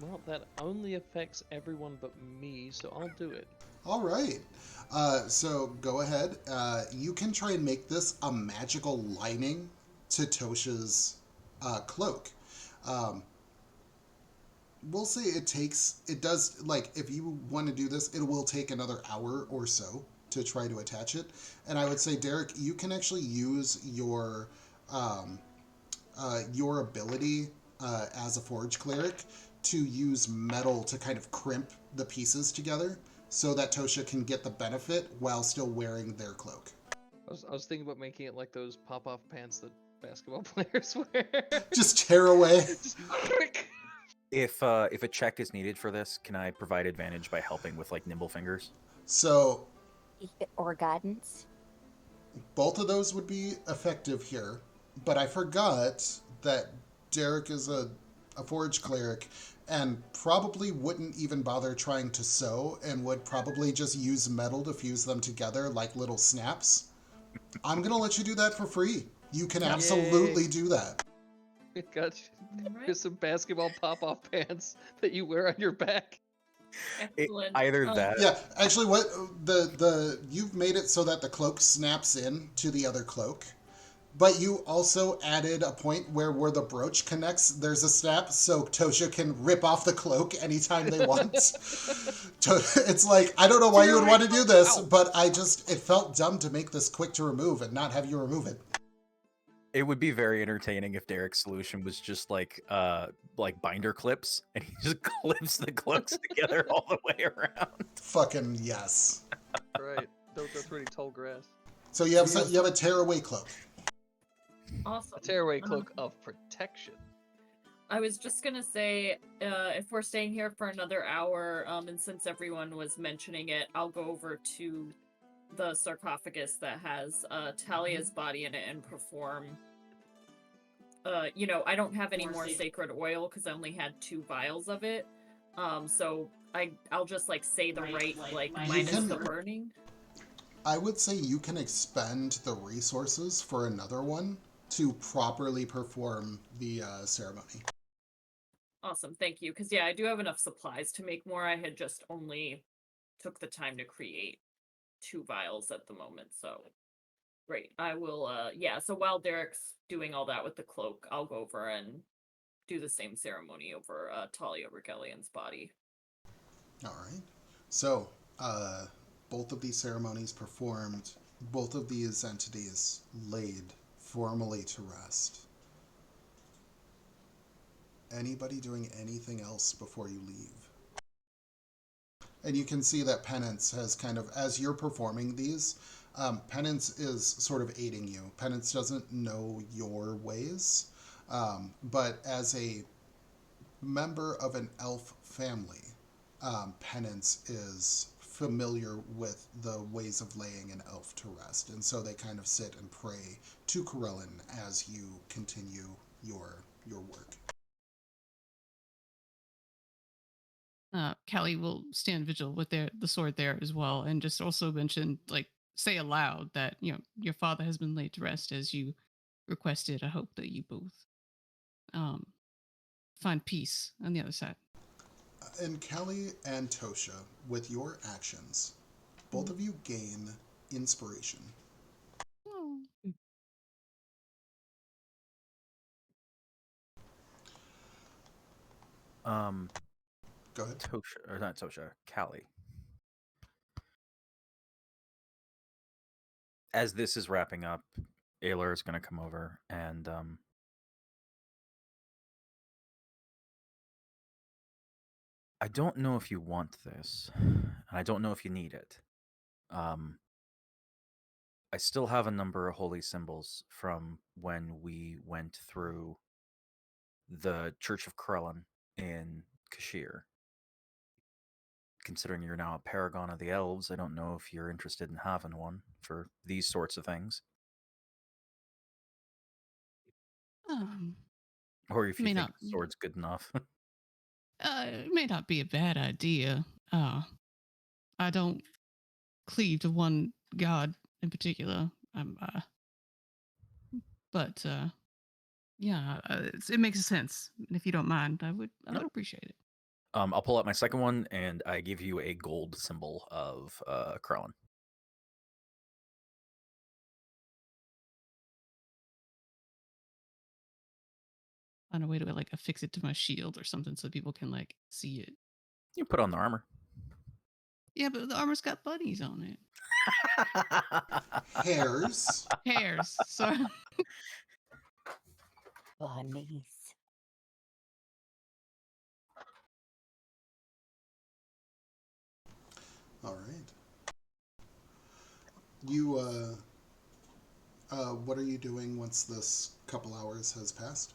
Well, that only affects everyone but me, so I'll do it. All right. So go ahead. You can try and make this a magical lining to Tosha's cloak. Um, we'll say it does, like, if you want to do this, it will take another hour or so to try to attach it. And I would say, Derek, you can actually use your ability as a Forge Cleric to use metal to kind of crimp the pieces together so that Tosha can get the benefit while still wearing their cloak. I was thinking about making it like those pop-off pants that basketball players wear. Just tear away. Just quick. If a check is needed for this, can I provide advantage by helping with like nimble fingers? So Or guidance. both of those would be effective here, but I forgot that Derek is a Forge Cleric and probably wouldn't even bother trying to sew and would probably just use metal to fuse them together like little snaps. I'm going to let you do that for free. You can absolutely do that. Gotcha. Alright. Here's some basketball pop-off pants that you wear on your back. Excellent. Either that. Yeah, actually, what you've made it so that the cloak snaps in to the other cloak, but you also added a point where the brooch connects, there's a snap, so Tosha can rip off the cloak anytime they want. It's like, I don't know why you would want to do this, but it felt dumb to make this quick to remove and not have you remove it. It would be very entertaining if Derek's solution was just like binder clips, and he just clips the cloaks together all the way around. Fucking yes. Right. Don't go through any tall grass. So you have a tearaway cloak. Awesome. A tearaway cloak of protection. I was just gonna say, if we're staying here for another hour, and since everyone was mentioning it, I'll go over to the sarcophagus that has Talia's body in it and perform. I don't have any more sacred oil because I only had 2 vials of it. So I'll just like say the right minus the burning. I would say you can expend the resources for another one to properly perform the ceremony. Awesome, thank you. Because yeah, I do have enough supplies to make more. I had just only took the time to create 2 vials at the moment, so great. I will so while Derek's doing all that with the cloak, I'll go over and do the same ceremony over Talia Regelian's body. All right. So, both of these ceremonies performed, both of these entities laid formally to rest. Anybody doing anything else before you leave? And you can see that Penance has kind of, as you're performing these, Penance is sort of aiding you. Penance doesn't know your ways, but as a member of an elf family, Penance is familiar with the ways of laying an elf to rest. And so they kind of sit and pray to Corellin as you continue your work. Callie will stand vigil with the sword there as well, and just also mention, like, say aloud that your father has been laid to rest as you requested. I hope that you both find peace on the other side. And Callie and Tosha, with your actions, both of you gain inspiration. Oh. Go ahead. Tosha, or not Tosha, Callie. As this is wrapping up, Aylar is going to come over and I don't know if you want this, and I don't know if you need it. I still have a number of holy symbols from when we went through the Church of Krellin in Kashir. Considering you're now a paragon of the elves, I don't know if you're interested in having one for these sorts of things. Or if you think the sword's good enough. It may not be a bad idea. I don't cleave to one god in particular. But Yeah, it makes sense. And if you don't mind, I would No. appreciate it. I'll pull out my second one, and I give you a gold symbol of Krellin. Find a way to like affix it to my shield or something so people can like see it. You put on the armor. Yeah, but the armor's got bunnies on it. Hairs. Hairs. So Bunnies. All right. You, what are you doing once this couple hours has passed?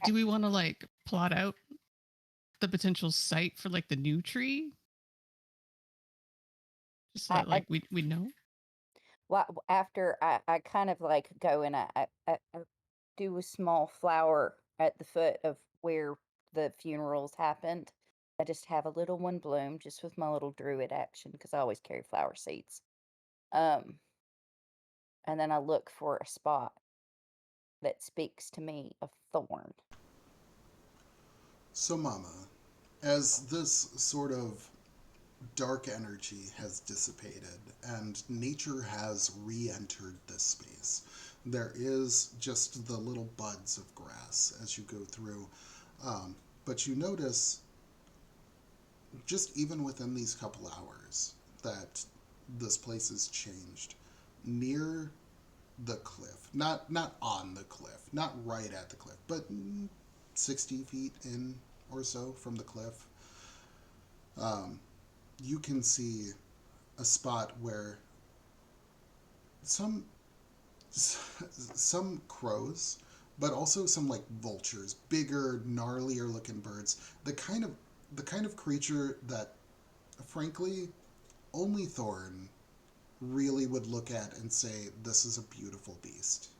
do we want to like plot out the potential site for like the new tree? Just so that, like we know. Well, after I kind of like go and I do a small flower at the foot of where the funerals happened. I just have a little one bloom just with my little druid action because I always carry flower seeds. And then I look for a spot that speaks to me of thorn. So, Mama, as this sort of dark energy has dissipated and nature has re-entered this space, there is just the little buds of grass as you go through. But you notice, just even within these couple hours, that this place has changed. Near the cliff, not on the cliff, not right at the cliff, but 60 feet in or so from the cliff, you can see a spot where some crows, but also some like vultures, bigger, gnarlier looking birds. The kind of creature that, frankly, only Thorn really would look at and say, "This is a beautiful beast."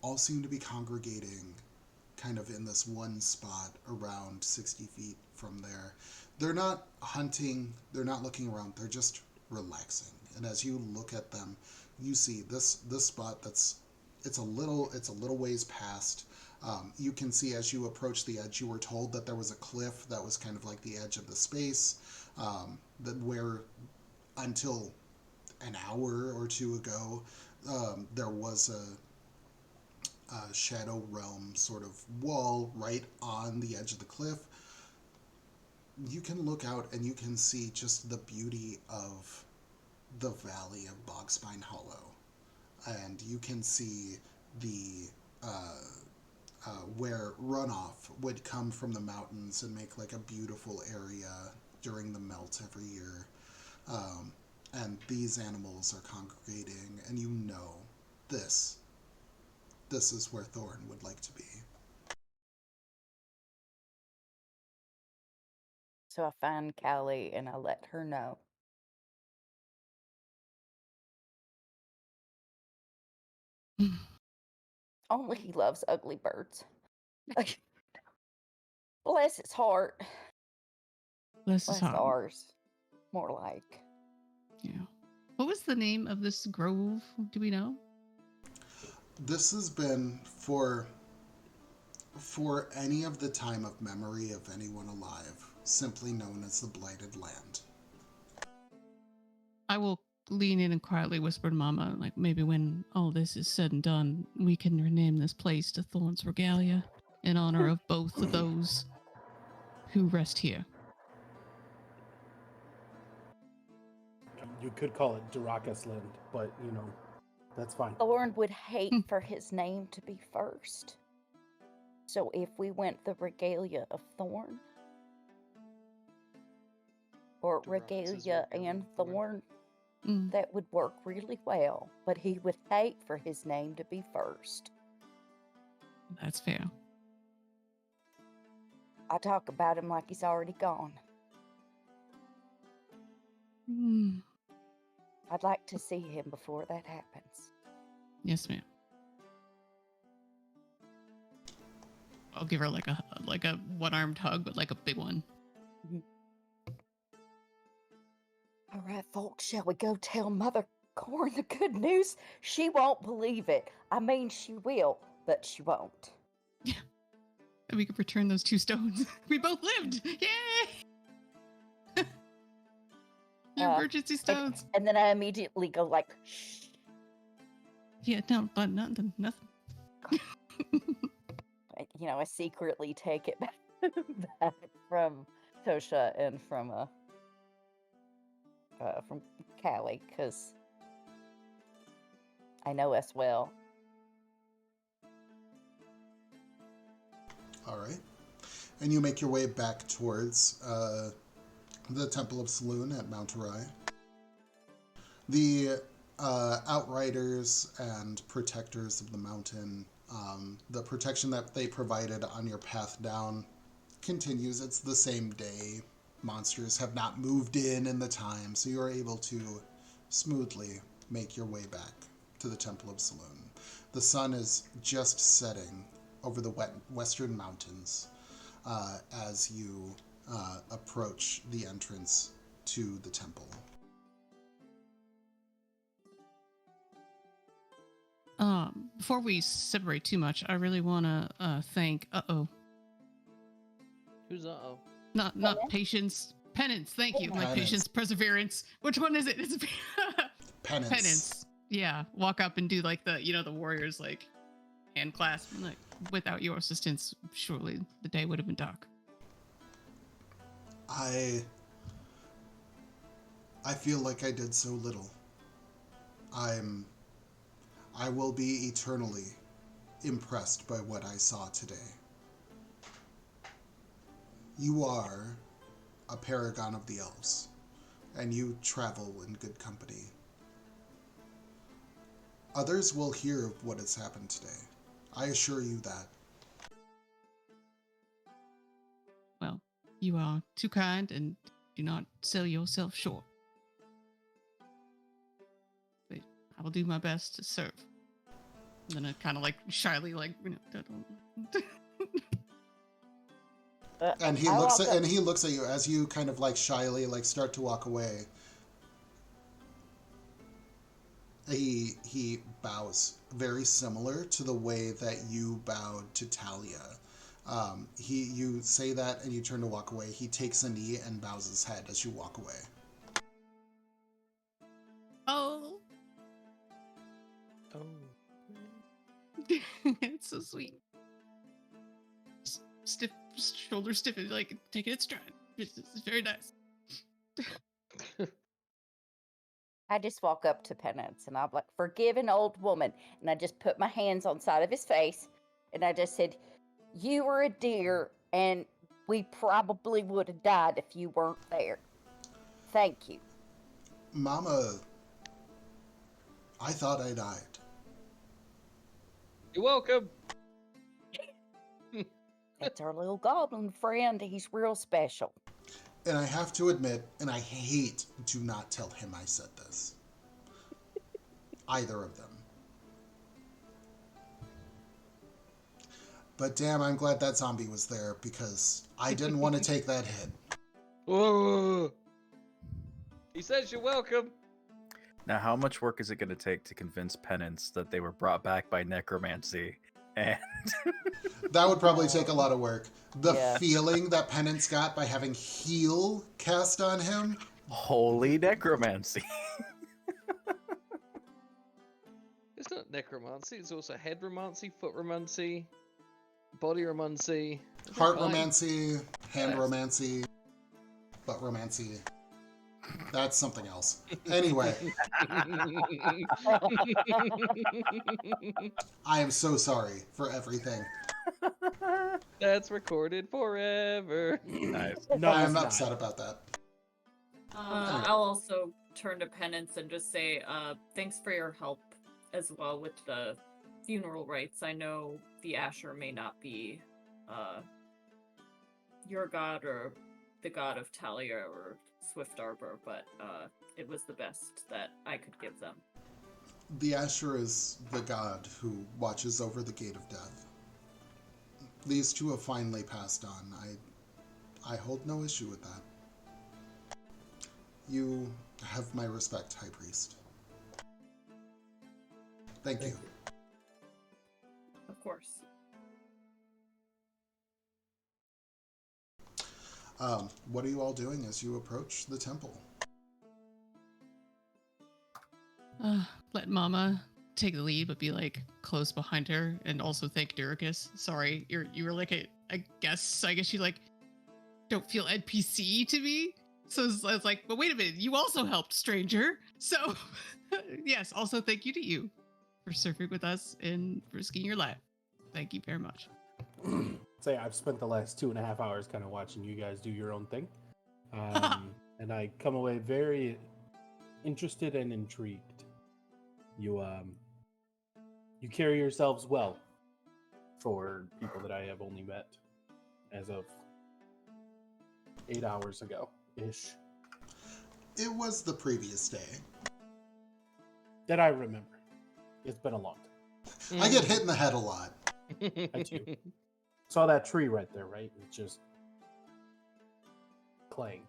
All seem to be congregating kind of in this one spot around 60 feet from there. They're not hunting, they're not looking around, they're just relaxing. And as you look at them, you see this spot it's a little ways past. You can see as you approach the edge, you were told that there was a cliff that was kind of like the edge of the space, that where until an hour or two ago, there was a shadow realm sort of wall right on the edge of the cliff. You can look out and you can see just the beauty of the valley of Bogspine Hollow, and you can see the where runoff would come from the mountains and make like a beautiful area during the melt every year. And these animals are congregating, and you know this is where Thorn would like to be. So I find Callie and I let her know. Only he loves ugly birds. Bless his heart. Bless his Bless heart. ours. More like. Yeah. What was the name of this grove? Do we know? This has been for any of the time of memory of anyone alive, simply known as the Blighted Land. I will lean in and quietly whisper to Mama, like maybe when all this is said and done, we can rename this place to Thorn's Regalia in honor of both of those who rest here. You could call it Durakas Land, but that's fine. Thorn would hate for his name to be first. So if we went the Regalia of Thorn, or Regalia and Thorn, that would work really well. But he would hate for his name to be first. That's fair. I talk about him like he's already gone. I'd like to see him before that happens. Yes, ma'am. I'll give her like a one-armed hug, but like a big one. All right, folks, shall we go tell Mother Corn, the good news, she won't believe it. I mean, she will, but she won't. And we could return those 2 stones. We both lived! Yay! Your emergency stones. And then I immediately go like, shh. Yeah, no, but nothing. I secretly take it back from Tosha and from Callie, because I know us well. All right. And you make your way back towards the Temple of Saloon at Mount Arai. The outriders and protectors of the mountain, the protection that they provided on your path down continues. It's the same day. Monsters have not moved in the time, so you're able to smoothly make your way back to the Temple of Saloon. The sun is just setting over the western mountains as you approach the entrance to the temple. Before we separate too much, I really want to thank. Who's uh-oh? Not patience. Penance. Thank you. My patience, perseverance. Which one is it? It's Penance. penance. Yeah. Walk up and do like the warriors like hand clasp. Like without your assistance, surely the day would have been dark. I feel like I did so little. I will be eternally impressed by what I saw today. You are a paragon of the elves, and you travel in good company. Others will hear of what has happened today. I assure you that. Well, you are too kind and do not sell yourself short. But I will do my best to serve. And then I kind of like shyly And he looks at you as you kind of like shyly like start to walk away. He bows, very similar to the way that you bowed to Talia. You say that and you turn to walk away. He takes a knee and bows his head as you walk away. Oh. Oh. It's so sweet. Stiff, shoulder stiff, and like take it in stride. It's very nice. I just walk up to Penance and I'm like, forgive an old woman. And I just put my hands on the side of his face and I just said, you were a dear and we probably would have died if you weren't there. Thank you. Mama, I thought I died. You're welcome. It's our little goblin friend. He's real special. And I have to admit, and I hate to not tell him I said this. Either of them. But damn, I'm glad that zombie was there because I didn't want to take that hit. Whoa. He says you're welcome. Now, how much work is it going to take to convince Penance that they were brought back by necromancy? And that would probably take a lot of work. The Yeah. feeling that Penance got by having heal cast on him. holy necromancy. It's not necromancy, it's also head romancy, foot romancy, body romancy. Heart romancy, hand romancy, butt romancy. That's something else. Anyway, I am so sorry for everything. That's recorded forever. Nice. No, I it's am not. upset about that. I'll also turn to Penance and just say, thanks for your help as well with the funeral rites. I know the Asher may not be your god or the god of Talia or Swift Arbor, but it was the best that I could give them. The Asher is the god who watches over the gate of death. These two have finally passed on. I hold no issue with that. You have my respect, High Priest. Thank you. Of course. What are you all doing as you approach the temple? Let Mama take the lead, but be like close behind her, and also thank Duricus. Sorry, you were like I guess you like don't feel NPC to me. So I was like, but wait a minute, you also helped, stranger. So yes, also thank you to you for surfing with us and risking your life. Thank you very much. Say I've spent the last 2.5 hours kind of watching you guys do your own thing, and I come away very interested and intrigued. You carry yourselves well for people that I have only met as of 8 hours ago ish. It was the previous day. That I remember. It's been a long time. I get hit in the head a lot. I too. Saw that tree right there, right? It just clanged.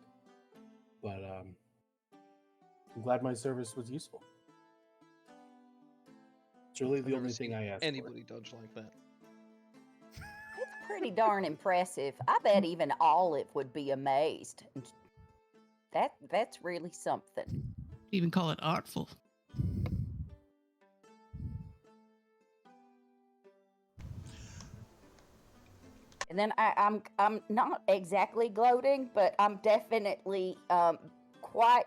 But I'm glad my service was useful. It's really the only thing I asked Anybody dodge like that? It's pretty darn impressive. I bet even Olive would be amazed. That's really something. Even call it artful. And then I'm not exactly gloating, but I'm definitely quite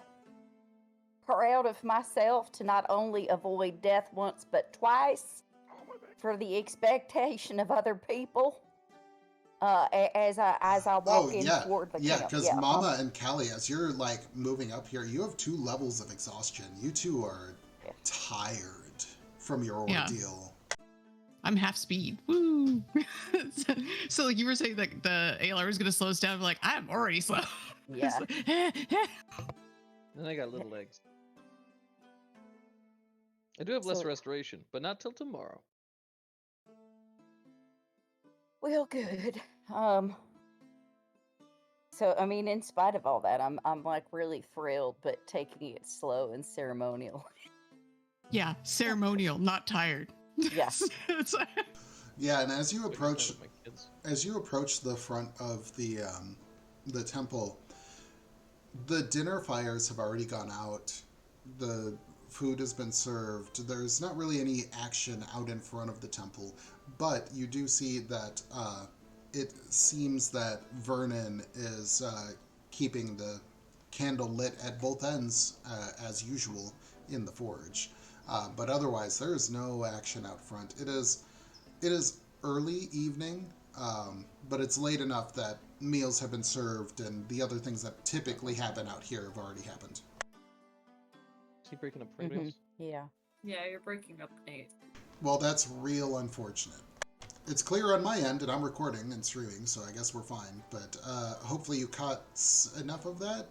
proud of myself to not only avoid death once but twice for the expectation of other people. As I walk in toward the camp. Because Mama and Callie, as you're like moving up here, you have 2 levels of exhaustion. You two are tired from your ordeal. I'm half speed. Woo! so like you were saying that the ALR was going to slow us down. I'm like, I'm already slow. Yeah. And I got little legs. I do have less restoration, but not till tomorrow. Well, good. So I mean, in spite of all that, I'm like really thrilled, but taking it slow and ceremonial. Yeah, ceremonial, not tired. Yes. Yeah, and as you approach the front of the temple, the dinner fires have already gone out. The food has been served. There's not really any action out in front of the temple, but you do see that it seems that Vernon is keeping the candle lit at both ends as usual in the forge. But otherwise, there is no action out front. It is early evening, but it's late enough that meals have been served and the other things that typically happen out here have already happened. Is he breaking up frame rails? Yeah. Yeah, you're breaking up, Nate. Well, that's real unfortunate. It's clear on my end, and I'm recording and streaming, so I guess we're fine. But hopefully you caught enough of that.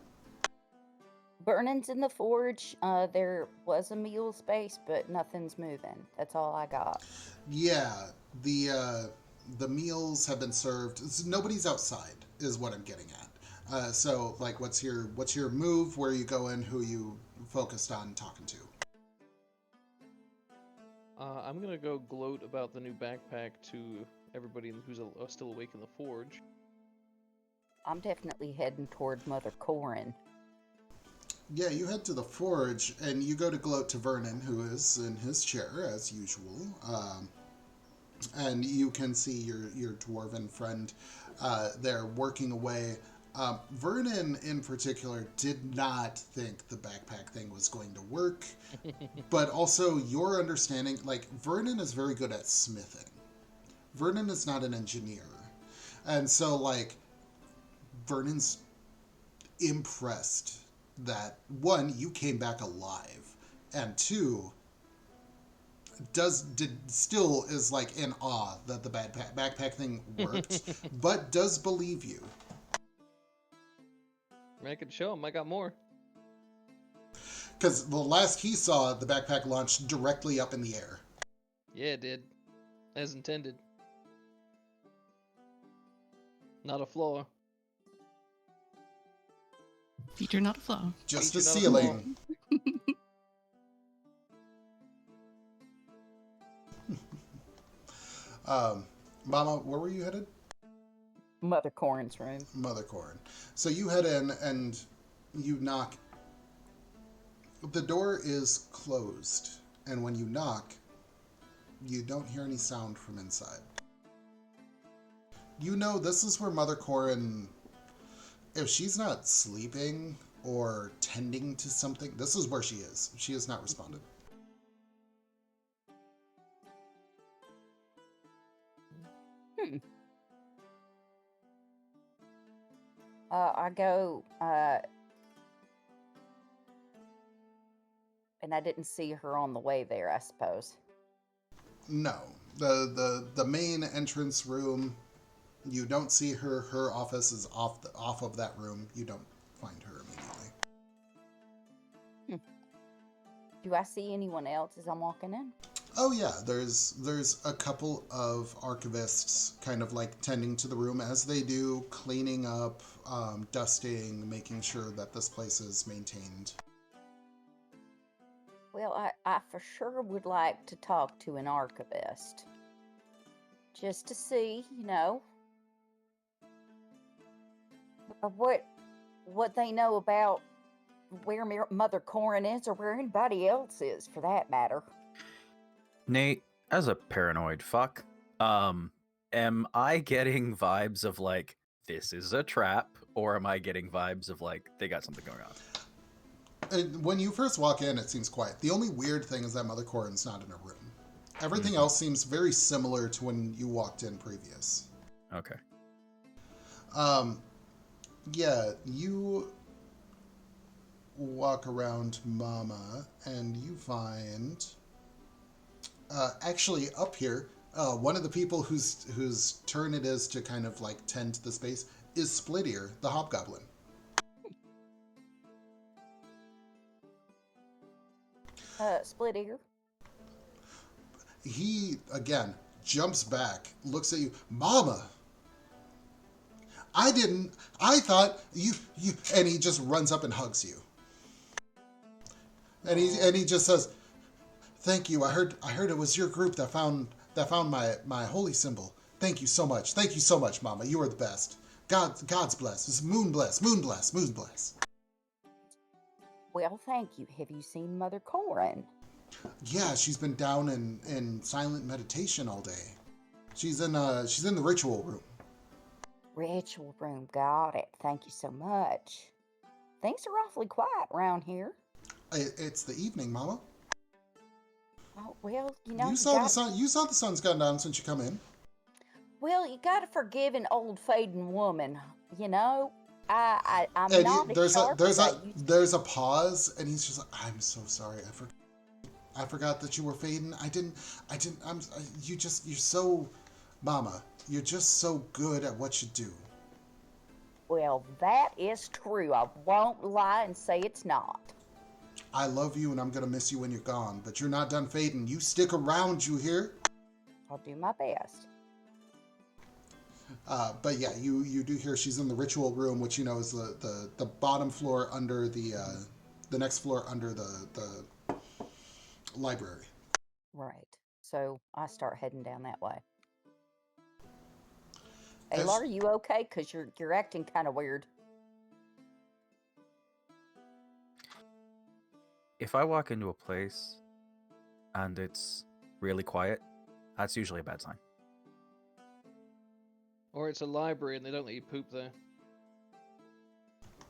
Vernon's in the forge. There was a meal space, but nothing's moving. That's all I got. Yeah, the meals have been served. Nobody's outside, is what I'm getting at. So, like, what's your move? Where you go in? Who you focused on talking to? I'm gonna go gloat about the new backpack to everybody who's still awake in the forge. I'm definitely heading toward Mother Corin. Yeah, you head to the forge, and you go to gloat to Vernon, who is in his chair, as usual. And you can see your dwarven friend there working away. Vernon, in particular, did not think the backpack thing was going to work. But also, your understanding, like, Vernon is very good at smithing. Vernon is not an engineer. And so, like, Vernon's impressed that, 1, you came back alive, and 2, still is like in awe that the backpack thing worked, but does believe you. I could show him I got more. Because the last he saw, the backpack launched directly up in the air. Yeah, it did. As intended. Not a flaw. Feature, not a flaw. Just Feature, a not a ceiling. Mama, where were you headed? Mother Corin's room. Mother Corin. So you head in and you knock. The door is closed, and when you knock, you don't hear any sound from inside. You know this is where Mother Corin, if she's not sleeping or tending to something, this is where she is. She has not responded. I go, and I didn't see her on the way there, I suppose. No. The main entrance room, you don't see her. Her office is off of that room. You don't find her immediately. Do I see anyone else as I'm walking in? Oh yeah, there's a couple of archivists kind of like tending to the room as they do, cleaning up, dusting, making sure that this place is maintained. Well, I for sure would like to talk to an archivist. Just to see, what they know about where Mother Corin is or where anybody else is, for that matter. Nate, as a paranoid fuck, am I getting vibes of like, this is a trap, or am I getting vibes of like, they got something going on? And when you first walk in, it seems quiet. The only weird thing is that Mother Corin's not in her room. Everything else seems very similar to when you walked in previous. Okay. Yeah, you walk around Mama, and you find... actually, up here, one of the people whose turn it is to kind of like tend to the space is Splittier, the hobgoblin. Split ear. He, again, jumps back, looks at you. Mama! I thought you, and he just runs up and hugs you. And he just says, thank you. I heard it was your group that found my holy symbol. Thank you so much. Thank you so much, Mama. You are the best. God's bless. It's moon bless. Moon bless. Moon bless. Well, thank you. Have you seen Mother Corin? Yeah, she's been down in silent meditation all day. She's in the ritual room. Ritual room. Got it. Thank you so much. Things are awfully quiet around here. It's the evening, Mama. Oh, well, You saw the sun. You saw the sun's gone down since you come in. Well, you gotta forgive an old fading woman. I'm And not there's a pause, and he's just like, I'm so sorry. I forgot that you were fading. You're so, Mama, you're just so good at what you do. Well, that is true. I won't lie and say it's not. I love you, and I'm gonna miss you when you're gone, but you're not done fading. You stick around, you hear? I'll do my best. But yeah, you do hear she's in the ritual room, which is the bottom floor under the next floor under the library. Right. So I start heading down that way. Aylar, are you okay? Because you're acting kind of weird. If I walk into a place and it's really quiet, that's usually a bad sign. Or it's a library and they don't let you poop there.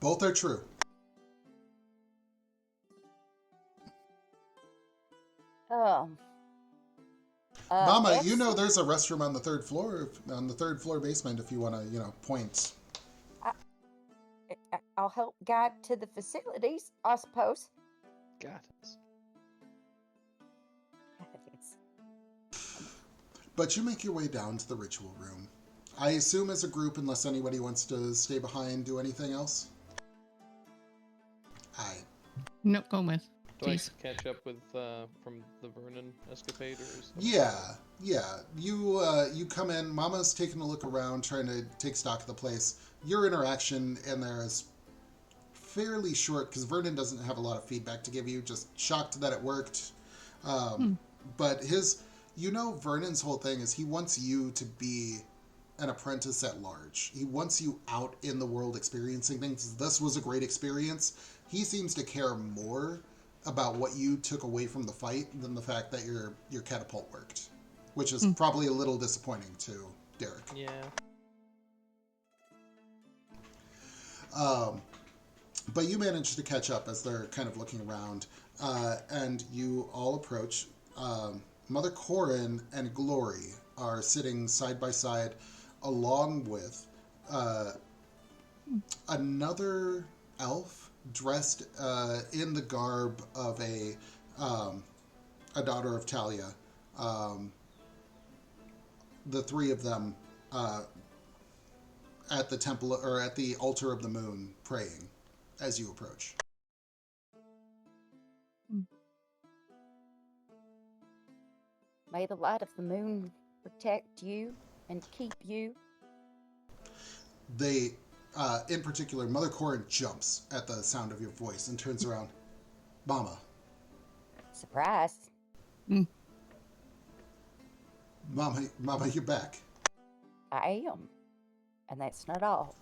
Both are true. Mama, there's a restroom on the third floor basement if you want to, point. I'll help guide to the facilities, I suppose. Got it. But you make your way down to the ritual room. I assume as a group, unless anybody wants to stay behind, do anything else? Nope, go with. Do Please. I catch up with from the Vernon escapade or something? Yeah. You come in. Mama's taking a look around, trying to take stock of the place. Your interaction in there is fairly short because Vernon doesn't have a lot of feedback to give you. Just shocked that it worked. But You know, Vernon's whole thing is he wants you to be an apprentice at large. He wants you out in the world experiencing things. This was a great experience. He seems to care more about what you took away from the fight than the fact that your catapult worked, which is probably a little disappointing to Derek. Yeah. But you manage to catch up as they're kind of looking around, and you all approach. Mother Corin and Glory are sitting side by side, along with another elf dressed in the garb of a daughter of Talia. The three of them at the temple or at the altar of the moon, praying as you approach. May the light of the moon protect you and keep you. They, in particular, Mother Corin jumps at the sound of your voice and turns around. Mama. Surprise. Mama, you're back. I am. And that's not all.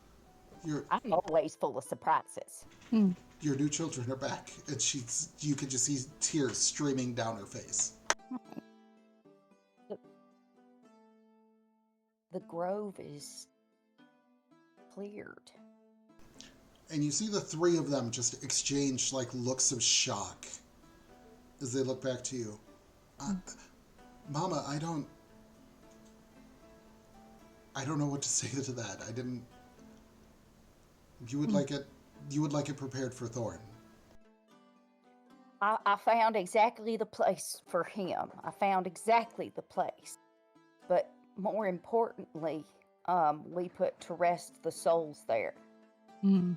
Your I'm always full of surprises. your new children are back, and you can just see tears streaming down her face. The grove is cleared. And you see the three of them just exchange like looks of shock as they look back to you. Mama, I don't know what to say to that. I didn't. You would like it prepared for Thorn. I found exactly the place for him. I found exactly the place. But more importantly, we put to rest the souls there. And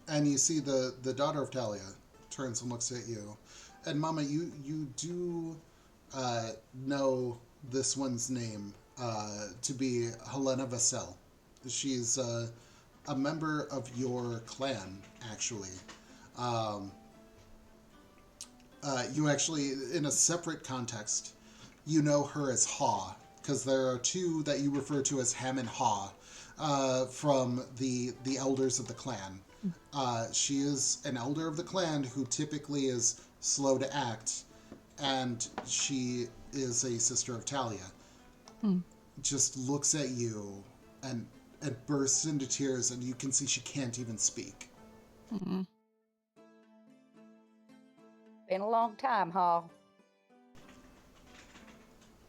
you see the daughter of Talia turns and looks at you. And Mama, you do know this one's name to be Helena Vassell. She's a member of your clan, actually. You actually, in a separate context, you know her as Haw, because there are two that you refer to as Ham and Haw from the elders of the clan. She is an elder of the clan who typically is slow to act, and she is a sister of Talia. Just looks at you and bursts into tears, and you can see she can't even speak. Been a long time, Haw.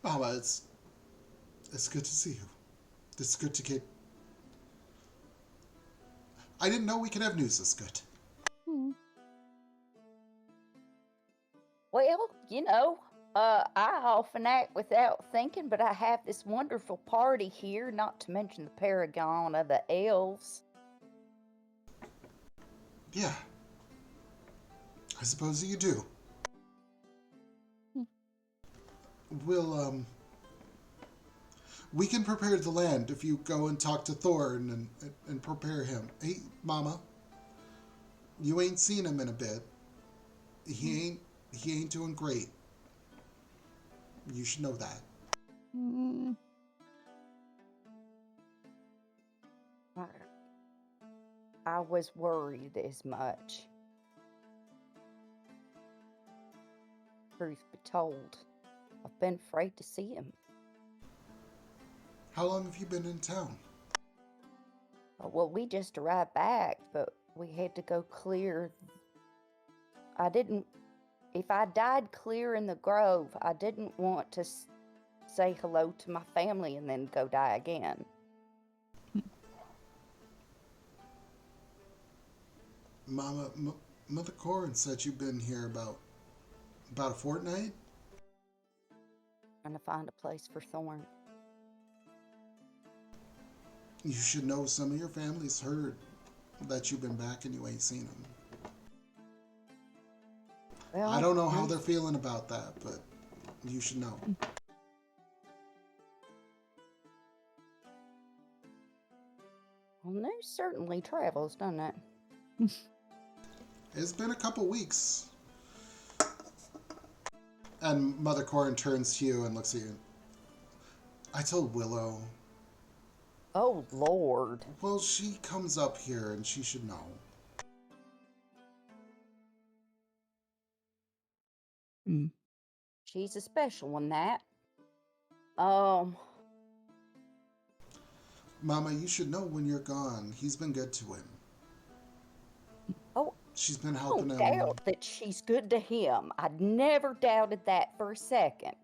Mama, it's good to see you. It's good to get... I didn't know we could have news this good. Well, you know, I often act without thinking, but I have this wonderful party here, not to mention the paragon of the elves. Yeah. I suppose you do. We can prepare the land if you go and talk to Thorn and prepare him. Hey, Mama, you ain't seen him in a bit. He ain't doing great. You should know that. I was worried as much. Truth be told, I've been afraid to see him. How long have you been in town? Well, we just arrived back, but we had to go clear. If I died clear in the grove, I didn't want to say hello to my family and then go die again. Mama, Mother Corin said you've been here about a fortnight? Trying to find a place for Thorn. You should know some of your family's heard that you've been back and you ain't seen them. Well, I don't know how they're feeling about that, but you should know. Well, news certainly travels, doesn't it? It's been a couple weeks. And Mother Corrin turns to you and looks at you. I told Willow. Oh, Lord. Well, she comes up here and she should know. She's a special one, that. Um, Mama, you should know when you're gone. He's been good to him. oh, She's been I helping don't him. doubt that she's good to him. I'd never doubted that for a second.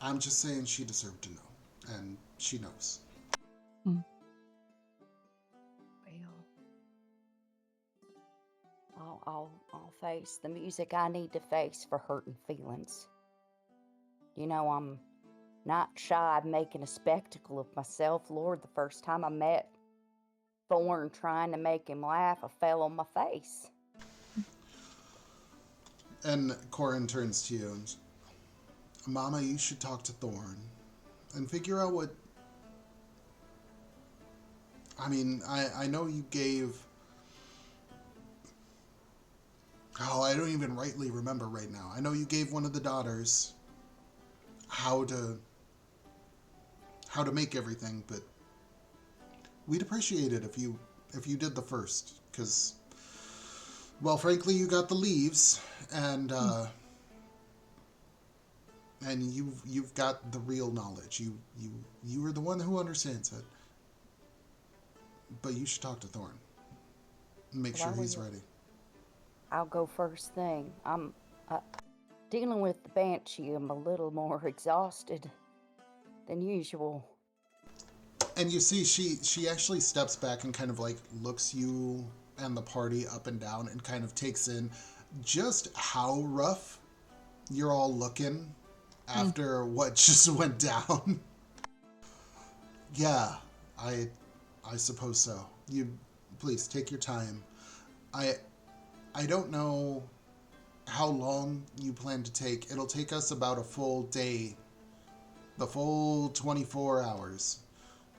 I'm just saying she deserved to know. And she knows. Well, I'll face the music I need to face for hurting feelings. You know, I'm not shy of making a spectacle of myself, Lord. The first time I met Thorn trying to make him laugh, I fell on my face. And Corrin turns to you and Mama, you should talk to Thorn and figure out what... I mean, I know you gave... Oh, I don't even rightly remember right now. I know you gave one of the daughters how to make everything, but we'd appreciate it if you did the first, because, well, frankly, you got the leaves, and you've got the real knowledge. You were the one who understands it, but you should talk to Thorn and make sure he's ready. I'll go first thing. I'm dealing with the Banshee. I'm a little more exhausted than usual. And you see, she actually steps back and kind of like looks you and the party up and down and kind of takes in just how rough you're all looking after what just went down. Yeah, I suppose so. You please take your time. I don't know how long you plan to take. It'll take us about a full day, the full 24 hours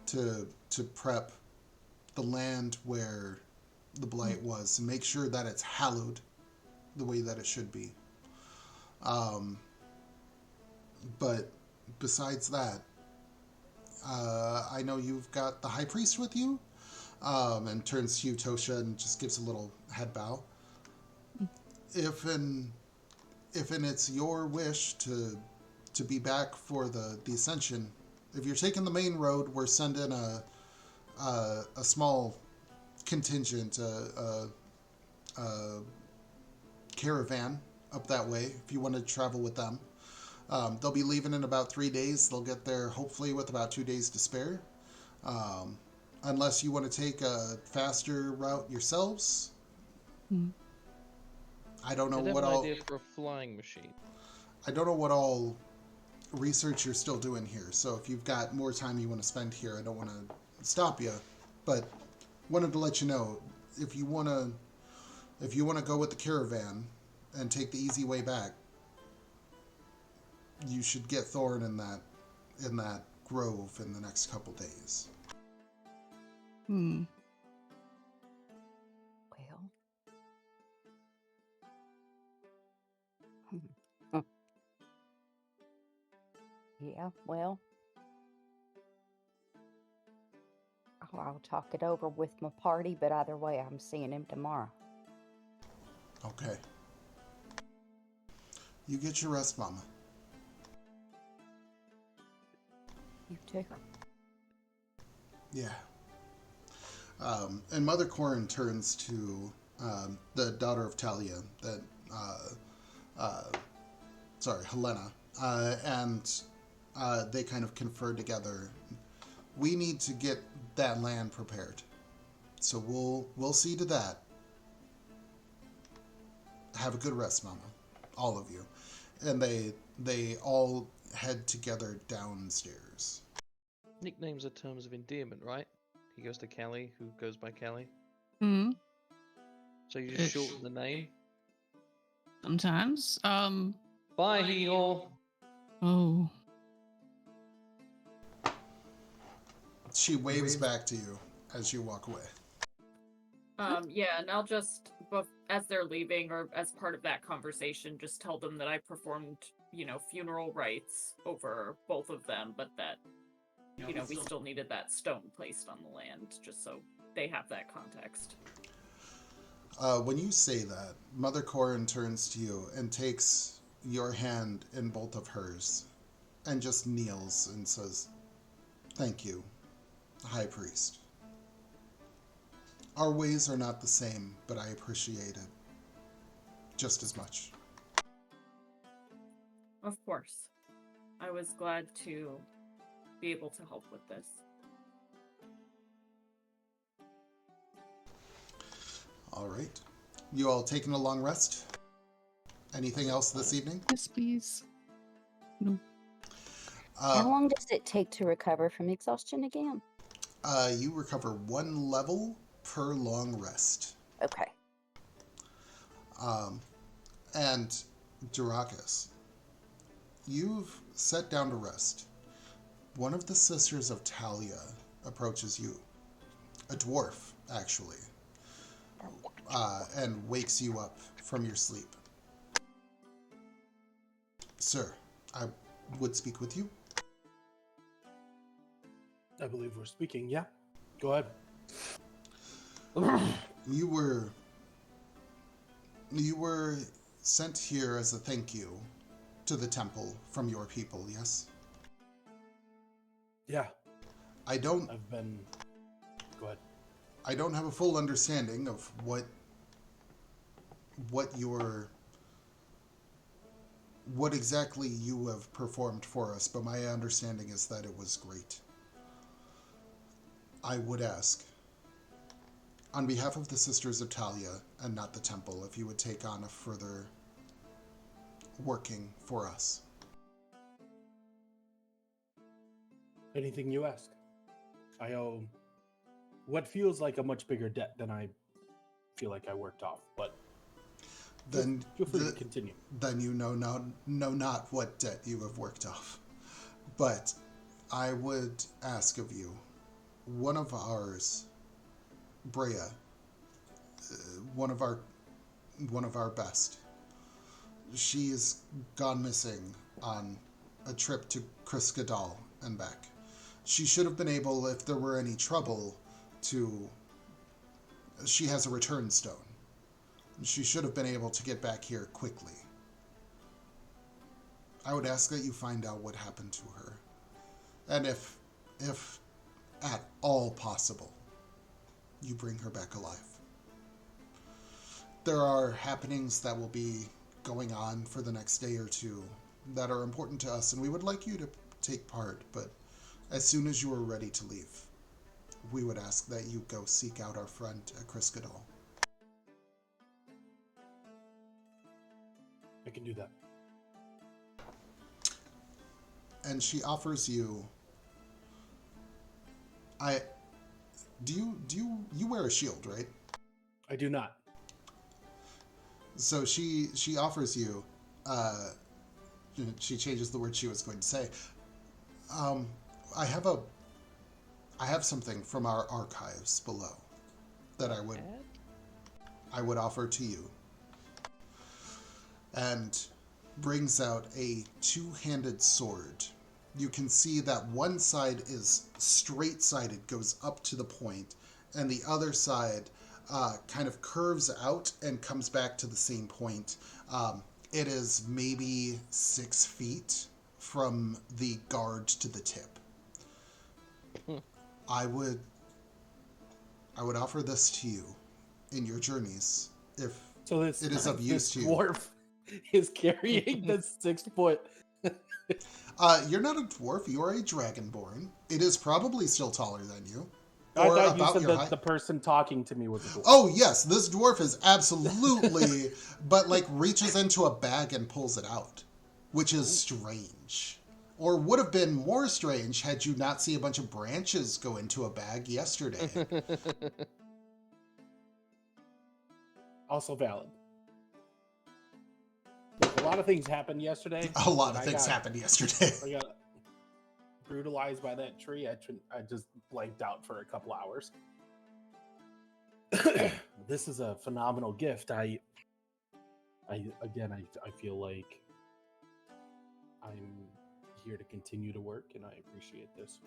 to prep the land where the blight was and make sure that it's hallowed the way that it should be. But besides that, I know you've got the high priest with you, and turns to you, Tosha, and just gives a little head bow. If it's your wish to be back for the ascension, if you're taking the main road, we're sending a small contingent, a caravan up that way. If you want to travel with them, they'll be leaving in about 3 days. They'll get there hopefully with about 2 days to spare. Unless you want to take a faster route yourselves. I don't know what all. idea for a flying machine. I don't know what all research you're still doing here. So if you've got more time you want to spend here, I don't want to stop you. But wanted to let you know, if you want to go with the caravan and take the easy way back, you should get Thorn in that grove in the next couple days. Well. Yeah, well. I'll talk it over with my party, but either way, I'm seeing him tomorrow. Okay. You get your rest, Mama. You too. Yeah. And Mother Corrin turns to the daughter of Talia, Helena, and they kind of confer together. We need to get that land prepared, so we'll see to that. Have a good rest, Mama, all of you. And they all head together downstairs. Nicknames are terms of endearment, right? He goes to Callie, who goes by Callie. So you just shorten the name? Sometimes. Bye, Hee-Haw. Oh. She waves back to you as you walk away. Yeah, and I'll just, as they're leaving or as part of that conversation, just tell them that I performed, funeral rites over both of them, but that, we still needed that stone placed on the land, just so they have that context. When you say that, Mother Corin turns to you and takes your hand in both of hers and just kneels and says, "Thank you, High Priest. Our ways are not the same, but I appreciate it just as much." Of course. I was glad to be able to help with this. All right. You all taking a long rest? Anything else this evening? Yes, please. No. How long does it take to recover from exhaustion again? You recover 1 level per long rest. Okay. And Durakus, you've sat down to rest. One of the sisters of Talia approaches you, a dwarf, actually, and wakes you up from your sleep. "Sir, I would speak with you." I believe we're speaking. Yeah, go ahead. You were sent here as a thank you to the temple from your people, yes? Yeah, Go ahead. I don't have a full understanding of what exactly you have performed for us, but my understanding is that it was great. I would ask, on behalf of the Sisters of Talia and not the temple, if you would take on a further working for us. Anything you ask. I owe what feels like a much bigger debt than I feel like I worked off, but Then feel free to continue. Then you know not what debt you have worked off. But I would ask of you, one of ours, Brea, one of our best, she's gone missing on a trip to Kriskadal and back. She should have been able, if there were any trouble, she has a return stone. She should have been able to get back here quickly. I would ask that you find out what happened to her. And if at all possible, you bring her back alive. There are happenings that will be going on for the next day or two that are important to us, and we would like you to take part, but as soon as you are ready to leave, we would ask that you go seek out our friend at Kriskadal. I can do that. And she offers you. Do you wear a shield, right? I do not. So she offers you. She changes the word she was going to say. I have something from our archives below that I would offer to you. And brings out a 2-handed sword. You can see that one side is straight-sided, goes up to the point, and the other side kind of curves out and comes back to the same point. It is maybe 6 feet from the guard to the tip. I would offer this to you in your journeys if it is of use to you. Dwarf is carrying the 6-foot. You're not a dwarf. You are a dragonborn. It is probably still taller than you. I Or thought you about said your that height. the person talking to me was a dwarf. Oh, yes. This dwarf is absolutely, but like reaches into a bag and pulls it out, which is strange. Or would have been more strange had you not seen a bunch of branches go into a bag yesterday. Also valid. A lot of things happened yesterday. A lot of things happened yesterday. I got brutalized by that tree. I just blanked out for a couple hours. This is a phenomenal gift. I I feel like I'm here to continue to work, and I appreciate this.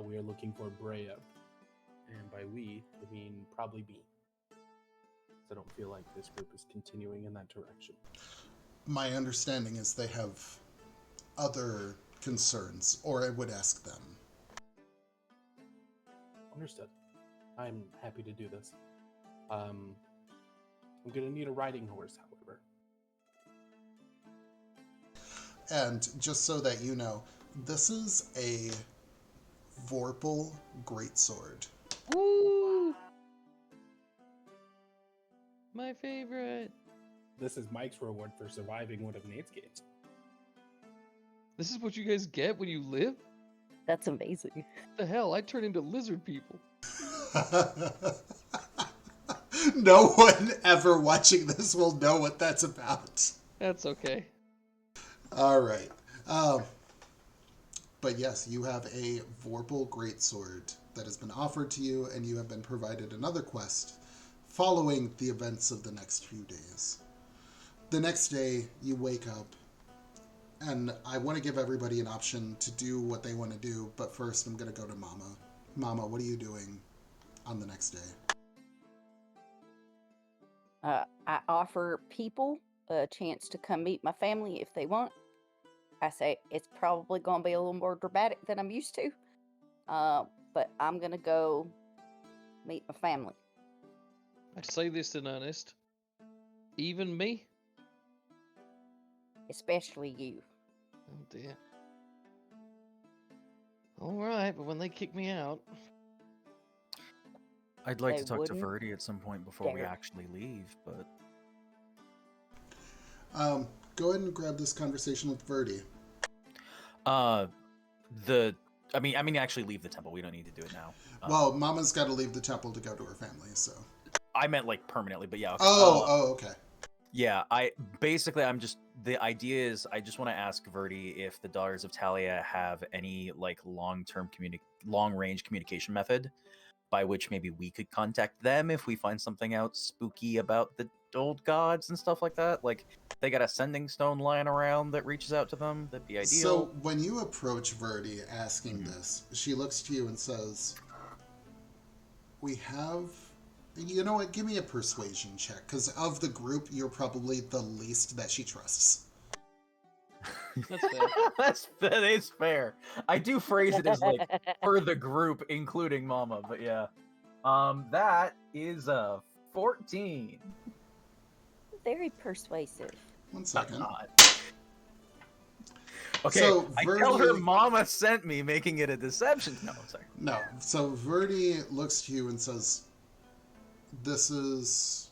We are looking for Brea, and by we, I mean probably me. I don't feel like this group is continuing in that direction. My understanding is they have other concerns, or I would ask them. Understood. I'm happy to do this. I'm gonna need a riding horse, however. And just so that you know, this is a Vorpal greatsword. Woo! My favorite. This is Mike's reward for surviving one of Nate's games. This is what you guys get when you live? That's amazing. What the hell? I turn into lizard people. No one ever watching this will know what that's about. That's okay. All right. But yes, you have a Vorpal greatsword that has been offered to you, and you have been provided another quest following the events of the next few days. The next day, you wake up, and I want to give everybody an option to do what they want to do, but first I'm going to go to Mama. Mama, what are you doing on the next day? I offer people a chance to come meet my family if they want. I say it's probably going to be a little more dramatic than I'm used to, but I'm going to go meet my family. I say this in earnest. Even me? Especially you. Oh dear. Alright, but when they kick me out... I'd like They to talk to wouldn't Verdi at some point before we dare. actually leave, but Go ahead and grab this conversation with Verdi. I mean, actually leave the temple. We don't need to do it now. Well, Mama's got to leave the temple to go to her family, so. I meant like permanently, but yeah. Okay. Okay. Yeah, the idea is I just want to ask Verdi if the Daughters of Talia have any like long range communication method by which maybe we could contact them if we find something out spooky about the old gods and stuff like that. Like they got a sending stone lying around that reaches out to them. That'd be ideal. So when you approach Verdi asking this, she looks to you and says, "We have." You know what? Give me a persuasion check, because of the group, you're probably the least that she trusts. That's fair. That is fair. I do phrase it as like for the group, including Mama, but yeah. That is a 14. Very persuasive. One second. Okay, So, I tell her Verdi- Mama sent me, making it a deception. No, I'm sorry. No. So Verdi looks to you and says, "This is,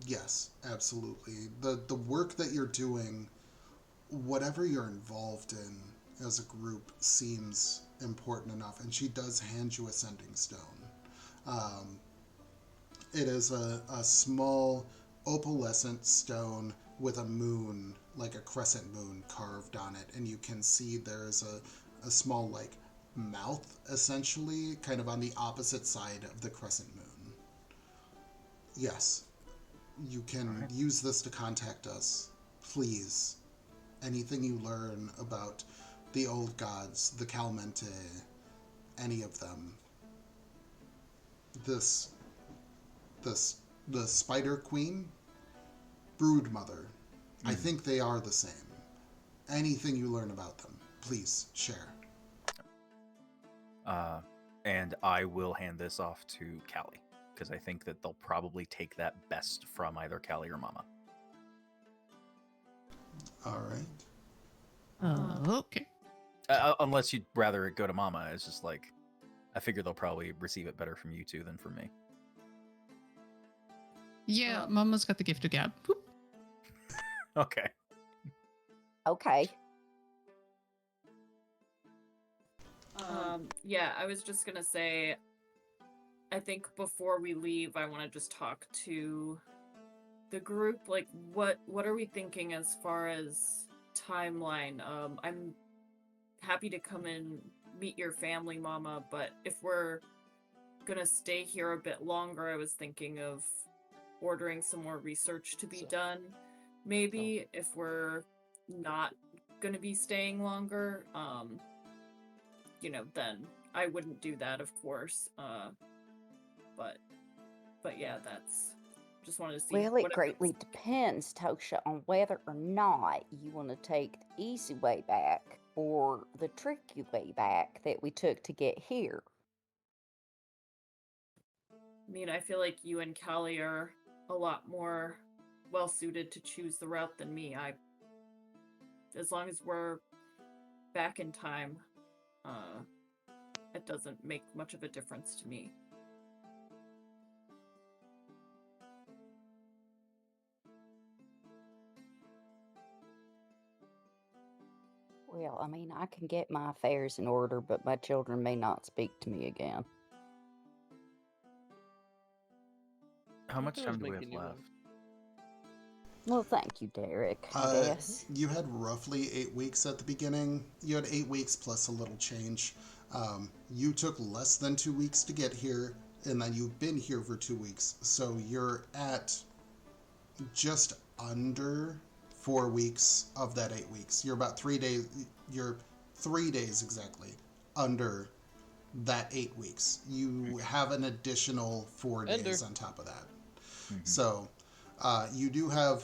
yes, absolutely. The work that you're doing, whatever you're involved in as a group, seems important enough." And she does hand you a sending stone. It is a small opalescent stone with a moon, like a crescent moon, carved on it. And you can see there's a small, like, mouth, essentially, kind of on the opposite side of the crescent moon. Yes, you can use this to contact us. Please. Anything you learn about the old gods, the Calmente, any of them. The Spider Queen, Brood Mother. I think they are the same. Anything you learn about them, please share. And I will hand this off to Callie, because I think that they'll probably take that best from either Callie or Mama. All right. Okay. Unless you'd rather it go to Mama. It's just like, I figure they'll probably receive it better from you two than from me. Yeah, Mama's got the gift of gab. Whoop. Okay. Okay. Yeah, I was just gonna say, I think before we leave, I want to just talk to the group. Like, what are we thinking as far as timeline? I'm happy to come and meet your family, Mama, but if we're gonna stay here a bit longer, I was thinking of ordering some more research to be done. maybe if we're not going to be staying longer, then I wouldn't do that, of course. But yeah, that's just wanted to see. Well, it greatly depends, Tosha, on whether or not you want to take the easy way back or the tricky way back that we took to get here. I mean, I feel like you and Callie are a lot more well suited to choose the route than me. As long as we're back in time, it doesn't make much of a difference to me. Well, I mean, I can get my affairs in order, but my children may not speak to me again. How much can time always do we make have a new one. left? Well, thank you, Derek, I guess. You had roughly 8 weeks at the beginning. You had 8 weeks plus a little change. You took less than 2 weeks to get here, and then you've been here for 2 weeks. So you're at just under 4 weeks of that 8 weeks. You're about 3 days. You're 3 days exactly under that 8 weeks. You have an additional 4 days on top of that. So you do have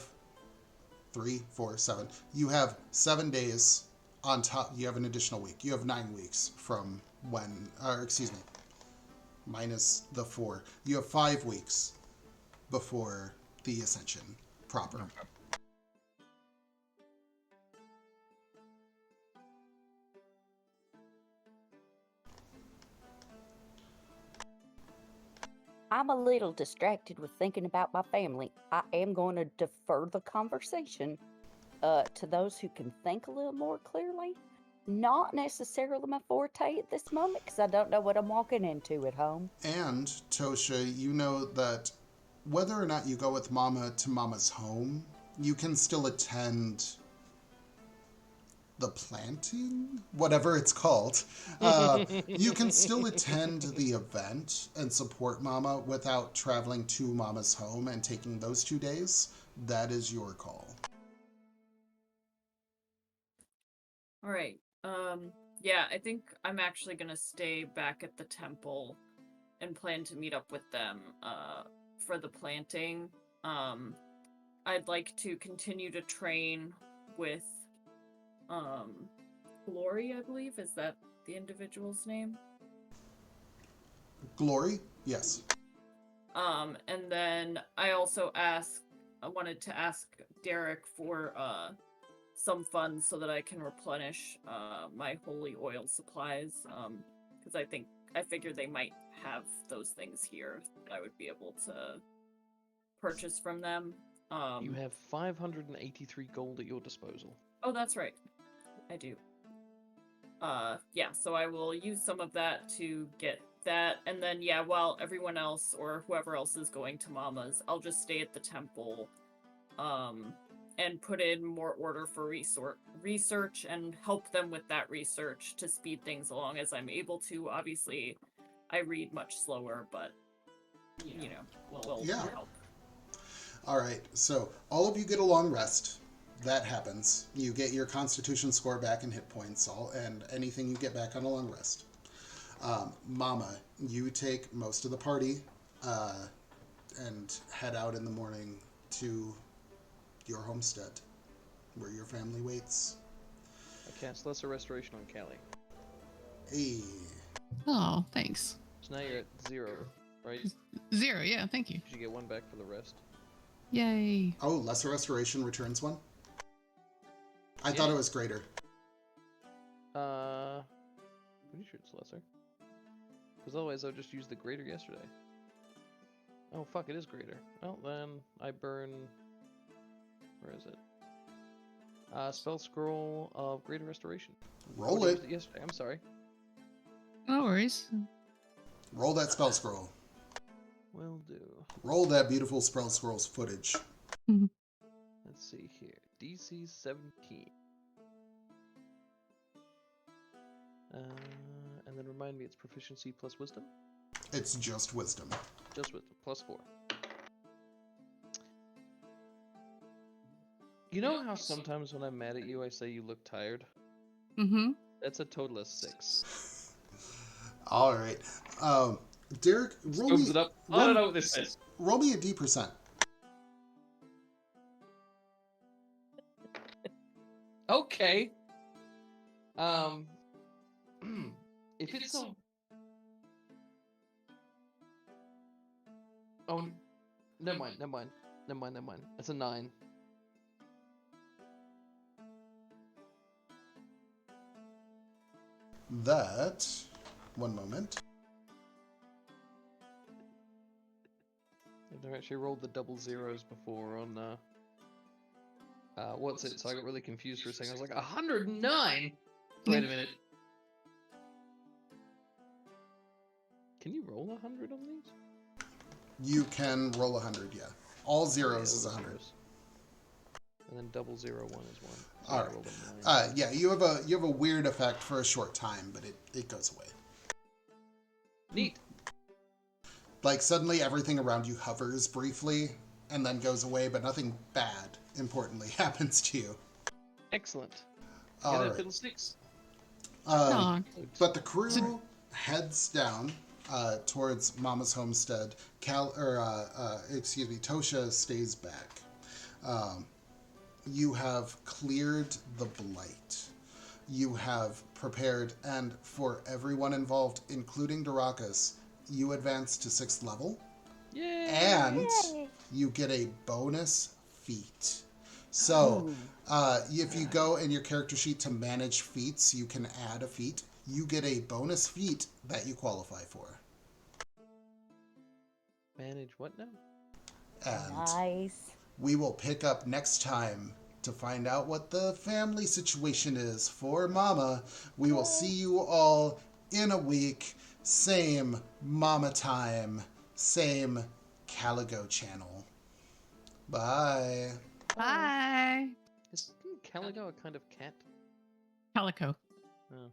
3, 4, 7. You have 7 days on top. You have an additional week. You have 9 weeks from when, or excuse me, minus the 4. You have 5 weeks before the ascension proper. Okay. I'm a little distracted with thinking about my family. I am going to defer the conversation to those who can think a little more clearly. Not necessarily my forte at this moment, because I don't know what I'm walking into at home. And, Tosha, you know that whether or not you go with Mama to Mama's home, you can still attend the planting? Whatever it's called. You can still attend the event and support Mama without traveling to Mama's home and taking those 2 days. That is your call. All right. Yeah, I think I'm actually gonna stay back at the temple and plan to meet up with them for the planting. I'd like to continue to train with Glory, I believe. Is that the individual's name? Glory? Yes. And then I wanted to ask Derek for some funds so that I can replenish my holy oil supplies, because I figure they might have those things here that I would be able to purchase from them. You have 583 gold at your disposal. Oh, that's right. I do. Yeah, so I will use some of that to get that, and then, yeah, while everyone else or whoever else is going to Mama's, I'll just stay at the temple, and put in more order for research and help them with that research to speed things along as I'm able to. Obviously, I read much slower, but, we'll help. All right, so all of you get a long rest. That happens. You get your constitution score back and hit points, and anything you get back on a long rest. Mama, you take most of the party and head out in the morning to your homestead, where your family waits. I cast Lesser Restoration on Callie. Hey. Oh, thanks. So now you're at 0, right? 0, yeah, thank you. You get 1 back for the rest. Yay. Oh, Lesser Restoration returns 1? I thought it was greater. Pretty sure it's lesser. Because otherwise I would just use the greater yesterday. Oh fuck, it is greater. Well then, I burn... Where is it? Spell scroll of greater restoration. Roll I it. used it yesterday, I'm sorry. No worries. Roll that spell scroll. Will do. Roll that beautiful spell scroll's footage. Let's see here. DC 17. And then remind me it's proficiency plus wisdom? It's just wisdom. Just wisdom, plus 4. You know how sometimes when I'm mad at you, I say you look tired? Mm-hmm. That's a total of 6. All right. Derek, roll Scopes me, it up. I roll, don't know what this is. roll me a D%. Okay. If it's a... Oh, never mind. It's a 9. That, one moment. I've never actually rolled the double zeros before on, what's it? So I got really confused for a second. I was like, 109? Wait a minute. Can you roll 100 on these? You can roll 100, yeah. All zeros is 100. Zeros. And then double 01 is 1. So All I right. rolled a 9. Yeah, you have a weird effect for a short time, but it goes away. Neat. Like suddenly everything around you hovers briefly and then goes away, but nothing bad, importantly, happens to you. Excellent. All Get right. fiddlesticks. Aw. But the crew heads down towards Mama's homestead. Tosha stays back. You have cleared the blight. You have prepared, and for everyone involved, including Darakas, you advance to 6th level. Yay! And you get a bonus feat. So, if you go in your character sheet to manage feats, you can add a feat. You get a bonus feat that you qualify for. Manage what now? And Nice. we will pick up next time to find out what the family situation is for Mama. We will see you all in a week. Same Mama time. Same Caligo channel. Bye. Bye. Isn't Caligo a kind of cat? Calico. Oh.